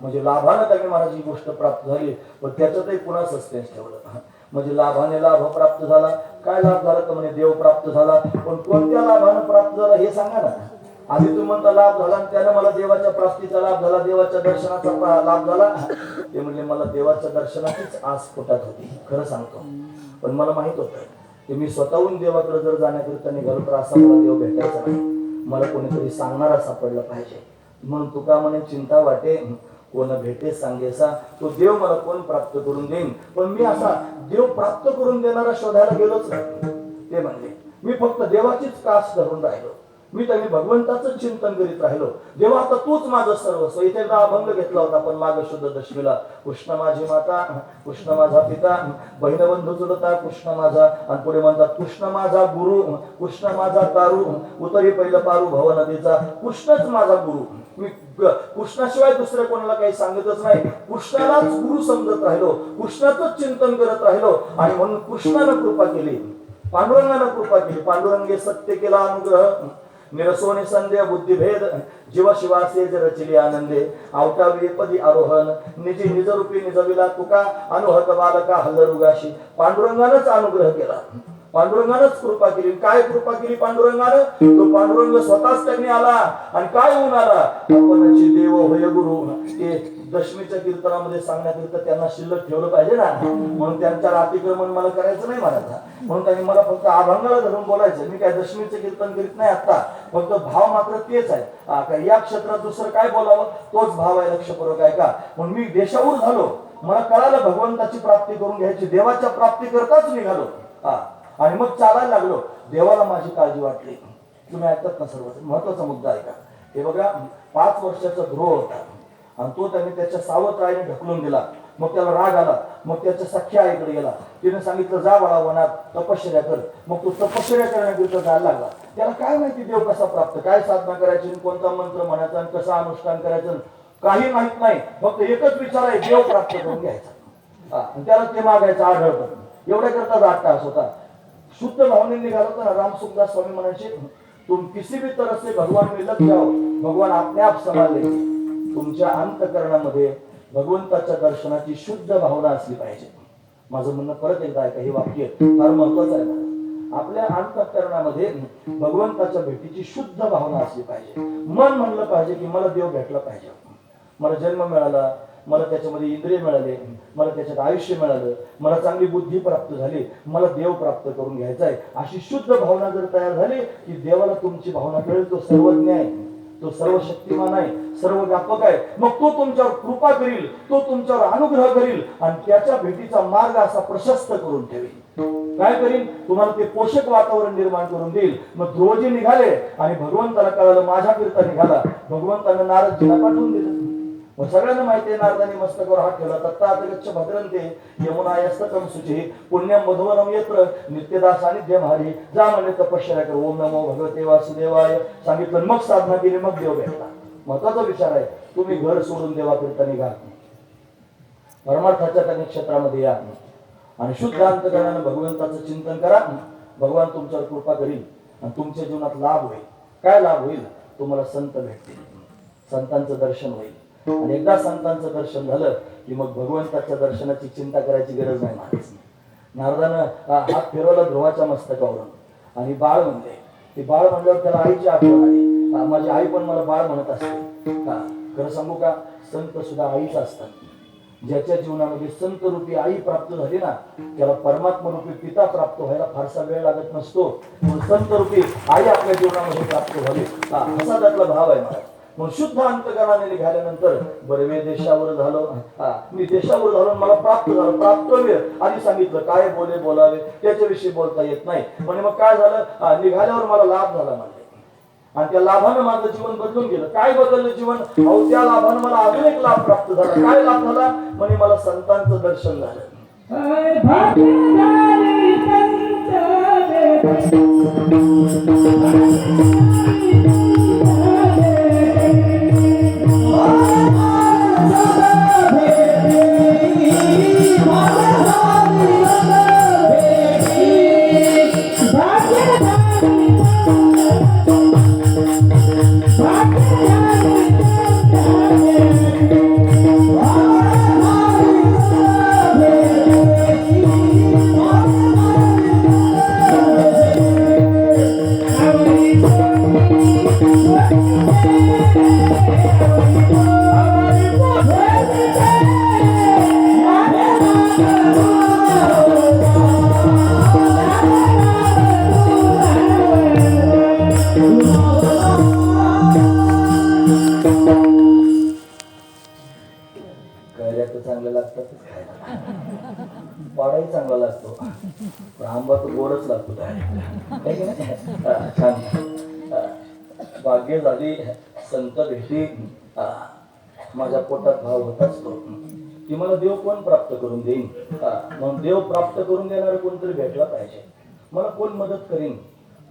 म्हणजे लाभानं त्यांनी मला जी गोष्ट प्राप्त झाली, पण त्याच्यातही पुन्हा सस्पेन्स ठेवलं. म्हणजे लाभाने लाभ प्राप्त झाला. काय लाभ झाला तर म्हणजे देव प्राप्त झाला. पण कोणत्या लाभानं प्राप्त झाला हे सांगा ना. आधी तुम्ही म्हणता लाभ झाला आणि त्यानं मला देवाच्या प्राप्तीचा लाभ झाला, देवाच्या दर्शनाचा लाभ झाला. ते म्हणजे मला देवाच्या दर्शनाचीच आस पोटात होती, खरं सांगतो. पण मला माहित होतं की मी स्वतःहून देवाकडे जर जाण्याकरिता निघालो तर असा मला देव भेटायचा नाही. मला कोणीतरी सांगणारा सापडला पाहिजे. म्हणून तुका म्हणे चिंता वाटे कोण भेटे सांगेसा, तो देव मला कोण प्राप्त करून देईन. पण मी असा देव प्राप्त करून देणारा शोधायला गेलोच नाही. ते म्हणजे मी फक्त देवाचीच कास धरून राहिलो. मी त्यांनी भगवंताचं चिंतन करीत राहिलो. देवा आता तूच माझं सर्वस्व. इथे अभंग घेतला होता पण माग शुद्ध दशमीला, कृष्ण माझी माता, कृष्ण माझा पिता, बहिण बंधू चुलता कृष्ण माझा. आणि पुढे म्हणतात कृष्ण माझा गुरु, कृष्ण माझा तारू, उतरी पहिलं पारू भव नदीचा. कृष्णच माझा गुरु. मी कृष्णाशिवाय दुसऱ्या कोणाला काही सांगतच नाही. कृष्णालाच गुरु समजत राहिलो, कृष्णाचंच चिंतन करत राहिलो. आणि म्हणून कृष्णानं कृपा केली, पांडुरंगानं कृपा केली. पांडुरंगे सत्य केला अनुग्रह, निरसोने संदेह बुद्धिभेद जीव शिवासे रचिली आनंदे आवटावी पदी आरोहण निजी निजरूपी निजविला तुका अनुहत बालका हल्लरुगाशी पांडुरंगानंच अनुग्रह केला, पांडुरंगानंच कृपा केली. काय कृपा केली पांडुरंगानं? तो पांडुरंग स्वतःच त्यांनी आला आणि काय होऊन आला? आपणची देव होय गुरु. ते दशमीच्या कीर्तनामध्ये सांगण्याकरिता त्यांना शिल्लक ठेवलं पाहिजे ना, म्हणून त्यांच्यावर अतिक्रमण मला करायचं नाही म्हणायचा. म्हणून त्यांनी मला फक्त अभंगाला धरून बोलायचं. मी काय दशमीचं कीर्तन करीत नाही आता, फक्त भाव मात्र तेच आहे. या क्षेत्रात दुसरं काय बोलावं तोच भाव आहे, लक्षपूर्वक आहे का. म्हणून मी देशावर झालो, मला कळालं भगवंताची प्राप्ती करून घ्यायची, देवाच्या प्राप्ती करताच निघालो. आणि मग चालायला लागलो. देवाला माझी काळजी वाटली. तुम्ही ऐकतात ना सर्व, महत्वाचा मुद्दा आहे का. हे बघा, 5 वर्षाचा ध्रुव होता आणि तो त्याने त्याच्या सावत्र आईने ढकलून दिला. मग त्याला राग आला. मग त्याच्या सख्या आईकडे गेला. तिने सांगितलं जा बाळा वनात तपश्चर्या कर. मग तो तपश्चर्या करण्याकरिता जायला लागला. त्याला काय माहिती देव कसा प्राप्त, काय साधना करायची, कोणता मंत्र म्हणायचा आणि कसं अनुष्ठान करायचं काही माहित नाही. फक्त एकच विचार आहे, देव प्राप्त करून घ्यायचा. आणि त्याला ते मागायचं आढळतं. एवढ्या करता 8 तास होता. शुद्ध भावने निघाला होता ना. रामसुखदास स्वामी म्हणायचे, तुम किसी भी तरह से भगवान में लग जाओ, भगवान अपने आप संभाल लेंगे. तुमच्या अंतःकरणामध्ये भगवंताच्या दर्शनाची शुद्ध भावना असली पाहिजे. माझं म्हणणं परत एकदा ऐका, हे वाक्य फार महत्वाचं आहे. आपल्या अंतःकरणामध्ये भगवंताच्या भेटीची शुद्ध भावना असली पाहिजे. मन म्हणलं पाहिजे की मला देव भेटला पाहिजे, मला जन्म मिळाला, मला त्याच्यामध्ये इंद्रिय मिळाले, मला त्याच्यात आयुष्य मिळालं, मला चांगली बुद्धी प्राप्त झाली, मला देव प्राप्त करून घ्यायचा आहे. अशी शुद्ध भावना जर तयार झाली की देवाला तुमची भावना कळेल. तो सर्वज्ञ आहे, तो सर्व शक्तिमान आहे, सर्व व्यापक आहे. मग तो तुमच्यावर कृपा करील, तो तुमच्यावर अनुग्रह करील आणि त्याच्या भेटीचा मार्ग असा प्रशस्त करून ठेवेल. काय करील? तुम्हाला ते पोषक वातावरण निर्माण करून देईल. मग ध्रुवजी निघाले आणि भगवंताला कळालं माझ्याकरिता निघाला. भगवंतानं नारदजीला पाठवून दिलं. मग सगळ्यांना माहिती आहे, नारदांनी मस्तकावर हात ठेवला. तत्ता गच्छ भद्रंते यमुनायस्तकं शुचिः पुण्यं मधुवनं यत्र नित्यदा सानिध्यं हरी. जा म्हणजे तपश्चर्या कर. ओम नमो भगवते वासुदेवाय सांगितलं. मग साधना केली, मग देव भेटला. महत्वाचा विचार आहे. तुम्ही घर सोडून देवाकरिता निघा, परमार्थाच्या त्या क्षेत्रामध्ये या आणि शुद्ध अंतःकरणाने भगवंताचं चिंतन करा. भगवान तुमच्यावर कृपा करील आणि तुमच्या जीवनात लाभ होईल. काय लाभ होईल? तुम्हाला संत भेटतील, संतांचं दर्शन होईल. आणि एकदा संतांचं दर्शन झालं की मग भगवंताच्या दर्शनाची चिंता करायची गरज नाही. माणूस नारदानं हात फिरवला ध्रुवाच्या मस्तकावरून आणि बाळ म्हणले. ते बाळ म्हणल्यावर त्याला आईची आठवण आली. माझी आई पण मला बाळ म्हणत असते. खरं सांगू का, संत सुद्धा आईच असतात. ज्याच्या जीवनामध्ये संत रूपी आई प्राप्त झाली ना, त्याला परमात्मा रूपी पिता प्राप्त व्हायला फारसा वेळ लागत नसतो. संत रूपी आई आपल्या जीवनामध्ये प्राप्त व्हावी असा त्यातला भाव आहे मला. म्हणून शुद्ध अंतःकरणाने निघाल्यानंतर बरं मी देशावर झालो, मी देशावर झालो, मला प्राप्त झालं. प्राप्तव्य आधी सांगितलं, काय बोलावे त्याच्याविषयी बोलता येत नाही. म्हणजे मग काय झालं, निघाल्यावर मला लाभ झाला म्हणजे, आणि त्या लाभानं माझं जीवन बदलून गेलं. काय बदललं जीवन? अहो त्या लाभानं मला अजून एक लाभ प्राप्त झाला. काय लाभ झाला? म्हणजे मला संतांचं दर्शन झालं. पाडाही चांगला लागतो, पण आंबा तो गोडच लागतो. छान भाग्य झाली संत भेटी. माझ्या पोटात भाव होत असतो की मला देव कोण प्राप्त करून देईन. मग देव प्राप्त करून देणारा कोणतरी भेटला पाहिजे. मला कोण मदत करीन.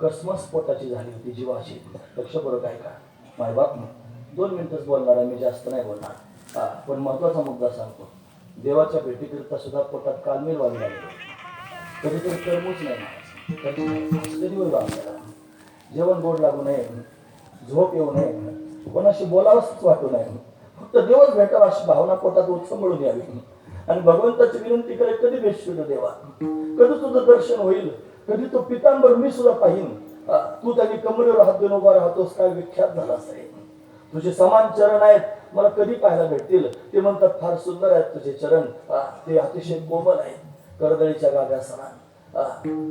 कसमस पोटाची झाली होती जीवाची. लक्षपूर्वक आहे का माय बाप. 2 मिनिटच बोलणार आहे मी, जास्त नाही बोलणार. पण महत्वाचा मुद्दा सांगतो. देवाच्या भेटीकरिता सुद्धा पोटात कालमेल व्हावी लागली. कधीतरी करमूच नाही, कधी होईल आपल्याला. जेवण गोड लागू नये, झोप येऊ नये, कोणाशी बोलावंच वाटू नये, फक्त देवच भेटावा अशी भावना पोटात उचंबळून यावी. आणि भगवंताची विनंती करे, कधी भेटशील देवा, कधी तुझं दर्शन होईल, कधी तो पितांबर मी सुद्धा पाहिन. तू त्यांनी कमरेवर हात देऊन उभा राहतोस, काय विख्यात झाला असेल. तुझे समान चरण आहेत, मला कधी पाहायला भेटतील. ते म्हणतात फार सुंदर आहेत तुझे चरण, ते अतिशय कोमल आहेत, करदळीच्या गाभ्या समान.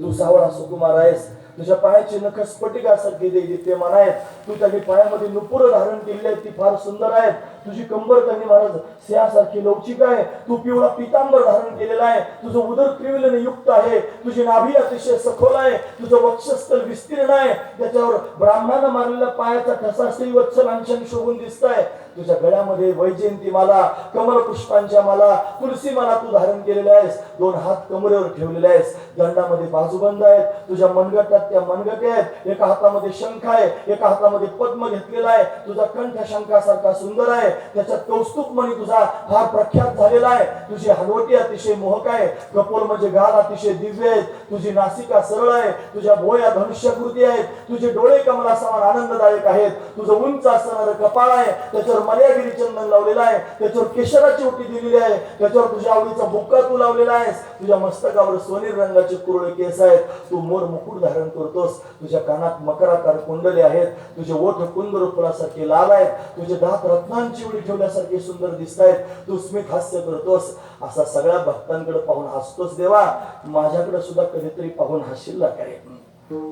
तू सावळा सुकुमार आहेस, तुझ्या पायाची नख स्फटिकासारखी दीप्यमान आहेत. तू त्यांनी पायामध्ये नुपुर धारण केलेली आहेत, ती फार सुंदर आहेत. तुझी कंबर त्यांनी महाराज सिंहासारखी लवचिक आहे. तू पिवळा पितांबर धारण केलेला आहे. तुझं उदर त्रिविलेने युक्त आहे. तुझी नाभी अतिशय सखोल आहे. तुझं वक्षस्थल विस्तीर्ण आहे. त्याच्यावर ब्राह्मणानं मारलेला पायाचा ठसा श्रीवत्सल अंशन शोभून दिसत आहे. तुझ्या गळ्यामध्ये वैजयंती माला, कमल पुष्पांच्या माला, तुलसी माला तू धारण केलेल्या आहेस. 2 हात कमरेवर ठेवलेले आहेस. दंडामध्ये बाजूबंद आहेत. तुझ्या मनगटात त्या मनगटे आहेत. एका हातामध्ये शंख आहे, एका हातामध्ये पद्म घेतलेला आहे. तुझा कंठ शंखासारखा सुंदर आहे. त्याच्यात कौस्तुभ मणी तुझा फार प्रख्यात झालेला आहे. तुझी हलवटी अतिशय मोहक आहे. कपोल म्हणजे गाल अतिशय दिव्य आहेत. तुझी नासिका सरळ आहे. तुझ्या भोया धनुष्यकृती आहेत. तुझे डोळे कमला समान आनंददायक आहेत. तुझं उंच असणारं कपाळ आहे, त्याच्यावर मर्यागिरी चंदन लावलेला आहे. त्याच्यावर केशराची ओटी दिलेली आहे. त्याच्यावर तुझ्या आवडीचा बुक्का तू लावलेला आहेस. तुझ्या मस्तकावर सोनेरी रंगाचे कुरळे केस आहेत. तू मोर मुकुट धारण करतोस. तुझ्या कानात मकराकार कुंडले आहेत. तुझे ओठ कुंदर फुलासारखे लाल आहेत. तुझे दात रत्नांची उडी ठेवल्यासारखे सुंदर दिसत आहेत. तू स्मित हास्य करतोस. असा सगळ्या भक्तांकडे पाहून हसतोस देवा, माझ्याकडे सुद्धा कधीतरी पाहून हसशील काय?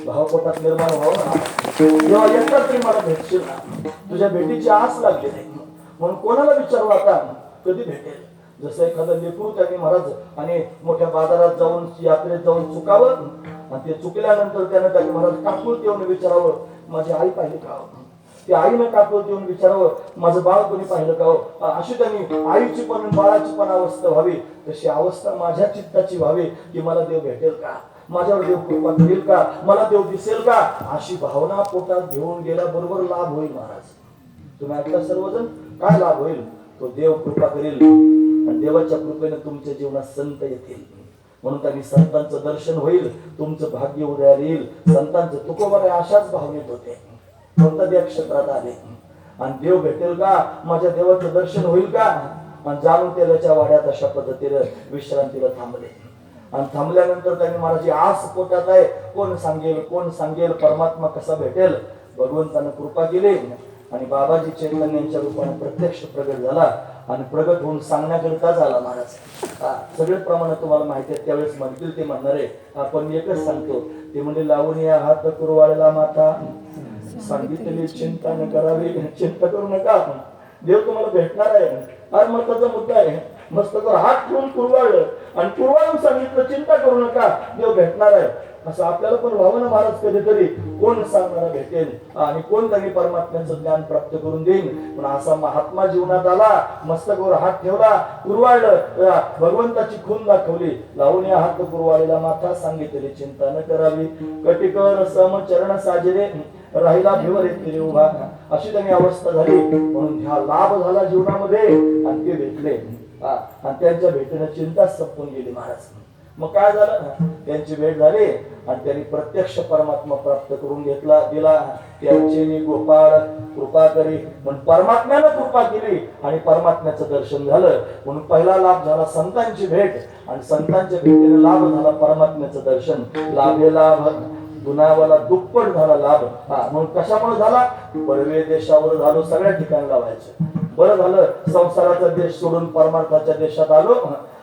भावपोटात निर्माण व्हावं तेव्हा एकदा तरी मला भेटशील ना. तुझ्या भेटीची आस लागली नाही, म्हणून कोणाला विचारू आता कधी भेटेल. जसं एखादं लेकरू त्याने महाराज आणि मोठ्या बाजारात जाऊन यात्रेत जाऊन चुकावं, आणि ते चुकल्यानंतर त्यानं त्याने महाराज काकुळत येऊन विचारावं, माझी आई पाहिली का? ते आईनं काकुळत येऊन विचारावं, माझं बाळ कोणी पाहिलं का? अशी त्यांनी आईची पण बाळाची पण अवस्था व्हावी. तशी अवस्था माझ्या चित्ताची व्हावी की मला देव भेटेल का, माझ्यावर देव कृपा करेल का, मला देव दिसेल का, अशी भावना पोटात घेऊन गेल्याबरोबर लाभ होईल. महाराज तुम्ही ऐकता सर्वजण, काय लाभ होईल? तो देव कृपा करेल आणि देवाच्या कृपेने तुमच्या जीवनात संत येतील. म्हणून त्यांनी संतांचं दर्शन होईल, तुमचं भाग्य उदयाला येईल. संतांचं तुकोबा अशाच भावनेत होते. कोणत्या त्या क्षेत्रात आले आणि देव भेटेल का, माझ्या देवाचं दर्शन होईल का, आणि जाणून तेलाच्या वाड्यात अशा पद्धतीने विश्रांतीला थांबले. आणि थांबल्यानंतर त्यांनी महाराज आस पोटात आहे, कोण सांगेल कोण सांगेल परमात्मा कसा भेटेल. भगवंतानं कृपा केली आणि बाबाजी चैतन्यांच्या रूपाने प्रत्यक्ष प्रगट झाला आणि प्रगट होऊन सांगण्याकरिता झाला. महाराज सगळे प्रमाण तुम्हाला माहिती आहे, त्यावेळेस म्हणतील ते म्हणणारे, आपण एकच सांगतो. ते म्हणजे लावून या हात कुरवाळला माता, सांगितली चिंता न करावी, चिंता करू नका, देव तुम्हाला भेटणार आहे. हा महत्वाचा मुद्दा आहे. मस्तकावर हात ठेवून कुरवाळलं आणि कुरवाळून सांगितलं चिंता करू नका, देव भेटणार आहे. असं आपल्याला पण भावना महाराज कधीतरी कोण सांगणारा भेटेल आणि कोण त्यांनी परमात्म्याचं ज्ञान प्राप्त करून देईल. पण असा महात्मा जीवनात आला, मस्तकावर हात ठेवला, कुरवाळलं, भगवंताची खून दाखवली. लावून या हात कुरवाळीला माथा, सांगितली चिंता न करावी, कटिकर सम चरण साजरे, राहिला भिवर येते उभा. अशी त्यांनी अवस्था झाली. म्हणून हा लाभ झाला जीवनामध्ये आणि ते भेटले आणि त्यांच्या भेटीने चिंता संपून गेली. महाराज मग काय झालं, त्यांची भेट झाली आणि त्यांनी प्रत्यक्ष परमात्मा प्राप्त करून घेतला दिला. त्यांची गोपाळ कृपा करी म्हणून परमात्म्यानं कृपा केली आणि परमात्म्याचं दर्शन झालं. म्हणून पहिला लाभ झाला संतांची भेट आणि संतांच्या भेटीने लाभ झाला परमात्म्याचं दर्शन. लाभे लाभ गुणावाला दुप्पट झाला लाभ. म्हणून कशामुळे झाला, परवे देशावर झालो, सगळ्या ठिकाणी लावायचं. बरं झालं संसाराचा देश सोडून परमार्थाच्या देशात आलो.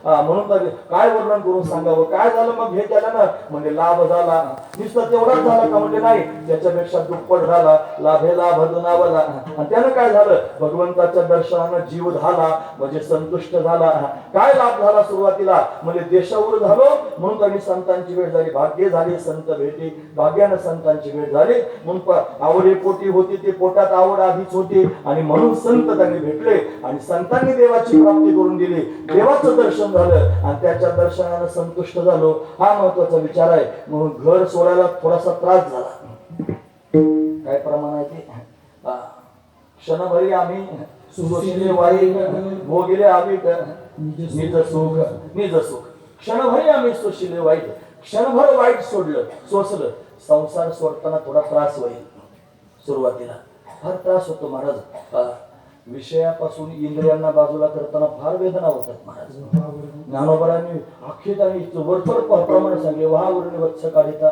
म्हणून तर काय वर्णन करून सांगावं, काय झालं मग हे केलं ना, म्हणजे लाभ झाला. नुसतं तेवढाच झाला का, म्हणजे नाही, त्याच्यापेक्षा दुप्पट झाला. लाभे लाभ गुणावला. आणि त्यानं काय झालं, भगवंताच्या दर्शनानं जीव झाला, म्हणजे संतुष्ट झाला. काय लाभ झाला सुरुवातीला, म्हणजे देशावर झालो म्हणून त्यांनी संतांची भेट झाली. भाग्य झाली संत भेटी, भाग्यानं संतांची भेट झाली. म्हणून आवडे पोटी होती, ते पोटात आवड आधीच होती आणि म्हणून संत त्यांनी भेटले आणि संतांनी देवाची प्राप्ती करून दिली. देवाचं दर्शन झालं आणि त्याच्या दर्शनानं संतुष्ट झालो. हा महत्वाचा विचार आहे. म्हणून घर सोडायला थोडासा त्रास झाला. काय प्रमाण आहे ते, क्षणभरी आम्ही सुखले वाईट भोगिले आम्ही निज सुख निज सुख. क्षणभरी आम्ही सोशिले वाईट, क्षणभर वाईट सोडलं सोसलं संसार सोडताना थोडा त्रास होईल. सुरुवातीला फार त्रास होतो महाराज. विषयापासून इंद्रियांना बाजूला करताना फार वेदना होतात महाराज. ज्ञानोबरांनी अख्खी त्यांनी वरचढ प्रमाणे सांगले, वहावरून वत्स काढिता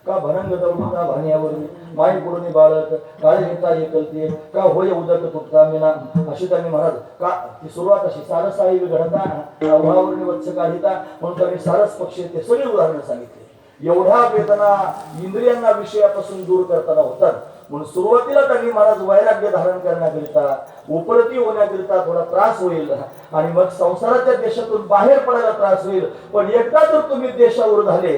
का भरंग दौडता भाण्यावरून माई पुरणी बाळक काळे घेता एकलते का होय उदक तुटता मीना. अशी त्यांनी महाराज का ती सुरुवात अशी सारसाई घडता वहावरून वत्स काढिता म्हणून त्यांनी सारस पक्षी ते सगळे उदाहरण सांगितले. एवढ्या वेदना इंद्रियांना विषयापासून दूर करताना होतात. म्हणून सुरुवातीला त्यांनी महाराज वैराग्य धारण करण्याकरिता उपरती होण्याकरिता थोडा त्रास होईल आणि मग संसाराच्या देशातून बाहेर पडायला त्रास होईल. पण एकदा जर तुम्ही देशावर झाले,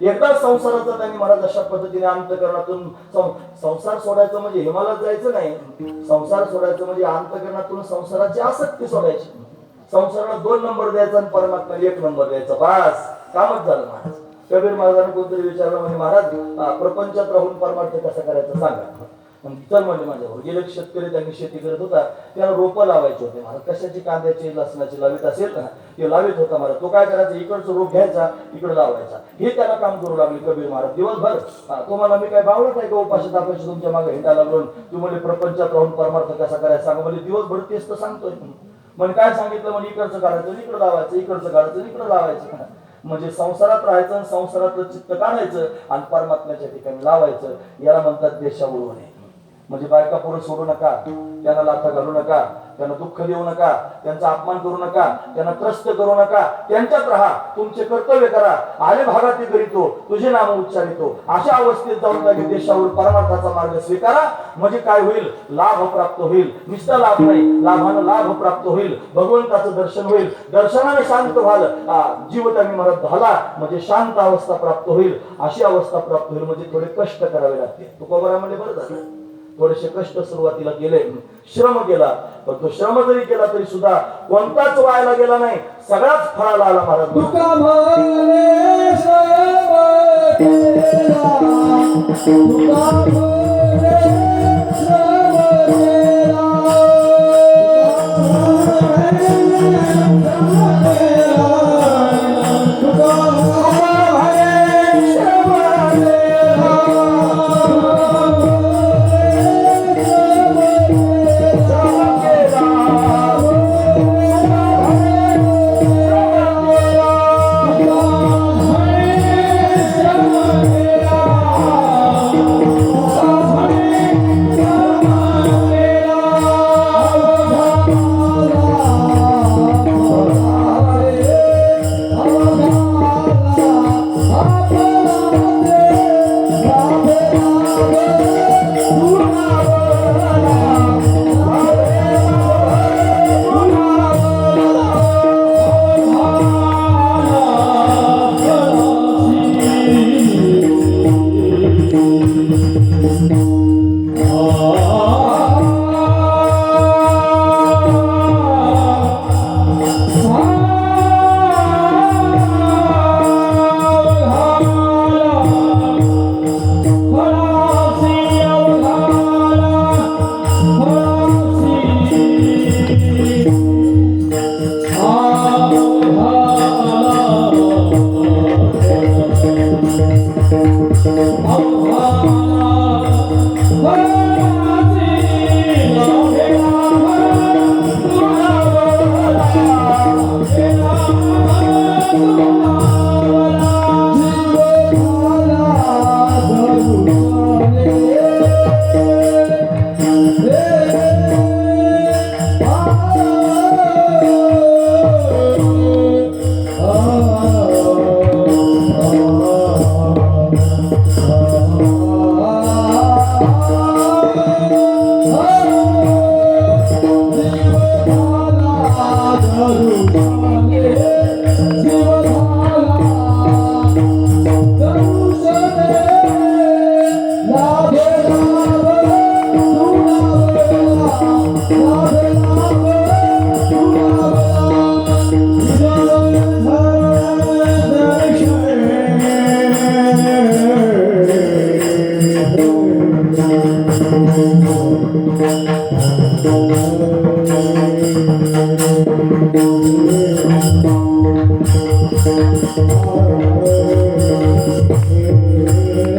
एकदा संसाराचा त्यांनी महाराज अशा पद्धतीने अंतकरणातून संसार सोडायचं म्हणजे हिमालयात जायचं नाही. संसार सोडायचं म्हणजे अंतकरणातून संसाराची आसक्ती सोडायची. संसाराला 2 नंबर द्यायचा आणि परमात्मा 1 नंबर द्यायचा. बस कामच झालं महाराज. कबीर महाराजांनी कोणतरी विचारलं म्हणजे महाराज प्रपंचात राहून परमार्थ कसा करायचा सांगा. चल म्हणजे माझ्यावर गेले शेतकरी त्यांनी शेती करत होता, त्याला रोपं लावायचे होते महाराज. कशाची? कांद्याची लसणाची लावित असेल ते लावित होता महाराज. तो काय करायचा, इकडचं रोप घ्यायचा इकडे लावायचा. हे त्याला काम करू लागले कबीर महाराज दिवसभर. तुम्हाला मी काय बावळत आहे का उपाशी तापाशी तुमच्या मागे हिंडायला लागून तुम्हाला प्रपंचात राहून परमार्थ कसा करायचा सांगा. म्हणजे दिवसभर तेच तर सांगतोय. म्हणजे काय सांगितलं, म्हणजे इकडचं काढायचं इकडे लावायचं, इकडचं काढायचं इकडे लावायचं. म्हणजे संसारात राहायचं, संसारातलं चित्त काढायचं आणि परमात्म्याच्या ठिकाणी लावायचं. याला म्हणतात देशावर होणे. म्हणजे बायका पुढे सोडू नका, त्यांना लाथा घालू नका, त्यांना दुःख देऊ नका, त्यांचा अपमान करू नका, त्यांना त्रस्त करू नका. त्यांच्यात राहा, तुमचे कर्तव्य करा. आले भागाती करीतो तुझे नाम उच्चारितो. अशा अवस्थेत जाऊन त्या देशावर परमार्थाचा मार्ग स्वीकारा. म्हणजे काय होईल, लाभ प्राप्त होईल. नुसता लाभ नाही, लाभानं लाभ प्राप्त होईल. भगवंताचं दर्शन होईल. दर्शनाने शांत व्हाल जीव त्यांनी मरत झाला म्हणजे शांत अवस्था प्राप्त होईल. अशी अवस्था प्राप्त होईल म्हणजे थोडे कष्ट करावे लागतील. तुकोबरामध्ये बरं झालं, थोडेसे कष्ट सुरुवातीला केले, श्रम केला. पण तो श्रम जरी केला तरी सुद्धा कोणताच व्हायला गेला नाही, सगळाच फळाला आला महाराज.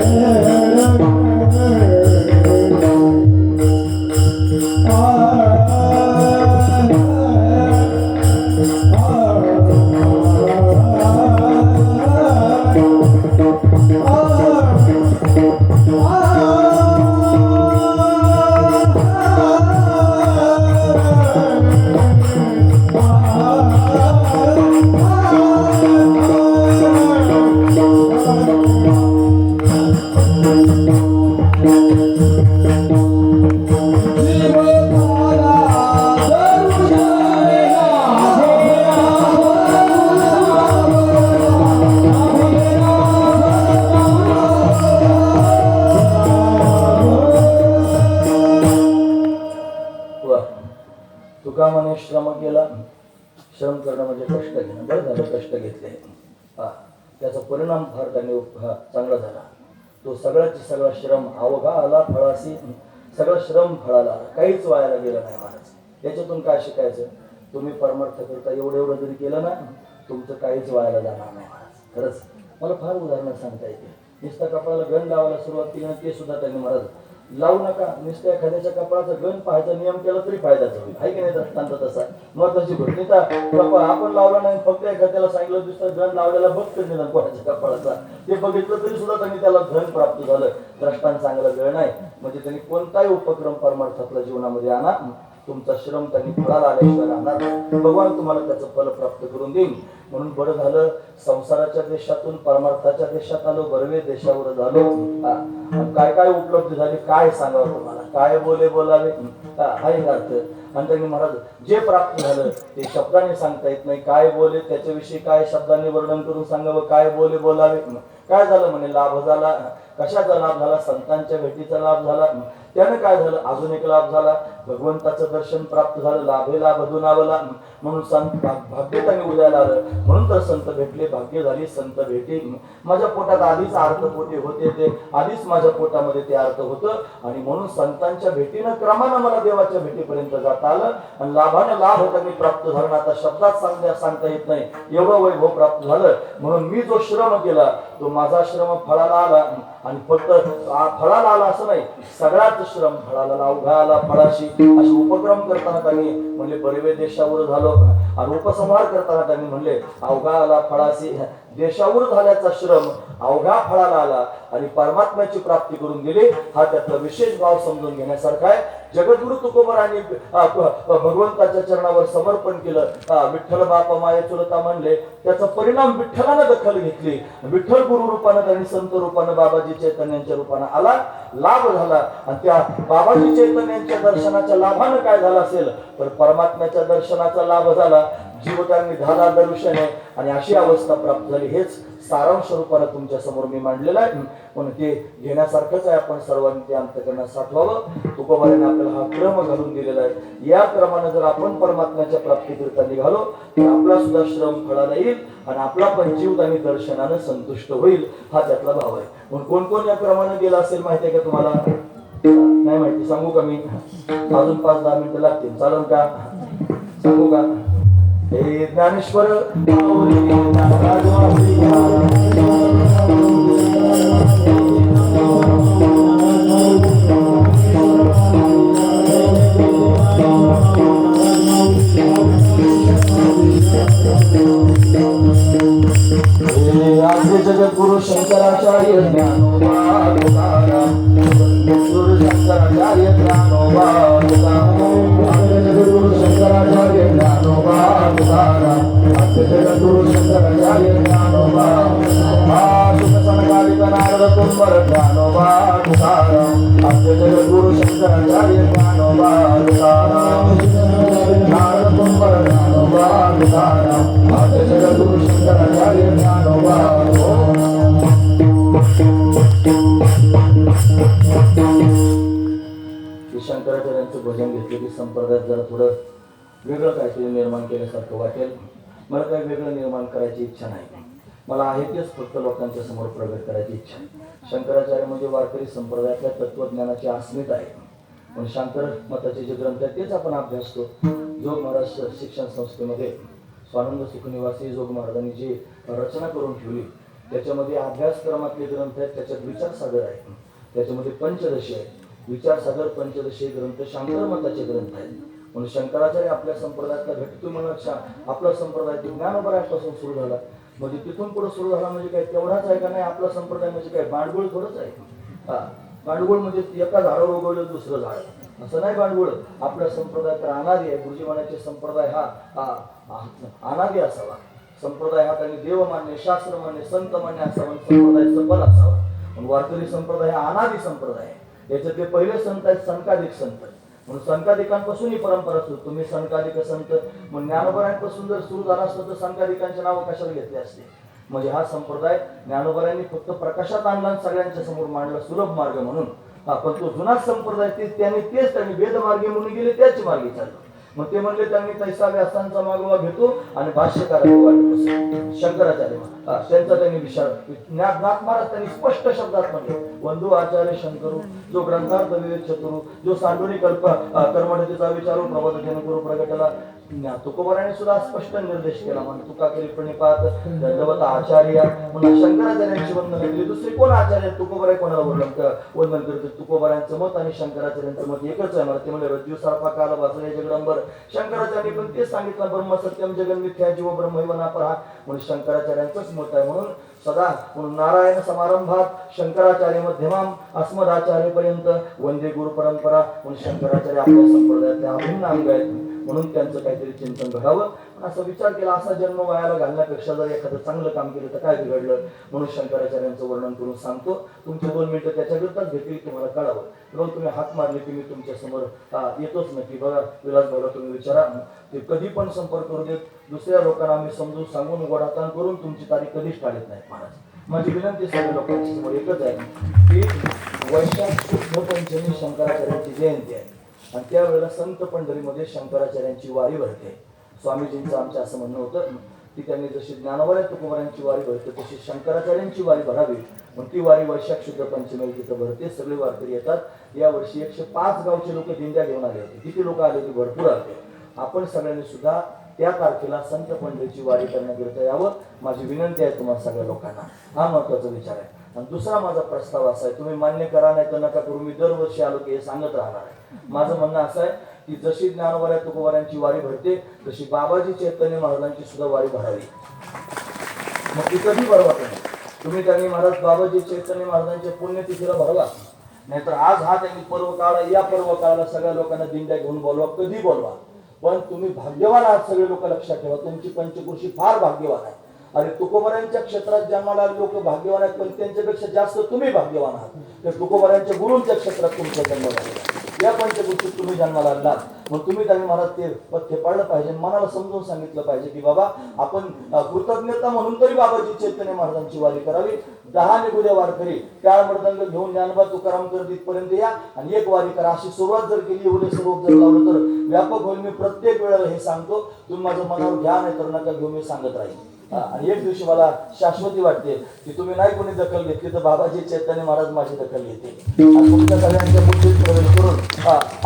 Yeah. तुका म्हणे श्रम केला. श्रम करणं म्हणजे कष्ट घेणं. बरं झालं कष्ट घेतले. त्याचा परिणाम फार त्यांनी चांगला झाला. तो सगळ्याची सगळा श्रम अवघा आला फळासी. सगळं श्रम फळाला आला, काहीच वायाला गेलं नाही महाराज. त्याच्यातून काय शिकायचं? तुम्ही परमार्थ करता एवढं जरी केलं ना, तुमचं काहीच वायाला जाणार नाही महाराज. खरंच मला फार उदाहरणं सांगता येते. नुसता कपाळाला गण लावायला सुरुवात केली ना, ते सुद्धा त्यांनी महाराज लावू नका. नुसत्या एखाद्याच्या कपाळाचा गण पाहायचा नियम केला तरी फायदाच होईल. आहे की नाही दृष्टांत तसा महत्वाची गोष्ट. कपाळ आपण लावला नाही, फक्त एखाद्याला सांगितलं दुसरं गण लावलेला बघत निदान कोणाच्या कपाळाचा, ते बघितलं तरी सुद्धा त्यांनी त्याला धन प्राप्त झालं. दृष्टांत चांगलं वेळ नाही. म्हणजे त्यांनी कोणताही उपक्रम परमार्थातल्या जीवनामध्ये आणा, तुमचा श्रम त्यांनी फळाला आल्याशिवाय राहणार. भगवान तुम्हाला त्याचं फल प्राप्त करून देईल. म्हणून बरं झालं संसाराच्या देशातून परमार्थाच्या देशात आलो, बरवे देशावर झालो. काय काय उपलब्धी झाली काय सांगावं तुम्हाला, काय बोलावे हा एक अर्थ. आणि त्यांनी महाराज जे प्राप्त झालं ते शब्दाने सांगता येत नाही. काय बोले त्याच्याविषयी काय शब्दांनी वर्णन करून सांगावं, काय बोलावे. काय झालं म्हणे लाभ झाला. कशाचा लाभ झाला? संतांच्या भेटीचा लाभ झाला. त्याने काय झालं? अजून एक लाभ झाला, भगवंताचं दर्शन प्राप्त झालं. लाभे लाभ अधुनावला. म्हणून संत भाग्य त्यांनी उदयाला आलं. म्हणून तर संत भेटले, भाग्य झाली संत भेटी. माझ्या पोटात आधीच अर्थ पोटे होते, ते आधीच माझ्या पोटामध्ये ते अर्थ होतं. आणि म्हणून संतांच्या भेटीनं क्रमानं मला देवाच्या भेटीपर्यंत जाता आलं. आणि लाभानं लाभ त्यांनी प्राप्त झाला. आता शब्दात सांगता येत नाही, एवढं वैभव प्राप्त झालं. म्हणून मी जो श्रम केला तो माझा श्रम फळाला आला. आणि फक्त फळाला आला असं नाही, सगळ्यात श्रम फळाला अवघा आला फळाशी. असे उपक्रम करताना त्यांनी म्हणले बरवे देशावर झालो. आणि उपसंहार करताना त्यांनी म्हणले अवघा आला फळाशी. देशावर झाल्याचा श्रम अवघा फळाला आला आणि परमात्म्याची प्राप्ती करून दिली. हा त्यातला विशेष भाव समजून घेण्यासारखा आहे. जगद्गुरु तुकोबरांनी भगवंताच्या चरणावर समर्पण केलं. विठ्ठल बापा माये चुलता म्हणले, त्याचा परिणाम विठ्ठलानं दखल घेतली. विठ्ठल गुरु रूपानं त्यांनी संत रूपानं बाबाजी चैतन्यांच्या रूपानं आला, लाभ झाला. आणि त्या बाबाजी चैतन्यांच्या दर्शनाच्या लाभानं काय झालं असेल तर परमात्म्याच्या दर्शनाचा लाभ झाला. जीव त्यांनी झाला दर्शने आणि अशी अवस्था प्राप्त झाली. हेच सारांश रूपानं तुमच्या समोर मी मांडलेलं आहे. म्हणून ते घेण्यासारखंच आहे. आपण सर्वांनी ते अंतःकरणात साठवावं. तुकोबाराने आपल्याला हा क्रम घालून दिलेला आहे. या क्रमाने जर आपण परमात्म्याच्या प्राप्तीकरिता निघालो तर आपला सुद्धा श्रम फळाला येईल आणि आपला पण जीव त्यांनी दर्शनानं संतुष्ट होईल. हा त्यातला भाव आहे. म्हणून कोण कोण या क्रमाने गेला असेल माहिती आहे का तुम्हाला? नाही माहिती? सांगू का मी? अजून 5-10 मिनिटं लागतील, चालेल का? सांगू का? हे ज्ञानेश्वर जगद्गुरु शंकराचार्य ज्ञानोबा तुकाराम. गुरु शंकराचार्य ज्ञानोबा तुकाराम. जगद्गुरु शंकराचार्य ज्ञानोबा तुकाराम. जगद्गुरु शंकराचार्य ज्ञानोबा सुखसनकालिक नारद कुंभर ज्ञानोबा तुकाराम. जगद्गुरु शंकराचार्य ज्ञानोबा तुकाराम. नारद कुंभर ज्ञानोबा तुकाराम. जगद्गुरु शंकराचार्य ज्ञानोबा. शंकराचार्यांचं भजन घेतलं की संप्रदायात जरा थोडं वेगळं काहीतरी निर्माण केल्यासारखं वाटेल. मला काही वेगळं निर्माण करायची इच्छा नाही. मला आहे तेच फक्त लोकांच्या समोर प्रगट करायची इच्छा आहे. शंकराचार्य म्हणजे वारकरी संप्रदायातल्या तत्वज्ञानाची अस्मिता आहे. पण शंकर मताचे जे ग्रंथ आहेत तेच आपण अभ्यासतो. जोग महाराज शिक्षण संस्थेमध्ये स्वानंद सुखनिवासी जोग महाराजांनी जी रचना करून ठेवली त्याच्यामध्ये अभ्यासक्रमातले ग्रंथ आहेत. त्याच्यात विचारसागर आहे, त्याच्यामध्ये पंचदशी आहे. विचारसागर पंचदशी ग्रंथ शंकर मताचे ग्रंथ आहेत. म्हणून शंकराचार्य आपल्या संप्रदायातला भेटतो म्हणून आपला संप्रदाय ज्ञानोबरापासून सुरू झाला. म्हणजे तिथून पुढे सुरू झाला म्हणजे काय तेवढाच आहे का? नाही. आपला संप्रदाय म्हणजे काय भांडवळ थोडंच आहे. भांडवळ म्हणजे एका झाडावर उगवलं दुसरं झाड असं नाही. भांडवळ आपल्या संप्रदाय तर अनादी आहे. गुरुजी म्हणायचे संप्रदाय हा अनादी असावा. संप्रदाय हा त्यांनी देव मान्य, शास्त्र मान्य, संत मान्य असावा. संप्रदाय सबल असावा. पण वारकरी संप्रदाय हा अनादी संप्रदाय आहे. याच्यातले पहिले संत आहेत संकाधिक संत. म्हणून संकाधिकांपासून ही परंपरा सुरू. तुम्ही संकाधिक संत मग ज्ञानोबरांपासून जर सुरू झाला असतं तर संकाधिकांचे नाव कशाला घेतले असते? म्हणजे हा संप्रदाय ज्ञानोबरांनी फक्त प्रकाशात आणला, सगळ्यांच्या समोर मांडला सुलभ मार्ग म्हणून. पण तो जुना संप्रदाय त्यांनी वेदमार्गी म्हणून गेले, त्याच मार्गी चाललो. मग ते म्हणले त्यांनी तैसा व्यासांचा मागोवा घेतो आणि भाष्यकाराची वाट बसतो. शंकराचार्य त्यांचा त्यांनी विचार ज्ञात महाराज त्यांनी स्पष्ट शब्दात म्हणले, वंदू आचार्य शंकरू जो ग्रंथार्थ विवेक चतुरू जो सांडोनी कल्प कर्मठतीचा विचारू प्रबोधन करू प्रगटला. तुकोबाराने सुद्धा स्पष्ट निर्देश केला. म्हणजे तुका केली प्रणिपात दंडवत आचार्य म्हणून शंकराचार्यांची वंदन केली. दुसरी कोण आचार्य? तुकोबाराय कोणाला वंदन करते? तुकोबारायांचं मत आणि शंकराचार्यांचं मत एकच आहे. मला ते म्हणजे रज्जू सारखा काल वाचले जगदंबर. शंकराचार्य पण तेच सांगितलं, ब्रह्म सत्यम जगन मिथ्या जीव ब्रह्मैव नापरः. म्हणून शंकराचार्यांचंच मत आहे. म्हणून सदा म्हणून नारायण समारंभात शंकराचार्य मध्यमाम अस्मदाचार्य पर्यंत वंदे गुरु परंपरा. म्हणून शंकराचार्य आपल्या संप्रदायातले अभिन्न अंग आहेत. म्हणून त्यांचं काहीतरी चिंतन घडावं असा विचार केला. असा जन्म वायाला घालण्यापेक्षा जर एखादं चांगलं काम केलं तर काय बिघडलं. म्हणून शंकराचार्यांचं वर्णन करून सांगतो. तुमचे 2 मिनिटं त्याच्याकरताच घेतली, तुम्हाला कळावं. मग तुम्ही हात मारले की मी तुमच्या समोर येतोच नक्की. बघा विलास भाऊला तुम्ही विचारा, ते कधी पण संपर्क करू देत. दुसऱ्या लोकांना आम्ही समजून सांगून गोडाताण करून तुमची तारीख कधीच टाळत नाही महाराज. माझी विनंती सगळ्या लोकांच्या समोर एकच आहे की वैशाख शुद्ध पंचमी शंकराचार्यांची जयंती आहे आणि त्यावेळेला संत पंढरीमध्ये शंकराचार्यांची वारी भरते. स्वामीजींचं आमचं असं म्हणणं होतं की त्यांनी जशी ज्ञानोबा तुकोबारायांची वारी भरते तशी शंकराचार्यांची वारी भरावी. मग ती वारी वैशाख शुद्ध पंचमी तिथं भरते. सगळे वारकरी येतात. या वर्षी 105 गावचे लोक दिंड्या घेऊन आले होते. किती लोक आले होते? भरपूर आले. आपण सगळ्यांनी सुद्धा त्या तारखेला संत पंढरीची वारी करण्याकरिता यावं. माझी विनंती आहे तुम्हाला सगळ्या लोकांना. हा महत्वाचा विचार आहे. आणि दुसरा माझा प्रस्ताव असा आहे, तुम्ही मान्य करा नाही तर नका करू. मी दरवर्षी आलो की हे सांगत राहणार आहे. माझं म्हणणं असं आहे की जशी ज्ञानोबा तुकोबारायांची वारी भरते तशी बाबाजी चैतन्य महाराजांची सुद्धा वारी भरावी. मग ती कधी भरवा तुम्ही त्यांनी महाराज बाबाजी चैतन्य महाराजांच्या पुण्यतिथीला भरवा. नाहीतर आज हा त्यांनी पर्व काळ, या पर्व काळाला सगळ्या लोकांना दिंड्या घेऊन बोलवा, कधी बोलवा. पण तुम्ही भाग्यवान आहात. सगळे लोक लक्षात ठेवा, तुमची पंचकृषी फार भाग्यवान आहे. आणि तुकोबारायांच्या क्षेत्रात जन्माला लोक भाग्यवान आहेत, पण त्यांच्यापेक्षा जास्त तुम्ही भाग्यवान आहात. तर तुकोबारायांच्या गुरूंच्या क्षेत्रात तुमचा जन्म झाला. या पंचकृषीत तुम्ही जन्माला आलात. मग तुम्ही त्यांनी मला ते पथ्य पाळलं पाहिजे. मनाला समजून सांगितलं पाहिजे की बाबा आपण कृतज्ञता म्हणून तरी बाबाजी चैतन्य महाराजांची वारी करावी. 10 निगुद्या वारकरी टाळ मृदंग घेऊन ज्ञानोबा तुकाराम कर तिथपर्यंत या आणि एक वारी करा. अशी सुरुवात जर केली, एवढे स्वरूप जर लावलं तर व्यापक होईल. मी प्रत्येक वेळेला हे सांगतो. तुम्ही माझ्या मनावर घ्या नाही तर नका घेऊ, मी सांगत राहील. आणि एक दिवशी मला शाश्वती वाटते की तुम्ही नाही कोणी दखल घेतली तर बाबाजी चैतन्य महाराज माझी दखल घेते आणि तुमच्या सगळ्यांच्या बुद्धीत प्रवेश करून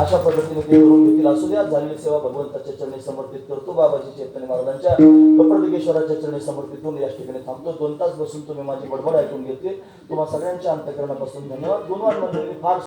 अशा पद्धतीने ते करून घेतील. असू द्या. झालेली सेवा भगवंताच्या चरणी समर्पित करतो. बाबाजी चैतन्य महाराजांच्या कप्रदिगेश्वराच्या चरणी समर्पित याच ठिकाणी थांबतो. 2 तास बसून तुम्ही माझी बडबड ऐकून घेतली. तुम्हाला सगळ्यांच्या अंतःकरणापासून धन्यवाद. गुणवान मंडळी फार